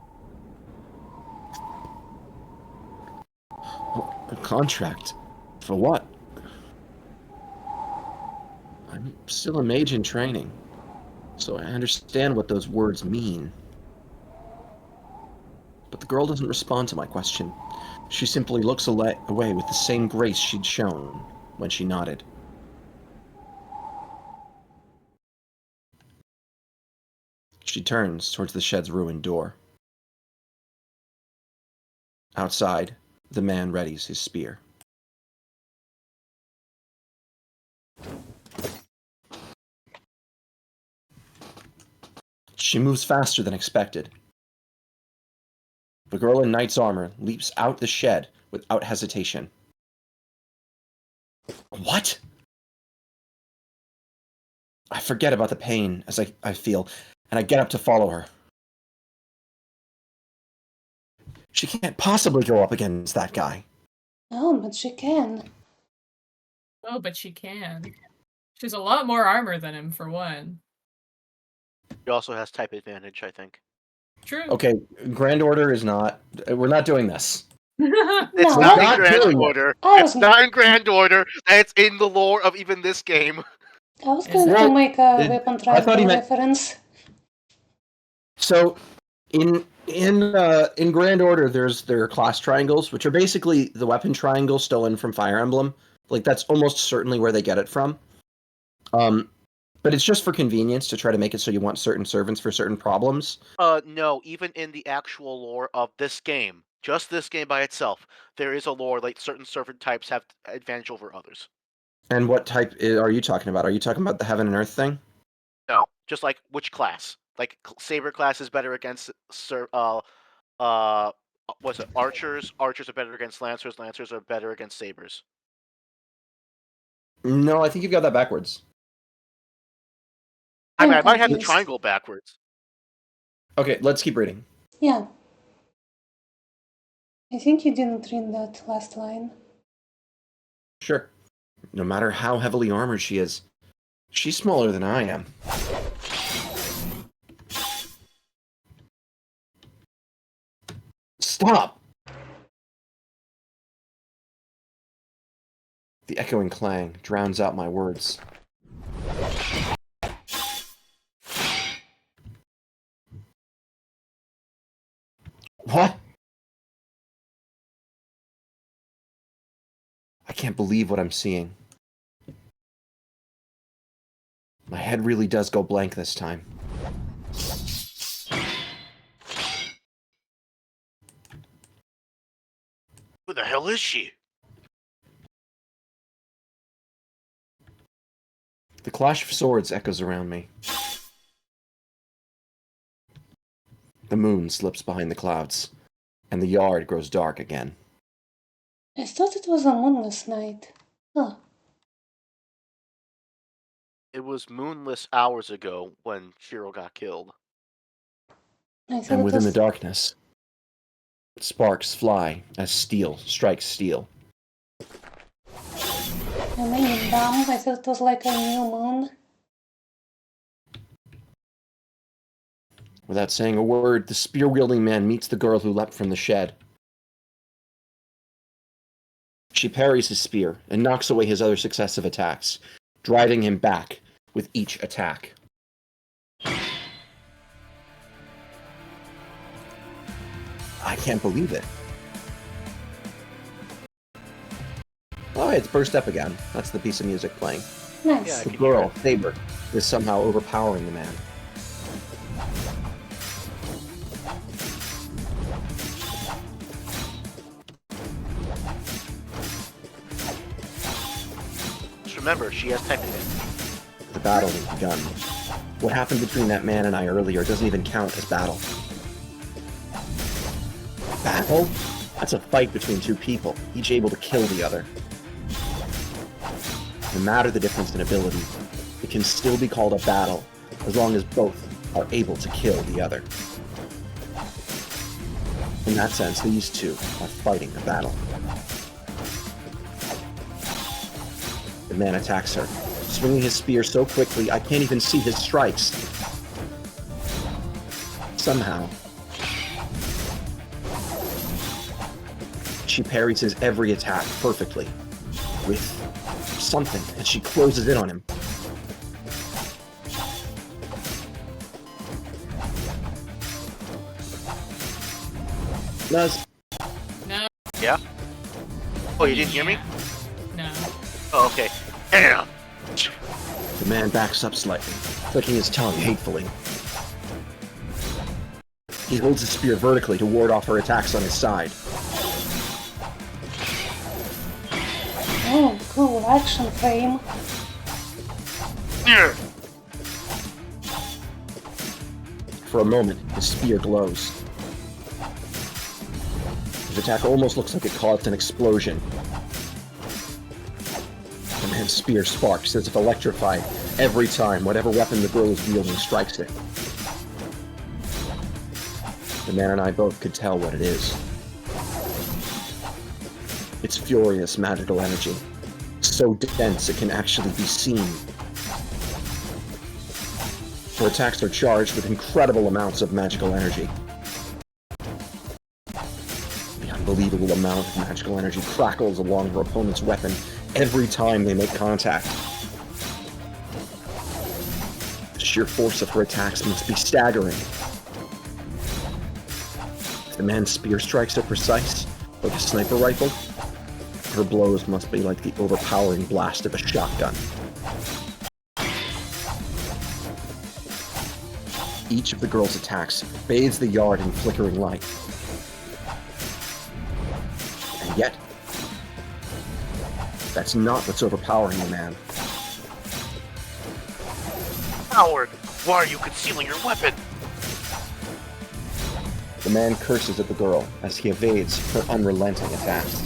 A contract? For what? I'm still a mage in training, so I understand what those words mean. But the girl doesn't respond to my question. She simply looks away with the same grace she'd shown when she nodded. She turns towards the shed's ruined door. Outside, the man readies his spear. She moves faster than expected. The girl in knight's armor leaps out the shed without hesitation. What? I forget about the pain as I feel, and I get up to follow her. She can't possibly go up against that guy. No, but she can. Oh, but she can. She has a lot more armor than him, for one. He also has type advantage, I think. True. Okay, Grand Order is not. We're not doing this. It's No, not not in Grand doing it. Order. I It's was not in Grand Order. It's in the lore of even this game. I was Is going it? to make a It- weapon I thought triangle he meant- reference. So, in Grand Order, there are class triangles, which are basically the weapon triangle stolen from Fire Emblem. Like that's almost certainly where they get it from. But it's just for convenience to try to make it so you want certain servants for certain problems. No, even in the actual lore of this game, just this game by itself, there is a lore like certain servant types have advantage over others. And what type are you talking about? Are you talking about the Heaven and Earth thing? No, just like which class? Like Saber class is better against what's it? Archers. Archers are better against Lancers. Lancers are better against Sabers. No, I think you've got that backwards. I mean, I'm I might have the confused. triangle backwards. Okay, let's keep reading. Yeah. I think you didn't read that last line. Sure. No matter how heavily armored she is, she's smaller than I am. Stop! The echoing clang drowns out my words. What? I can't believe what I'm seeing. My head really does go blank this time. Who the hell is she? The clash of swords echoes around me. The moon slips behind the clouds, and the yard grows dark again. I thought it was a moonless night. Huh. It was moonless hours ago when Shirou got killed. I thought And it within the was... darkness, sparks fly as steel strikes steel. Am I dumb? I thought it was like a new moon. Without saying a word, the spear-wielding man meets the girl who leapt from the shed. She parries his spear and knocks away his other successive attacks, driving him back with each attack. I can't believe it. Oh, it's burst up again. That's the piece of music playing. Nice. Yeah. The Can you hear girl, Saber, is somehow overpowering the man. Just remember, she has typing in. The battle has begun. What happened between that man and I earlier doesn't even count as battle. Battle? That's a fight between two people, each able to kill the other. No matter the difference in ability, it can still be called a battle as long as both are able to kill the other. In that sense, these two are fighting a battle. The man attacks her, swinging his spear so quickly I can't even see his strikes. Somehow, she parries his every attack perfectly, with something, and she closes in on him. Nuz, No. Yeah? Oh, you didn't hear me? No. Oh, okay. Damn! the man backs up slightly, clicking his tongue hatefully. He holds his spear vertically to ward off her attacks on his side. Oh, cool action frame. Yeah. For a moment, his spear glows. His attack almost looks like it caused an explosion. The man's spear sparks as if electrified every time whatever weapon the girl is wielding strikes it. The man and I both could tell what it is. It's furious magical energy, so dense it can actually be seen. Her attacks are charged with incredible amounts of magical energy, unbelievable amount of magical energy crackles along her opponent's weapon every time they make contact. The sheer force of her attacks must be staggering. If the man's spear strikes are precise, like a sniper rifle, her blows must be like the overpowering blast of a shotgun. Each of the girl's attacks bathes the yard in flickering light. And yet, that's not what's overpowering the man. Howard, why are you concealing your weapon? The man curses at the girl as he evades her unrelenting attacks.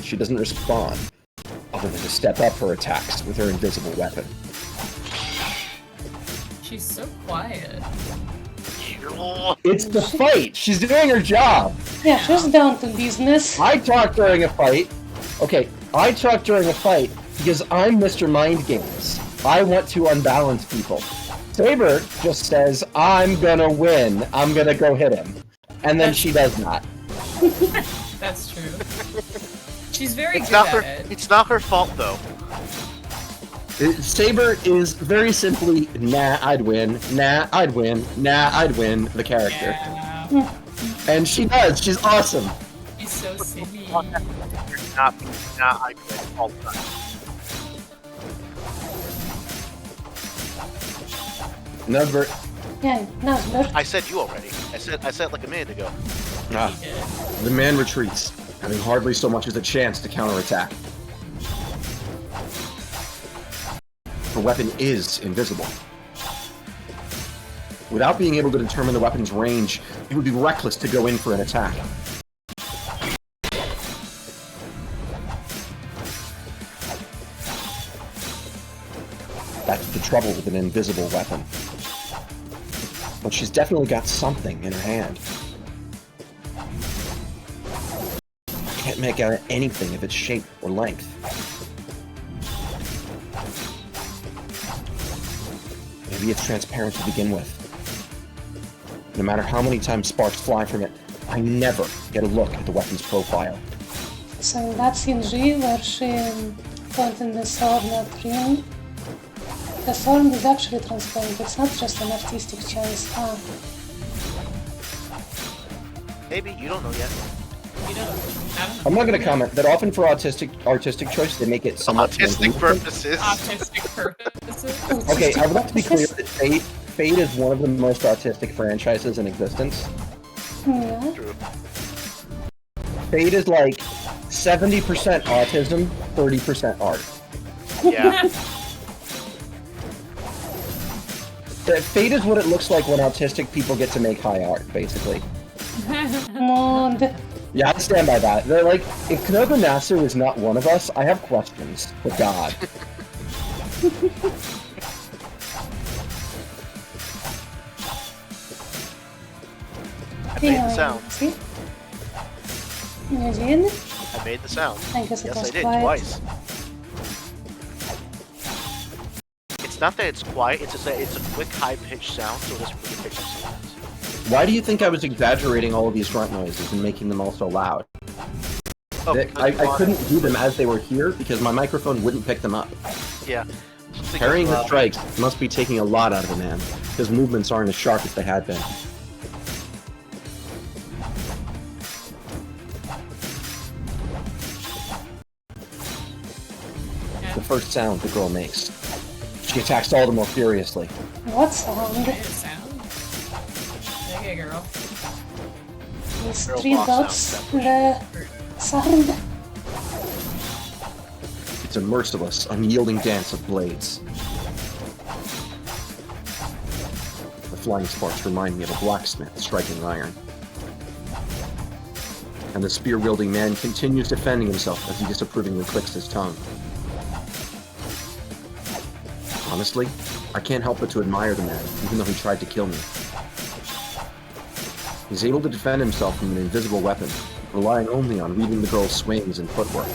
She doesn't respond, other than to step up her attacks with her invisible weapon. She's so quiet. It's the fight! She's doing her job! Yeah, she's down to business. I talk during a fight. Okay, I talk during a fight because I'm Mr. Mind Games. I want to unbalance people. Saber just says, I'm gonna win. I'm gonna go hit him. And then she does not. That's true. She's very It's good not at her. it. It's not her fault though. Saber is very simply, nah, I'd win, nah, I'd win, nah, I'd win, the character. Yeah. And she does, she's awesome. She's so silly. Not I quit all the time. Number... Yeah, number. I said you already. I said it like a minute ago. Ah, the man retreats, having hardly so much as a chance to counterattack. Her weapon is invisible. Without being able to determine the weapon's range, it would be reckless to go in for an attack. That's the trouble with an invisible weapon. But she's definitely got something in her hand. I can't make out anything of its shape or length. Maybe it's transparent to begin with. No matter how many times sparks fly from it, I never get a look at the weapon's profile. So in that scene G where she pointed the sword at ring, the sword is actually transparent, it's not just an artistic choice. Ah, Maybe you don't know yet. You know, I'm not going to comment that often for artistic choice they make it somewhat Autistic translucent. purposes. autistic purposes. Okay, I would like to be clear that Fate is one of the most autistic franchises in existence. yeah. True. Fate is like 70% autism, 30% art. Yeah. Fate is what it looks like when autistic people get to make high art, basically. Mod. Yeah, I stand by that. They're like, if Knogo Nasu is not one of us, I have questions for God. I made the sound. See? You did? I made the sound. I guess it Yes, was I did quiet. twice. It's not that it's quiet. It's just that it's a quick, high-pitched sound, so it doesn't really pick up sometimes. Why do you think I was exaggerating all of these grunt noises and making them all so loud? Oh, I because couldn't do them as they were here because my microphone wouldn't pick them up. Yeah. Parrying the strikes must be taking a lot out of a man. His movements aren't as sharp as they had been. The first sound the girl makes. She attacks all the more furiously. What sound? Made it sound. Okay, girl. These Girl 3 boss dots, sound, the sound. It's a merciless, unyielding dance of blades. The flying sparks remind me of a blacksmith striking iron. And the spear-wielding man continues defending himself as he disapprovingly clicks his tongue. Honestly, I can't help but to admire the man, even though he tried to kill me. He's able to defend himself from an invisible weapon, relying only on reading the girl's swings and footwork.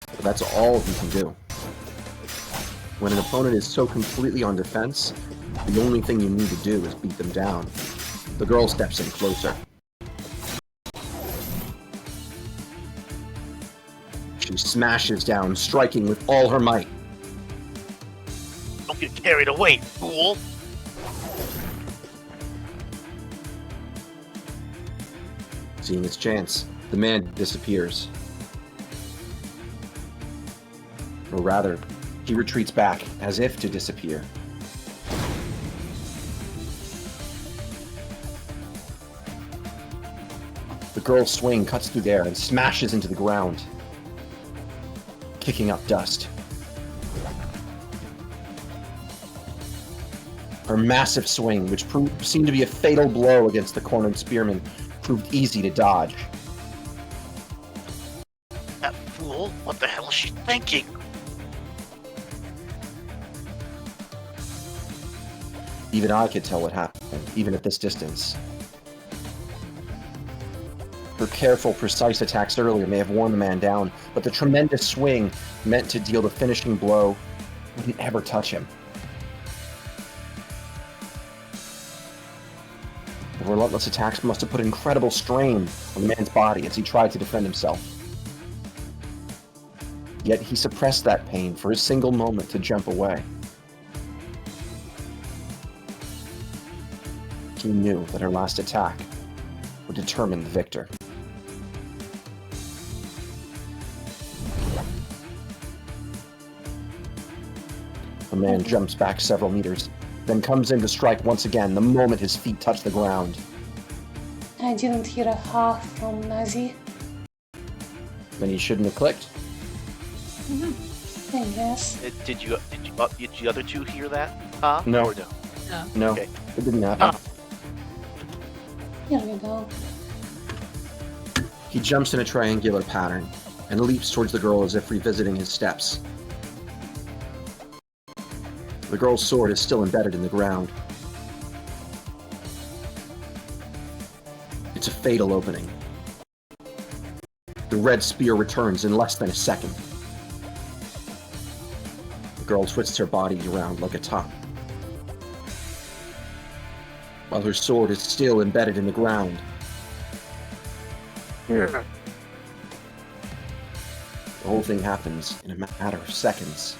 But that's all he can do. When an opponent is so completely on defense, the only thing you need to do is beat them down. The girl steps in closer. She smashes down, striking with all her might. Don't get carried away, fool! Seeing his chance, the man disappears. Or rather, he retreats back, as if to disappear. The girl's swing cuts through the air and smashes into the ground, kicking up dust. Her massive swing, which seemed to be a fatal blow against the cornered spearman, proved easy to dodge. That fool? What the hell is she thinking? Even I could tell what happened, even at this distance. Her careful, precise attacks earlier may have worn the man down, but the tremendous swing meant to deal the finishing blow wouldn't ever touch him. The relentless attacks must have put incredible strain on the man's body as he tried to defend himself. Yet he suppressed that pain for a single moment to jump away. He knew that her last attack would determine the victor. The man jumps back several meters, then comes in to strike once again the moment his feet touch the ground. I didn't hear a half from Nazi, Then he shouldn't have clicked. I guess. Did the other two hear that? Huh? No. Or no? No. No, Okay. it didn't happen. Here we go. He jumps in a triangular pattern and leaps towards the girl as if revisiting his steps. The girl's sword is still embedded in the ground. It's a fatal opening. The red spear returns in less than a second. The girl twists her body around like a top, while her sword is still embedded in the ground. The whole thing happens in a matter of seconds.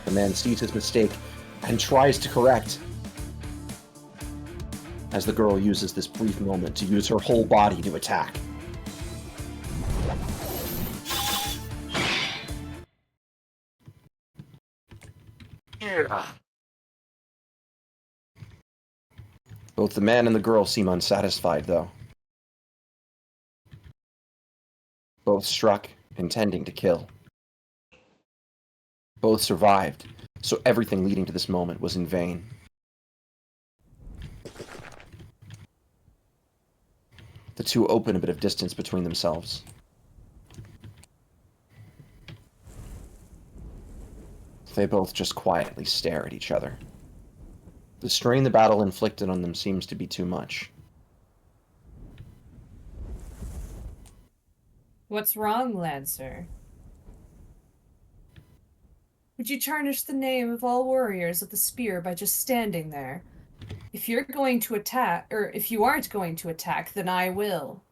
The man sees his mistake and tries to correct, as the girl uses this brief moment to use her whole body to attack. Both the man and the girl seem unsatisfied, though. Both struck, intending to kill. Both survived, so everything leading to this moment was in vain. The two open a bit of distance between themselves. They both just quietly stare at each other. The strain the battle inflicted on them seems to be too much. What's wrong, Lancer? Would you tarnish the name of all warriors of the spear by just standing there? If you're going to attack, or if you aren't going to attack, then I will.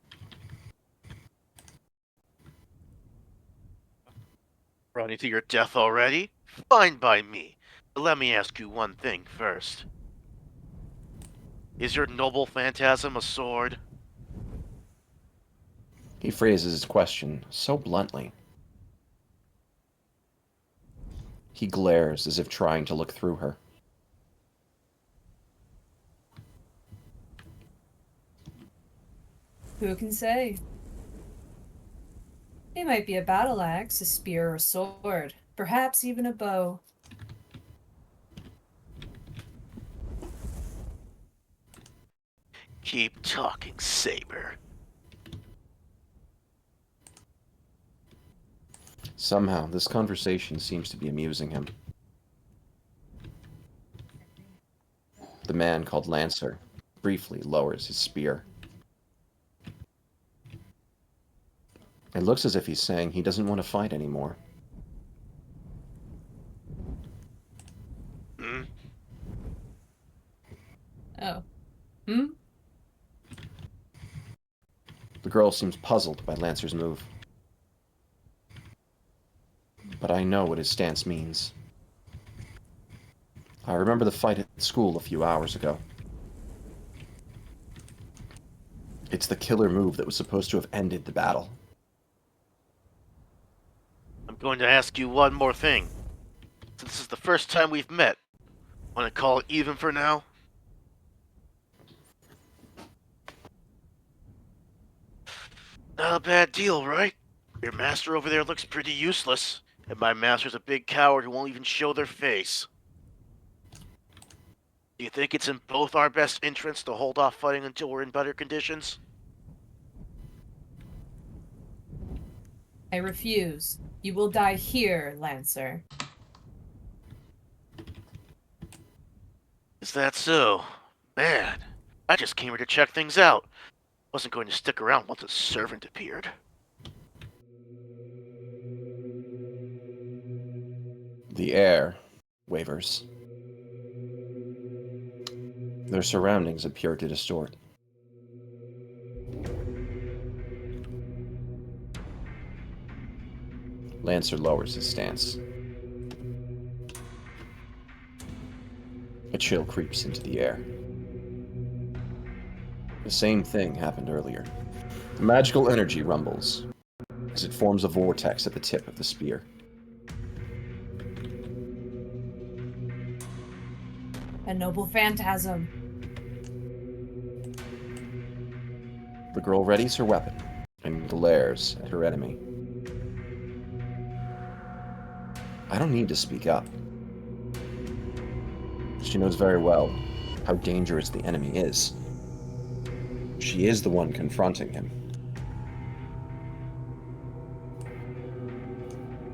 Running to your death already? Fine by me. But let me ask you one thing first. Is your noble phantasm a sword? He phrases his question so bluntly. He glares as if trying to look through her. Who can say? It might be a battle axe, a spear, or a sword. Perhaps even a bow. Keep talking, Saber. Somehow, this conversation seems to be amusing him. The man called Lancer briefly lowers his spear. It looks as if he's saying he doesn't want to fight anymore. Oh. Hmm? The girl seems puzzled by Lancer's move. But I know what his stance means. I remember the fight at school a few hours ago. It's the killer move that was supposed to have ended the battle. I'm going to ask you one more thing. Since this is the first time we've met, want to call it even for now? Not a bad deal, right? Your master over there looks pretty useless, and my master's a big coward who won't even show their face. Do you think it's in both our best interests to hold off fighting until we're in better conditions? I refuse. You will die here, Lancer. Is that so? Man, I just came here to check things out. Wasn't going to stick around once a servant appeared. The air wavers. Their surroundings appear to distort. Lancer lowers his stance. A chill creeps into the air. The same thing happened earlier. The magical energy rumbles as it forms a vortex at the tip of the spear. A noble phantasm. The girl readies her weapon and glares at her enemy. I don't need to speak up. She knows very well how dangerous the enemy is. She is the one confronting him.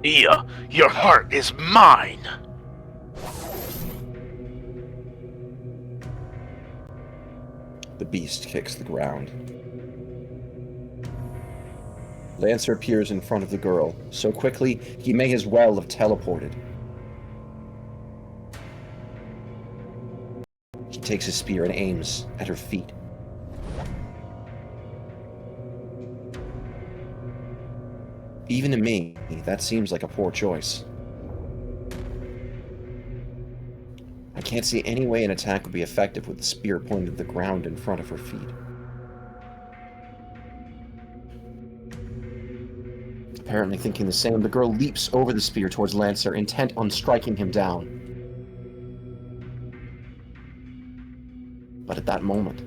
Nia, your heart is mine! The beast kicks the ground. Lancer appears in front of the girl, so quickly he may as well have teleported. He takes his spear and aims at her feet. Even to me, that seems like a poor choice. I can't see any way an attack would be effective with the spear pointed at the ground in front of her feet. Apparently thinking the same, the girl leaps over the spear towards Lancer, intent on striking him down. But at that moment,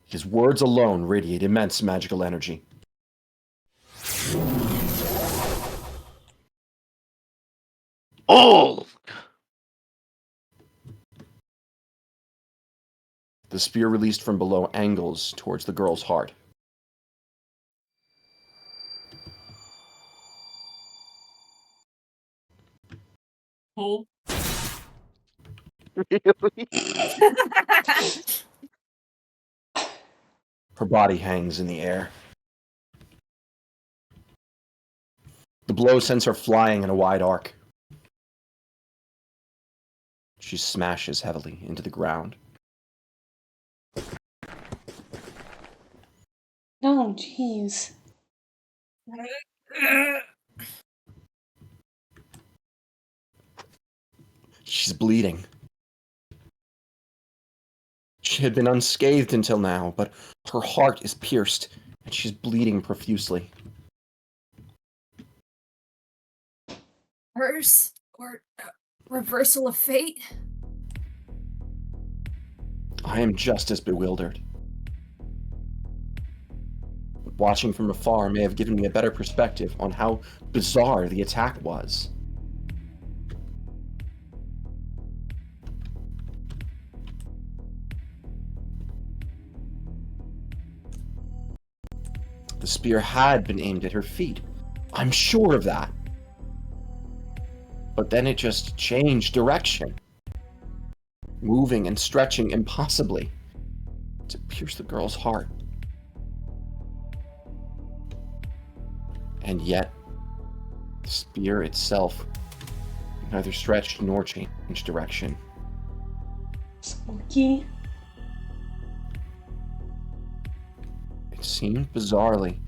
his words alone radiate immense magical energy. Oh! The spear released from below angles towards the girl's heart. Hold. Her body hangs in the air. The blow sends her flying in a wide arc. She smashes heavily into the ground. Oh, jeez. She's bleeding. She had been unscathed until now, but her heart is pierced, and she's bleeding profusely. Curse or reversal of fate? I am just as bewildered. But watching from afar may have given me a better perspective on how bizarre the attack was. The spear had been aimed at her feet. I'm sure of that. But then it just changed direction, moving and stretching impossibly to pierce the girl's heart. And yet, The spear itself neither stretched nor changed direction. Spooky. It seemed bizarrely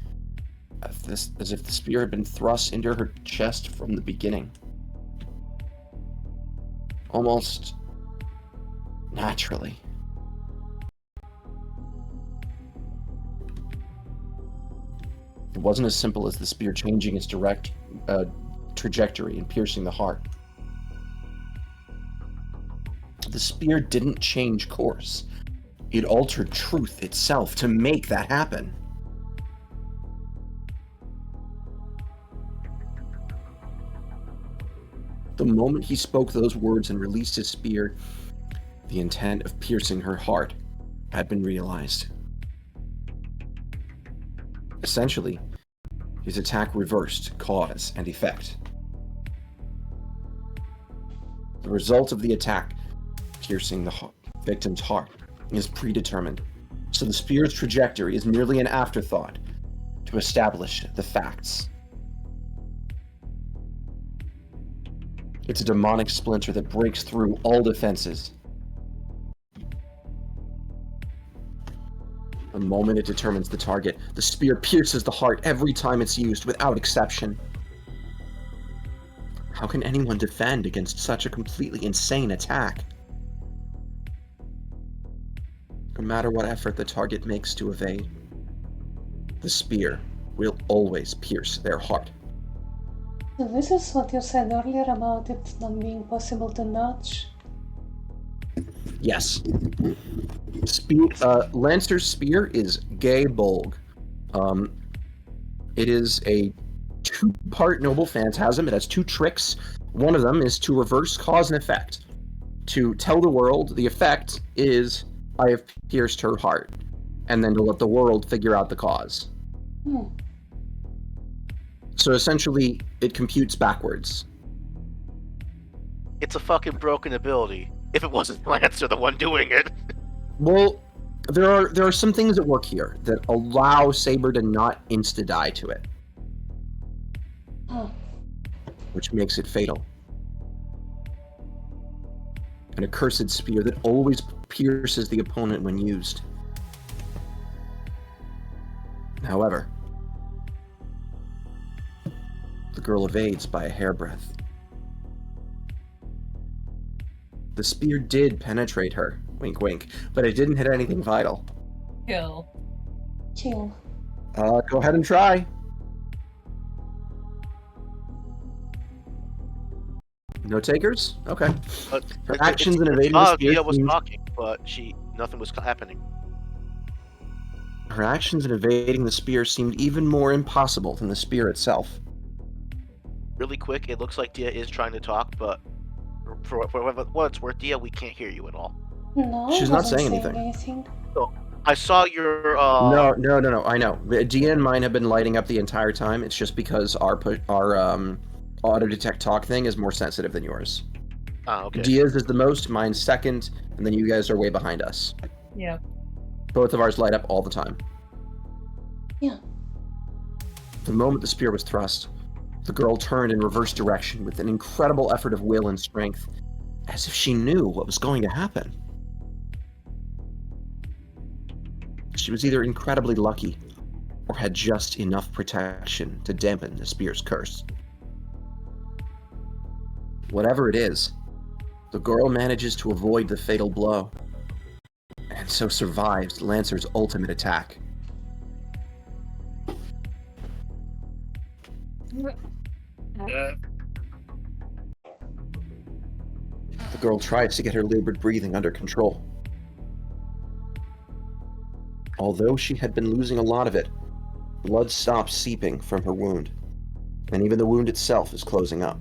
as if the spear had been thrust into her chest from the beginning. Almost naturally. It wasn't as simple as the spear changing its direct trajectory and piercing the heart. The spear didn't change course. It altered truth itself to make that happen. The moment he spoke those words and released his spear, the intent of piercing her heart had been realized. Essentially, his attack reversed cause and effect. The result of the attack, piercing the victim's heart, is predetermined, so the spear's trajectory is merely an afterthought to establish the facts. It's a demonic splinter that breaks through all defenses. The moment it determines the target, the spear pierces the heart every time it's used, without exception. How can anyone defend against such a completely insane attack? No matter what effort the target makes to evade, the spear will always pierce their heart. So this is what you said earlier about it not being possible to notch. Yes. Lancer's spear is Gay Bolg. It is a two-part noble phantasm. It has two tricks. One of them is to reverse cause and effect. To tell the world the effect is, I have pierced her heart. And then to let the world figure out the cause. So essentially, it computes backwards. It's a fucking broken ability. If it wasn't Lancer the one doing it. Well, there are some things at work here that allow Saber to not insta-die to it. Which makes it fatal. An accursed spear that always pierces the opponent when used. However, the girl evades by a hairbreadth. The spear did penetrate her, wink wink, but it didn't hit anything vital. Kill. Kill. Go ahead and try. No takers? Okay. But Her actions in evading the the spear Dia was seemed- talking, but nothing was happening. Her actions in evading the spear seemed even more impossible than the spear itself. Really quick, it looks like Dia is trying to talk, but for what it's worth, Dia, we can't hear you at all. No, She's I not wasn't saying saying anything. I saw your No, I know. Dia and mine have been lighting up the entire time. It's just because our auto detect talk thing is more sensitive than yours. Oh, okay. Dia's is the most, mine's second, and then you guys are way behind us. Yeah. Both of ours light up all the time. Yeah. The moment the spear was thrust, the girl turned in reverse direction with an incredible effort of will and strength, as if she knew what was going to happen. She was either incredibly lucky, or had just enough protection to dampen the spear's curse. Whatever it is, the girl manages to avoid the fatal blow, and so survives Lancer's ultimate attack. The girl tries to get her labored breathing under control. Although she had been losing a lot of it, blood stopped seeping from her wound, and even the wound itself is closing up.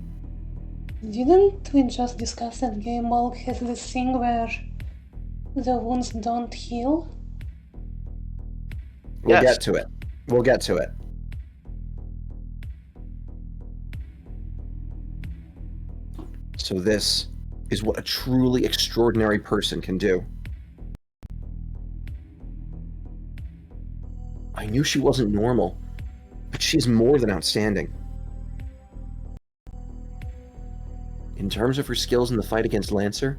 Didn't we just discuss that Game Bulk has this thing where the wounds don't heal? We'll Yes. get to it. We'll get to it. So this is what a truly extraordinary person can do. I knew she wasn't normal, but she's more than outstanding. in terms of her skills in the fight against Lancer,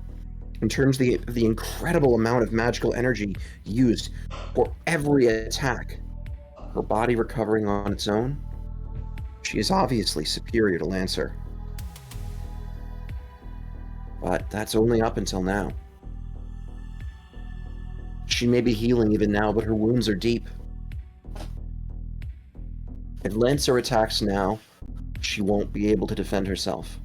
in terms of the incredible amount of magical energy used for every attack, her body recovering on its own, she is obviously superior to Lancer. But that's only up until now. She may be healing even now, but her wounds are deep. If Lancer attacks now, she won't be able to defend herself.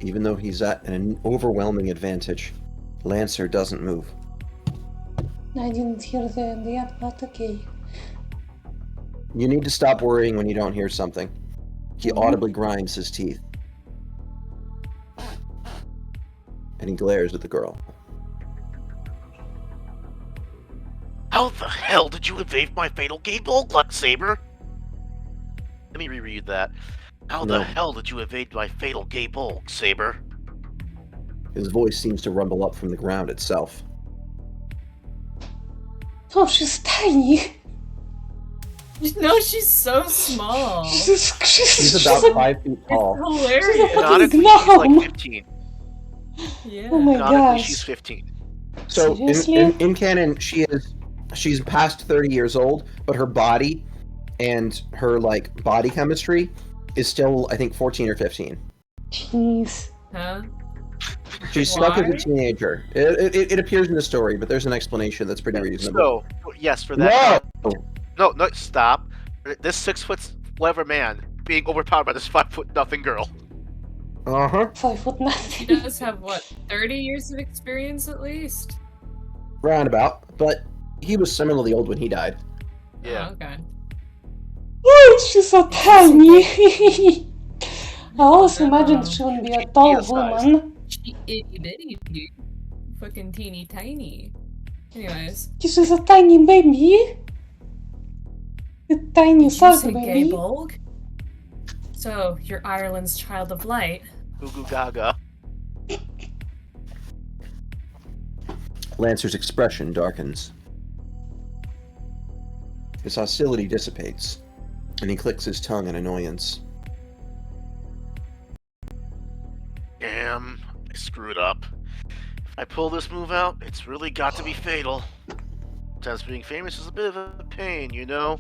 Even though he's at an overwhelming advantage, Lancer doesn't move. I didn't hear the end yet, but okay. You need to stop worrying when you don't hear something. He audibly grinds his teeth. And he glares at the girl. How the hell did you evade my fatal gable, Saber? Let me reread that. How the hell did you evade my fatal gable, Saber? His voice seems to rumble up from the ground itself. Oh, she's tiny. No, she's so small. She's about 5 feet tall. Hilarious. Canonically, she's like 15. Yeah. Oh my Canonically, gosh. she's 15. So Seriously? in canon, she's past 30 years old, but her body and her like body chemistry is still, I think, 14 or 15. Jeez. Huh? She's stuck as a Why? teenager. It appears in the story, but there's an explanation that's pretty reasonable. So, yes, for that. No! No, stop. This 6 foot whatever man being overpowered by this 5 foot nothing girl. Uh-huh. 5 foot She nothing. does have, what, 30 years of experience at least? Roundabout. But he was similarly old when he died. Yeah. Oh, okay. Oh, she's so tiny. I always imagined she would be a tall Penis-sized. woman. She itty bitty dude. Fucking teeny tiny. Anyways. She's a tiny baby. A tiny Did you soft say gay baby. bulg? So, you're Ireland's child of light. Goo goo gaga. Lancer's expression darkens. His hostility dissipates, and he clicks his tongue in annoyance. Damn, I screwed up. If I pull this move out, it's really got to be fatal. Sometimes being famous is a bit of a pain, you know?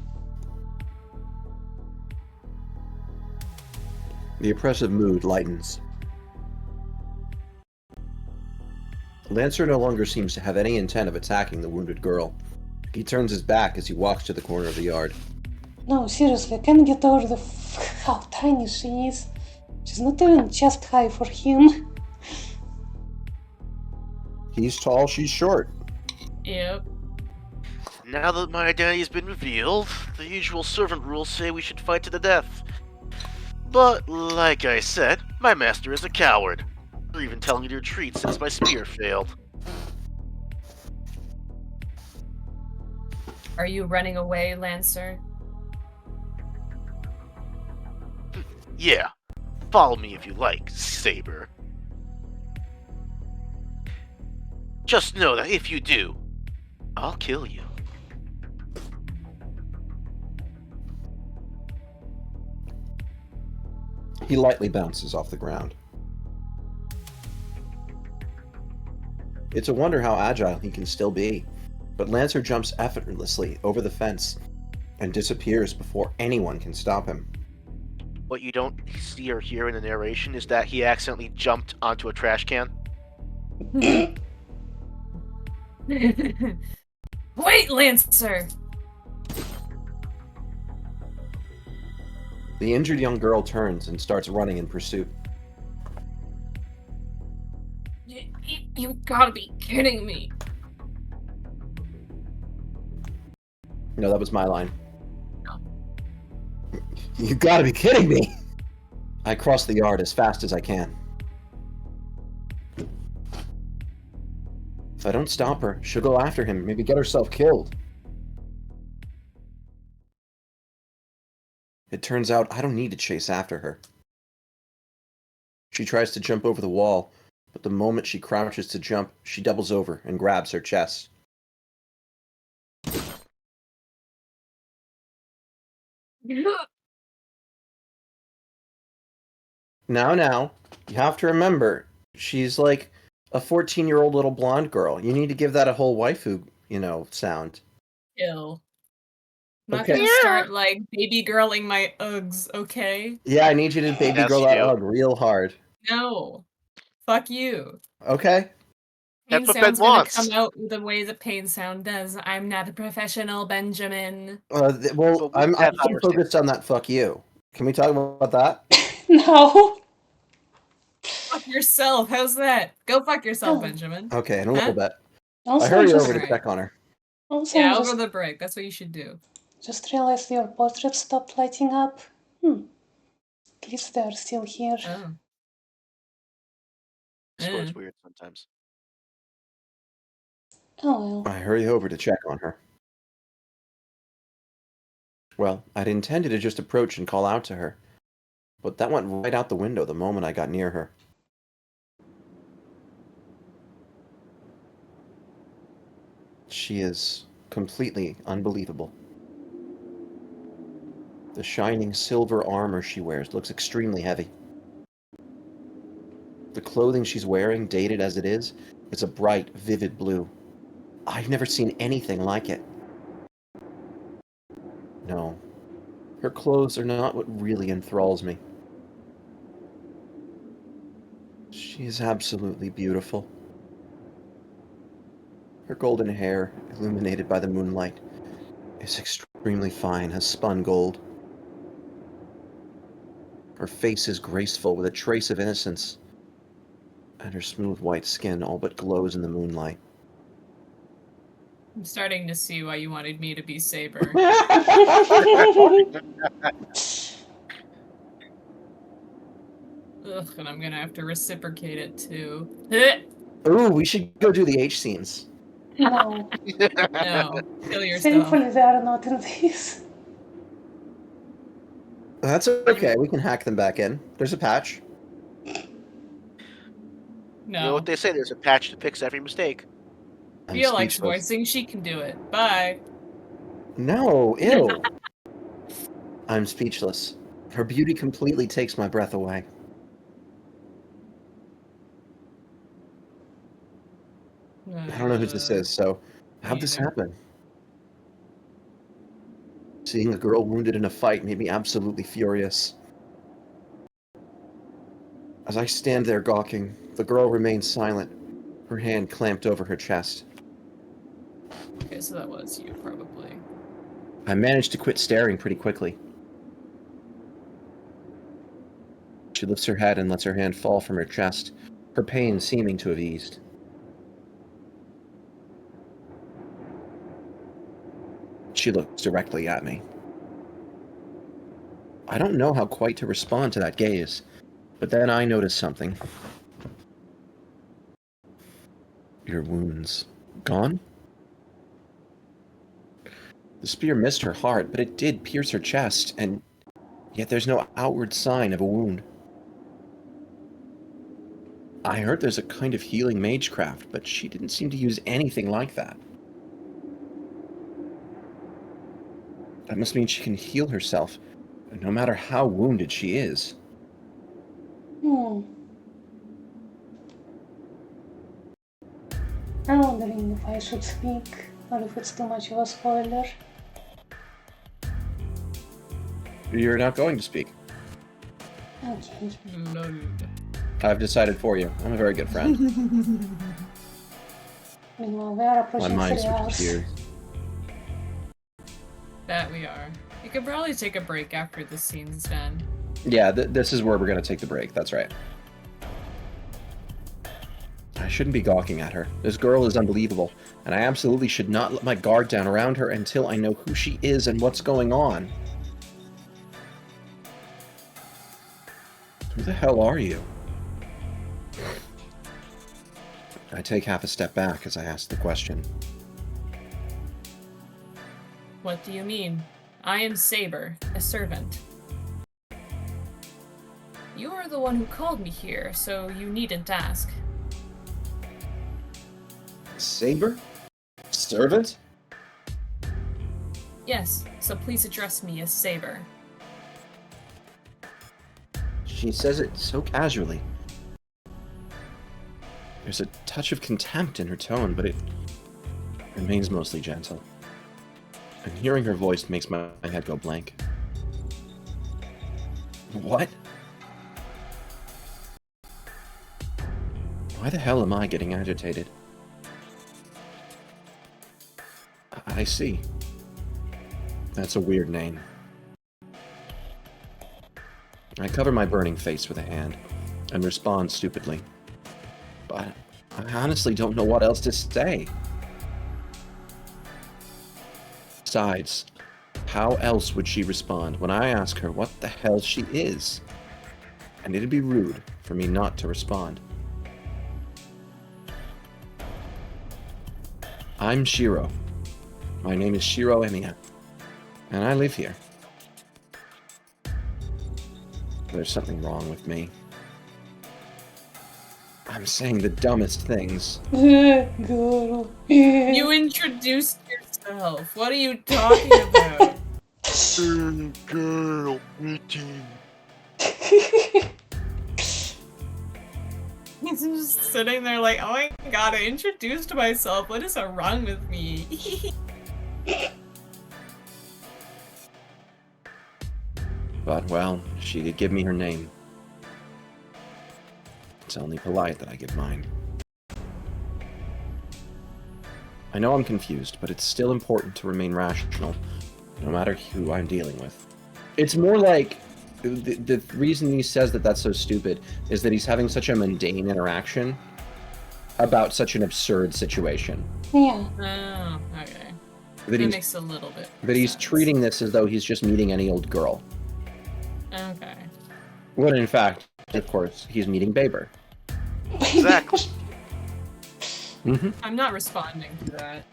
The oppressive mood lightens. Lancer no longer seems to have any intent of attacking the wounded girl. He turns his back as he walks to the corner of the yard. No, seriously, I can't get over how tiny she is. She's not even chest high for him. He's tall, she's short. Yep. Now that my identity has been revealed, the usual servant rules say we should fight to the death. But, like I said, my master is a coward. They're even telling me to retreat since my spear failed. Are you running away, Lancer? Yeah, follow me if you like, Saber. Just know that if you do, I'll kill you. He lightly bounces off the ground. It's a wonder how agile he can still be, but Lancer jumps effortlessly over the fence and disappears before anyone can stop him. What you don't see or hear in the narration is that he accidentally jumped onto a trash can. Wait, Lancer! The injured young girl turns and starts running in pursuit. You gotta be kidding me. No, that was my line. You gotta be kidding me! I cross the yard as fast as I can. If I don't stop her, she'll go after him, maybe get herself killed. It turns out I don't need to chase after her. She tries to jump over the wall, but the moment she crouches to jump, she doubles over and grabs her chest. Now, you have to remember, she's like a 14-year-old little blonde girl. You need to give that a whole waifu, sound. Ill. I'm not Okay. gonna start like baby girling my Uggs, okay? Yeah, I need you to baby Yes, girl you that do. hug real hard. No. Fuck you. Okay? Pain That's what Ben sound's gonna wants. come out the way the pain sound does. I'm not a professional, Benjamin. Well, But we I'm have still our focused on that fuck you. Can we talk about that? No. Fuck yourself. How's that? Go fuck yourself, Oh. Benjamin. Okay, in a little bit. I Also, hurry just over to Alright. check on her. also Yeah, I'm over the break. That's what you should do. just realized your portrait stopped lighting up. At least they're still here. Oh. Discord's weird sometimes. Oh well. I hurry over to check on her. Well, I'd intended to just approach and call out to her, but that went right out the window the moment I got near her. She is completely unbelievable. The shining silver armor she wears looks extremely heavy. The clothing she's wearing, dated as it is a bright, vivid blue. I've never seen anything like it. No, her clothes are not what really enthralls me. She is absolutely beautiful. Her golden hair, illuminated by the moonlight, is extremely fine as spun gold. Her face is graceful with a trace of innocence, and her smooth white skin all but glows in the moonlight. I'm starting to see why you wanted me to be Saber. Ugh, and I'm gonna have to reciprocate it too. Ooh, we should go do the H scenes. No. No, kill yourself. Thankfully they are not in this. That's okay, we can hack them back in. There's a patch. You know No. what they say, there's a patch to fix every mistake. I'm Feel likes speechless. voicing, she can do it. Bye. No, ew. I'm speechless. Her beauty completely takes my breath away. I don't know who this is, so how'd this neither. happen? Seeing a girl wounded in a fight made me absolutely furious. As I stand there gawking, the girl remains silent, her hand clamped over her chest. Okay, so that was you, probably. I managed to quit staring pretty quickly. She lifts her head and lets her hand fall from her chest, her pain seeming to have eased. She looks directly at me. I don't know how quite to respond to that gaze, but then I notice something. Your wounds gone? The spear missed her heart, but it did pierce her chest, and yet there's no outward sign of a wound. I heard there's a kind of healing magecraft, but she didn't seem to use anything like that. That must mean she can heal herself, no matter how wounded she is. I'm wondering if I should speak, or if it's too much of a spoiler. You're not going to speak. Okay. No. I've decided for you. I'm a very good friend. Meanwhile, we are My approaching mind 3 switches hours. gears. That we are. You could probably take a break after this scene's done. Yeah, this is where we're going to take the break. That's right. I shouldn't be gawking at her. This girl is unbelievable, and I absolutely should not let my guard down around her until I know who she is and what's going on. Who the hell are you? I take half a step back as I ask the question. What do you mean? I am Saber, a servant. You are the one who called me here, so you needn't ask. Saber? Servant? Yes, so please address me as Saber. She says it so casually. There's a touch of contempt in her tone, but it remains mostly gentle. And hearing her voice makes my head go blank. What? Why the hell am I getting agitated? I see. That's a weird name. I cover my burning face with a hand and respond stupidly. But I honestly don't know what else to say. Besides, how else would she respond when I ask her what the hell she is? And it'd be rude for me not to respond. I'm Shirou. My name is Shirou Emiya, and I live here. There's something wrong with me. I'm saying the dumbest things. Girl. You introduced yourself. What are you talking about? Girl meeting. He's just sitting there like, oh my god, I introduced myself. What is wrong with me? But, well, she did give me her name. It's only polite that I give mine. I know I'm confused, but it's still important to remain rational, no matter who I'm dealing with. It's more like, the reason he says that that's so stupid is that he's having such a mundane interaction about such an absurd situation. Yeah. Oh, okay. That Makes a little bit more that he's sense. treating this as though he's just meeting any old girl. Okay. When in fact, of course, he's meeting Baber. Exactly. Mm-hmm. I'm not responding to that.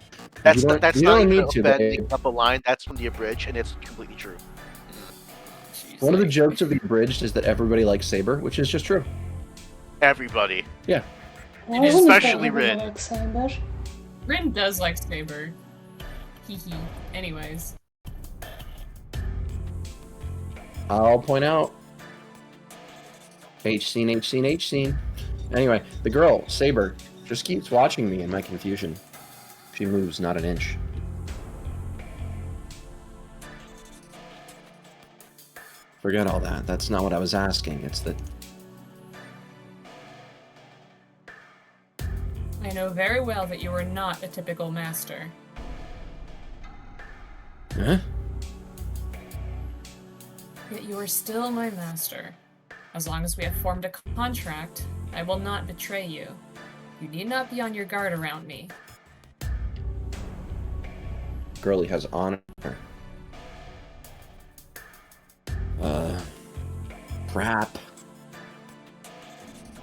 That's You not, don't- you not don't even need to, offending babe. up a line. That's from the abridged, and it's completely true. Jeez, One of the like- jokes of the abridged is that everybody likes Saber, which is just true. Everybody. Yeah. I wouldn't Especially say Rin. like Saber. Rin does like Saber. Hee hee. Anyways. I'll point out. H scene, H scene, H scene. Anyway, the girl, Saber, just keeps watching me in my confusion. She moves not an inch. Forget all that. That's not what I was asking. It's that... I know very well that you are not a typical master. Huh? Yet you are still my master. As long as we have formed a contract, I will not betray you. You need not be on your guard around me. Girlie has honor. Crap.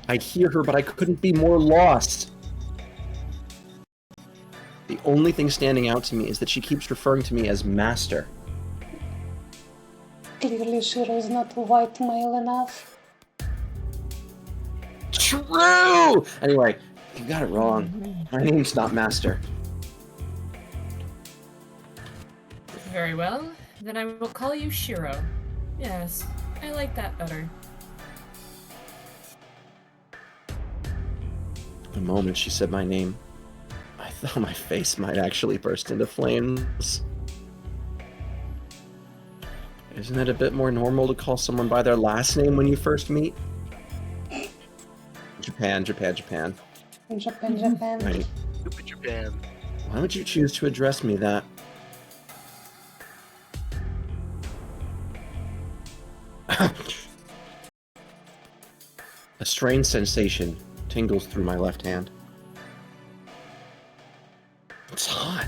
I'd hear her, but I couldn't be more lost. The only thing standing out to me is that she keeps referring to me as master. Clearly Shirou is not white male enough. True! Anyway, you got it wrong. My name's not Master. Very well. Then I will call you Shirou. Yes, I like that better. The moment she said my name, I thought my face might actually burst into flames. Isn't it a bit more normal to call someone by their last name when you first meet? Japan, Japan, Japan. Japan, Japan. Right. Stupid Japan. Why would you choose to address me that? A strange sensation tingles through my left hand. It's hot.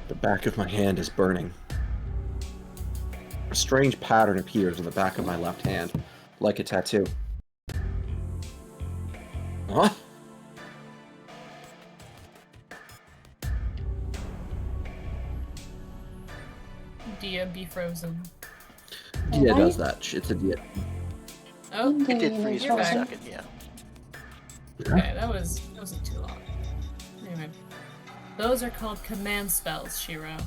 The back of my hand is burning. A strange pattern appears on the back of my left hand, like a tattoo. Huh? Dia be frozen. Dia Right? does that. It's a Dia. Oh, It did freeze for a right. second, yeah. okay, that wasn't too long. Anyway. Those are called command spells, Shirou.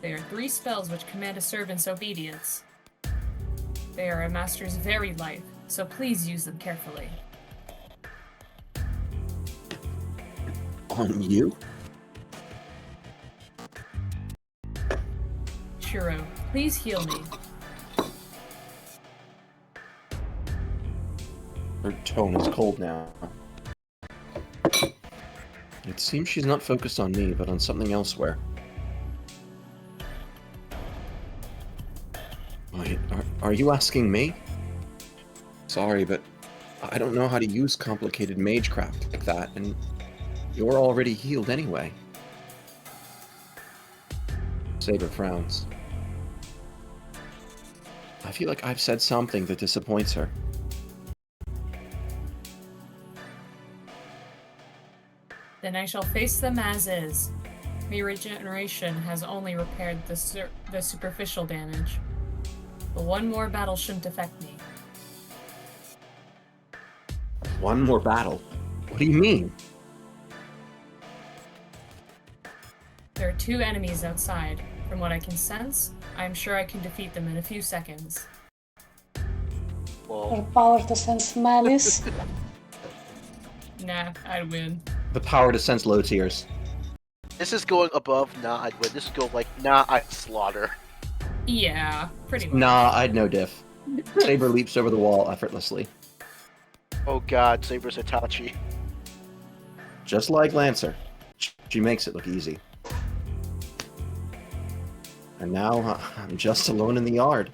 They are 3 spells which command a servant's obedience. They are a master's very life, so please use them carefully. On you? Shirou, please heal me. Her tone is cold now. It seems she's not focused on me, but on something elsewhere. Wait, are you asking me? Sorry, but I don't know how to use complicated magecraft like that, and you're already healed anyway. Saber frowns. I feel like I've said something that disappoints her. Then I shall face them as is. My regeneration has only repaired the superficial damage. But one more battle shouldn't affect me. One more battle? What do you mean? There are 2 enemies outside. From what I can sense, I'm sure I can defeat them in a few seconds. Her Well, power to sense malice. Nah, I'd win. The power to sense low tiers. this is going above nah, I'd win. This is going like nah, I'd slaughter. Yeah, pretty much. Nah, I'd no diff. Saber leaps over the wall effortlessly. Oh god, Saber's Hitachi. Just like Lancer. She makes it look easy. And now I'm just alone in the yard.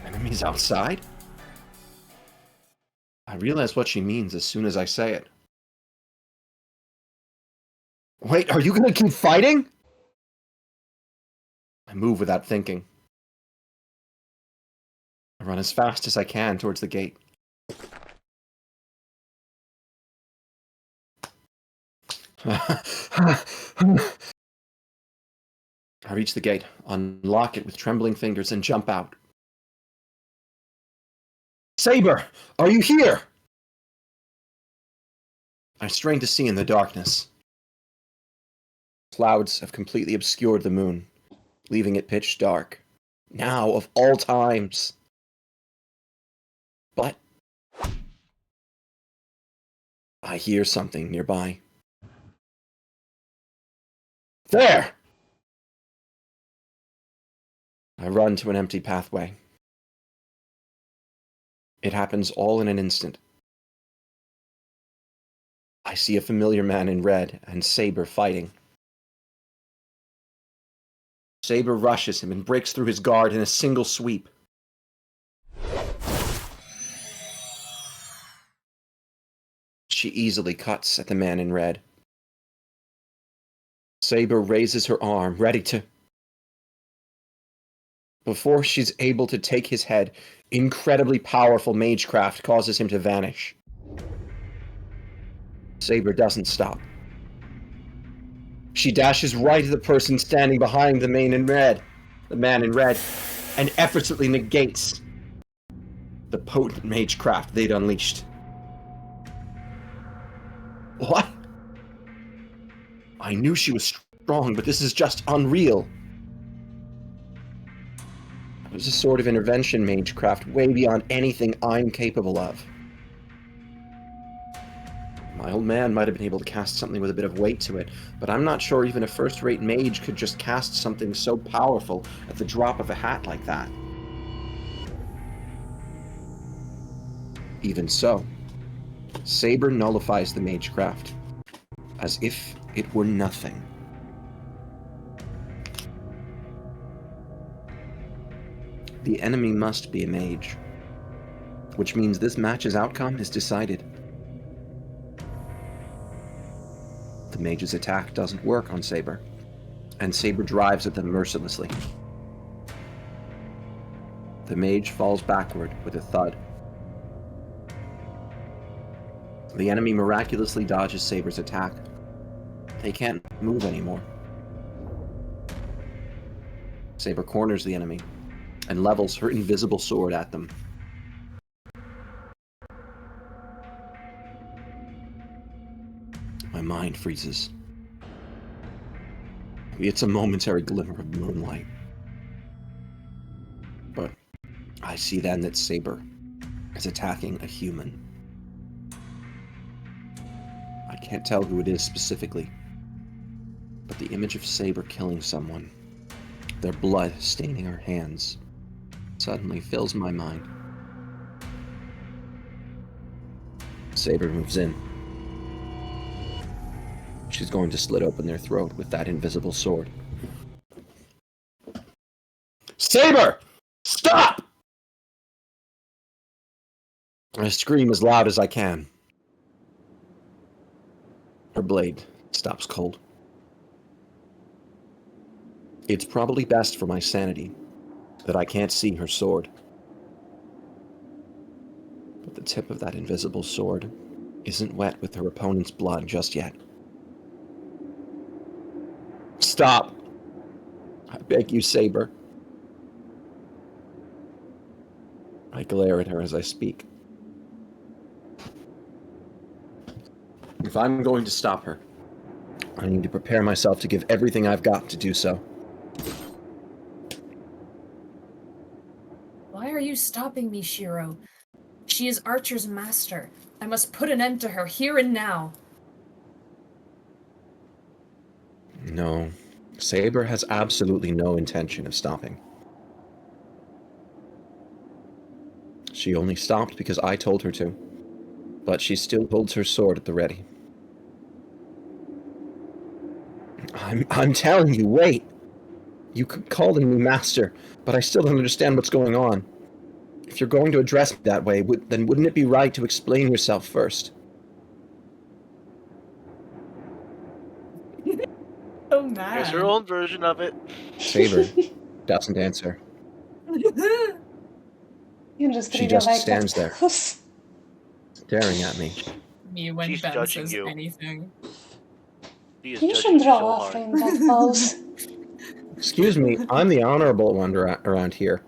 Enemies outside? I realize what she means as soon as I say it. Wait, are you gonna keep fighting? I move without thinking. I run as fast as I can towards the gate. I reach the gate, unlock it with trembling fingers, and jump out. Saber, are you here? I strain to see in the darkness. Clouds have completely obscured the moon, leaving it pitch dark. Now, of all times. But I hear something nearby. There! I run to an empty pathway. It happens all in an instant. I see a familiar man in red and Saber fighting. Saber rushes him and breaks through his guard in a single sweep. She easily cuts at the man in red. Saber raises her arm, ready to... Before she's able to take his head, incredibly powerful magecraft causes him to vanish. Saber doesn't stop. She dashes right at the person standing behind the man in red, and effortlessly negates the potent magecraft they'd unleashed. What? I knew she was strong, but this is just unreal. It was a sort of intervention magecraft way beyond anything I'm capable of. My old man might have been able to cast something with a bit of weight to it, but I'm not sure even a first-rate mage could just cast something so powerful at the drop of a hat like that. Even so, Saber nullifies the magecraft, as if it were nothing. The enemy must be a mage, which means this match's outcome is decided. The mage's attack doesn't work on Saber, and Saber drives at them mercilessly. The mage falls backward with a thud. The enemy miraculously dodges Saber's attack. They can't move anymore. Saber corners the enemy and levels her invisible sword at them. My mind freezes. Maybe it's a momentary glimmer of moonlight. But I see then that Saber is attacking a human. I can't tell who it is specifically, but the image of Saber killing someone, their blood staining her hands, suddenly fills my mind. Saber moves in. She's going to slit open their throat with that invisible sword. Saber! Stop! I scream as loud as I can. Her blade stops cold. It's probably best for my sanity that I can't see her sword. But the tip of that invisible sword isn't wet with her opponent's blood just yet. Stop! I beg you, Saber. I glare at her as I speak. If I'm going to stop her, I need to prepare myself to give everything I've got to do so. Why are you stopping me, Shirou? She is Archer's master. I must put an end to her here and now. No, Saber has absolutely no intention of stopping. She only stopped because I told her to, but she still holds her sword at the ready. I'm telling you, wait! You keep calling me master, but I still don't understand what's going on. If you're going to address me that way, then wouldn't it be right to explain yourself first? So mad. There's her own version of it. Saber doesn't answer. You just She really just like stands that there. pose. Staring at me. Me when She's Ben judging says you. anything. She is You judging should you draw so a hard. frame that pose. Excuse me, I'm the honorable one around here.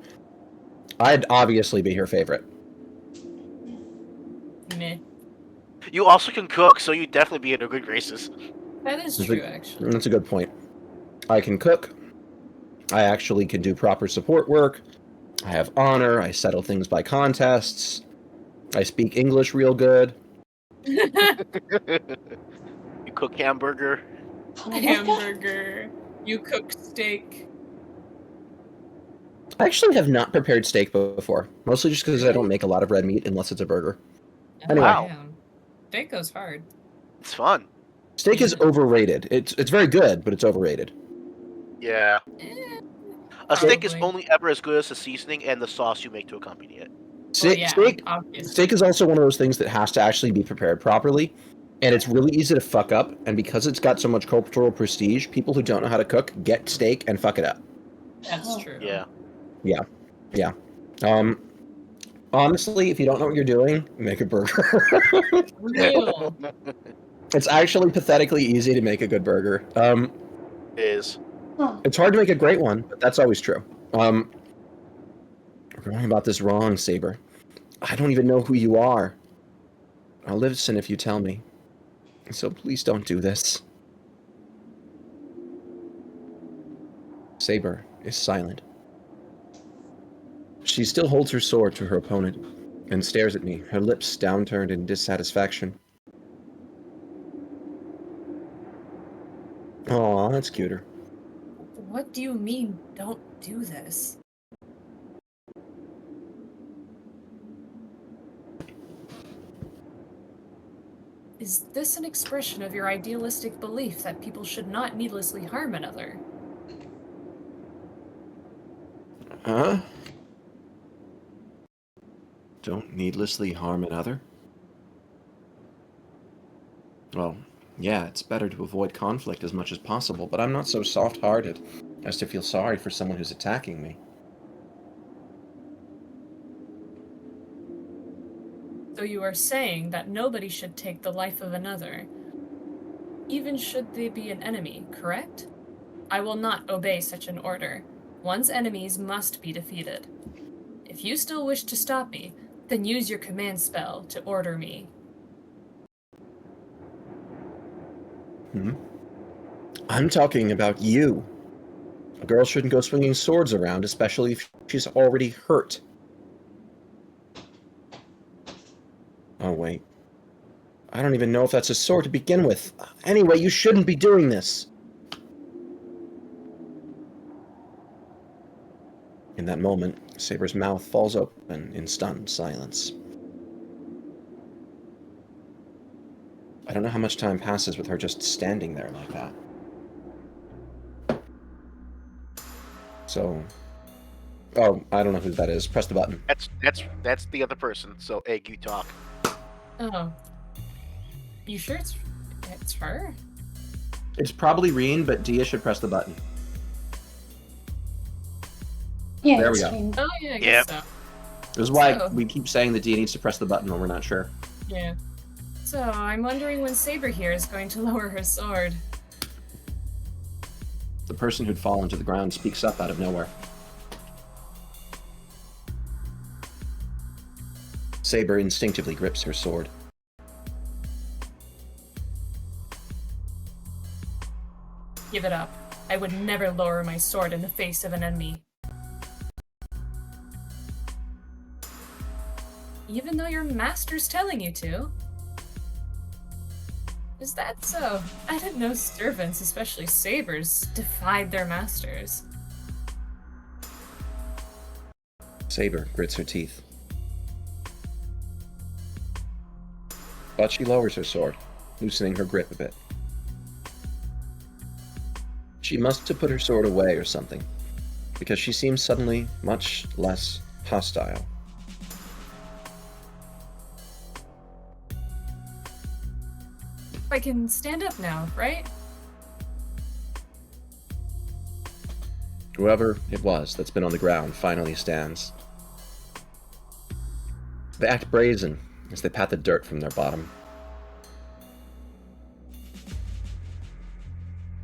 I'd obviously be her favorite. Meh. You also can cook, so you'd definitely be in her good graces. That is true, actually. That's a good point. I can cook. I actually can do proper support work. I have honor. I settle things by contests. I speak English real good. You cook hamburger. Hamburger. You cook steak. I actually have not prepared steak before, mostly just because I don't make a lot of red meat unless it's a burger. Anyway. Wow. Damn. Steak goes hard. It's fun. Steak is overrated. It's very good, but it's overrated. Yeah. Eh, A steak is probably. only ever as good as the seasoning and the sauce you make to accompany it. Well, yeah, Steak obviously. is also one of those things that has to actually be prepared properly, and it's really easy to fuck up. And because it's got so much cultural prestige, people who don't know how to cook get steak and fuck it up. That's Oh. true. Yeah. Honestly, if you don't know what you're doing, make a burger. Real. It's actually pathetically easy to make a good burger. Is. Huh. It's hard to make a great one, but that's always true. We're going about this wrong, Saber. I don't even know who you are. I'll listen if you tell me. So please don't do this. Saber is silent. She still holds her sword to her opponent and stares at me, her lips downturned in dissatisfaction. Aw, that's cuter. What do you mean, don't do this? Is this an expression of your idealistic belief that people should not needlessly harm another? Huh? Don't needlessly harm another? Well, yeah, it's better to avoid conflict as much as possible, but I'm not so soft-hearted as to feel sorry for someone who's attacking me. So you are saying that nobody should take the life of another, even should they be an enemy, correct? I will not obey such an order. One's enemies must be defeated. If you still wish to stop me, then use your command spell to order me. I'm talking about you. A girl shouldn't go swinging swords around, especially if she's already hurt. Oh, wait. I don't even know if that's a sword to begin with. Anyway, you shouldn't be doing this. In that moment, Saber's mouth falls open in stunned silence. I don't know how much time passes with her just standing there like that. So... Oh, I don't know who that is. Press the button. That's the other person. So Egg, you talk. Oh. You sure it's her? It's probably Reen, but Dia should press the button. Yeah, There we it's go. Rin. Oh yeah, I Yep. guess so. This is why So- we keep saying that Dia needs to press the button when we're not sure. Yeah. So I'm wondering when Saber here is going to lower her sword. The person who'd fallen to the ground speaks up out of nowhere. Saber instinctively grips her sword. Give it up. I would never lower my sword in the face of an enemy. Even though your master's telling you to. Is that so? I didn't know servants, especially sabers, defied their masters. Saber grits her teeth. But she lowers her sword, loosening her grip a bit. She must have put her sword away or something, because she seems suddenly much less hostile. I can stand up now, right? Whoever it was that's been on the ground finally stands. They act brazen as they pat the dirt from their bottom.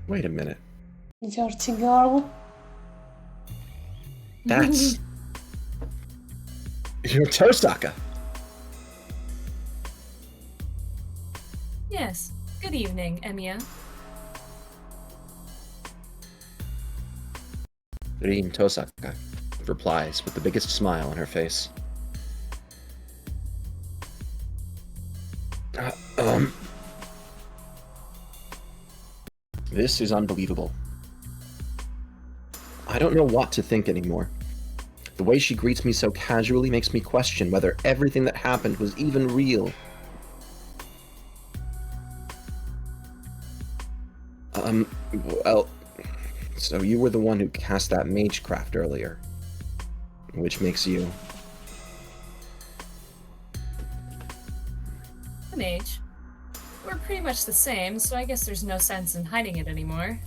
Wait a minute. Dirty girl. That's... You're Tosaka! Yes. Good evening, Emiya. Rin Tosaka replies with the biggest smile on her face. This is unbelievable. I don't know what to think anymore. The way she greets me so casually makes me question whether everything that happened was even real. Well, so you were the one who cast that magecraft earlier. Which makes you... The mage. We're pretty much the same, so I guess there's no sense in hiding it anymore.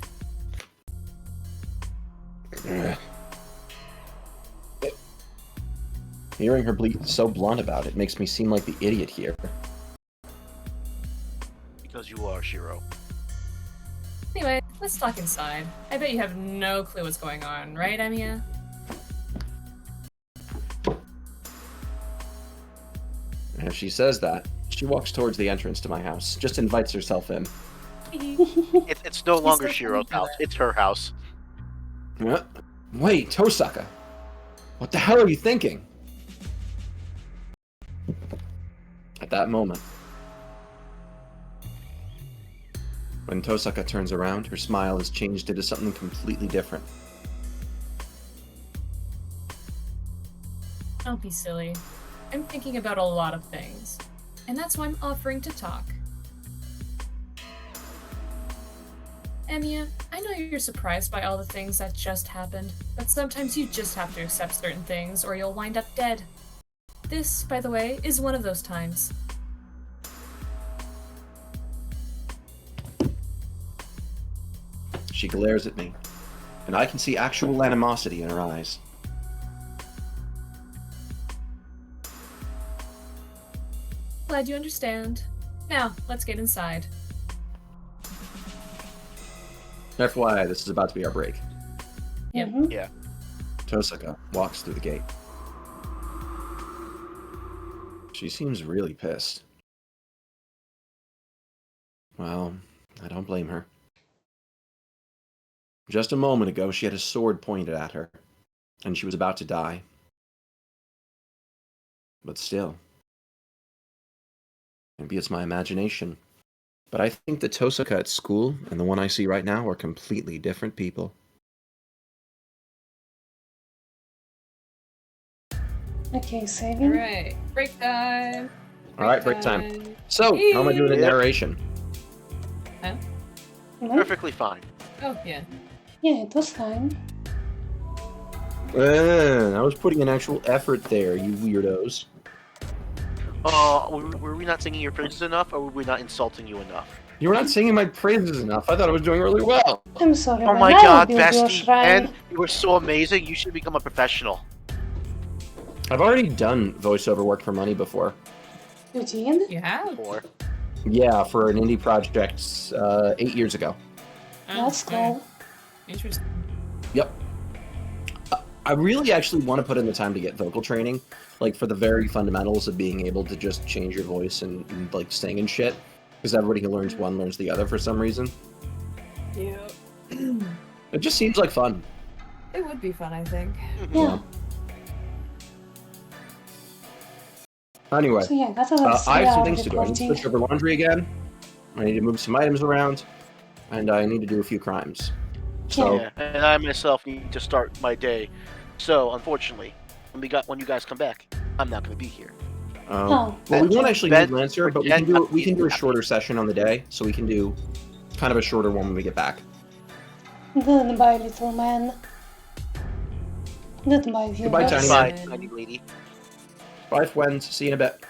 Hearing her be so blunt about it makes me seem like the idiot here. Because you are, Shirou. Anyway, let's talk inside. I bet you have no clue what's going on, right, Emiya? As she says that, she walks towards the entrance to my house, just invites herself in. It's no longer so funny Shirou's for house. that. It's her house. What? Wait, Tosaka! What the hell are you thinking? At that moment, when Tosaka turns around, her smile has changed into something completely different. Don't be silly. I'm thinking about a lot of things. And that's why I'm offering to talk. Emiya, I know you're surprised by all the things that just happened, but sometimes you just have to accept certain things or you'll wind up dead. This, by the way, is one of those times. She glares at me, and I can see actual animosity in her eyes. Glad you understand. Now, let's get inside. FYI, this is about to be our break. Yep. Mhm. Yeah. Tosaka walks through the gate. She seems really pissed. Well, I don't blame her. Just a moment ago, she had a sword pointed at her, and she was about to die. But still, maybe it's my imagination. But I think the Tosaka at school and the one I see right now are completely different people. Okay, saving. Alright, break time. Alright, break time. So, how am I doing in Yep. narration? Perfectly fine. Oh, yeah. Yeah, it was fine. I was putting an actual effort there, you weirdos. Were we not singing your praises enough, or were we not insulting you enough? You were not singing my praises enough. I thought I was doing really well. I'm sorry, Oh but my I god, will build your bestie, shrine. and you were so amazing, you should become a professional. I've already done voiceover work for money before. You did? You have? Or Yeah, for an indie project 8 years ago. That's cool. Interesting. Yep. I really actually want to put in the time to get vocal training, like for the very fundamentals of being able to just change your voice and like sing and shit. Because everybody who learns one learns the other for some reason. Yeah. It just seems like fun. It would be fun, I think. Yeah. Anyway, So yeah, that's a I have some things to do. I need to switch over laundry again. I need to move some items around, and I need to do a few crimes. So yeah, and I myself need to start my day. So unfortunately, when you guys come back, I'm not going to be here. well, we won't actually need Lancer, but we can do a shorter session on the day, so we can do kind of a shorter one when we get back. Goodbye, little man. Goodbye, viewers. Goodbye, Tiny Bye, Man. tiny lady. Bye, friends. See you in a bit.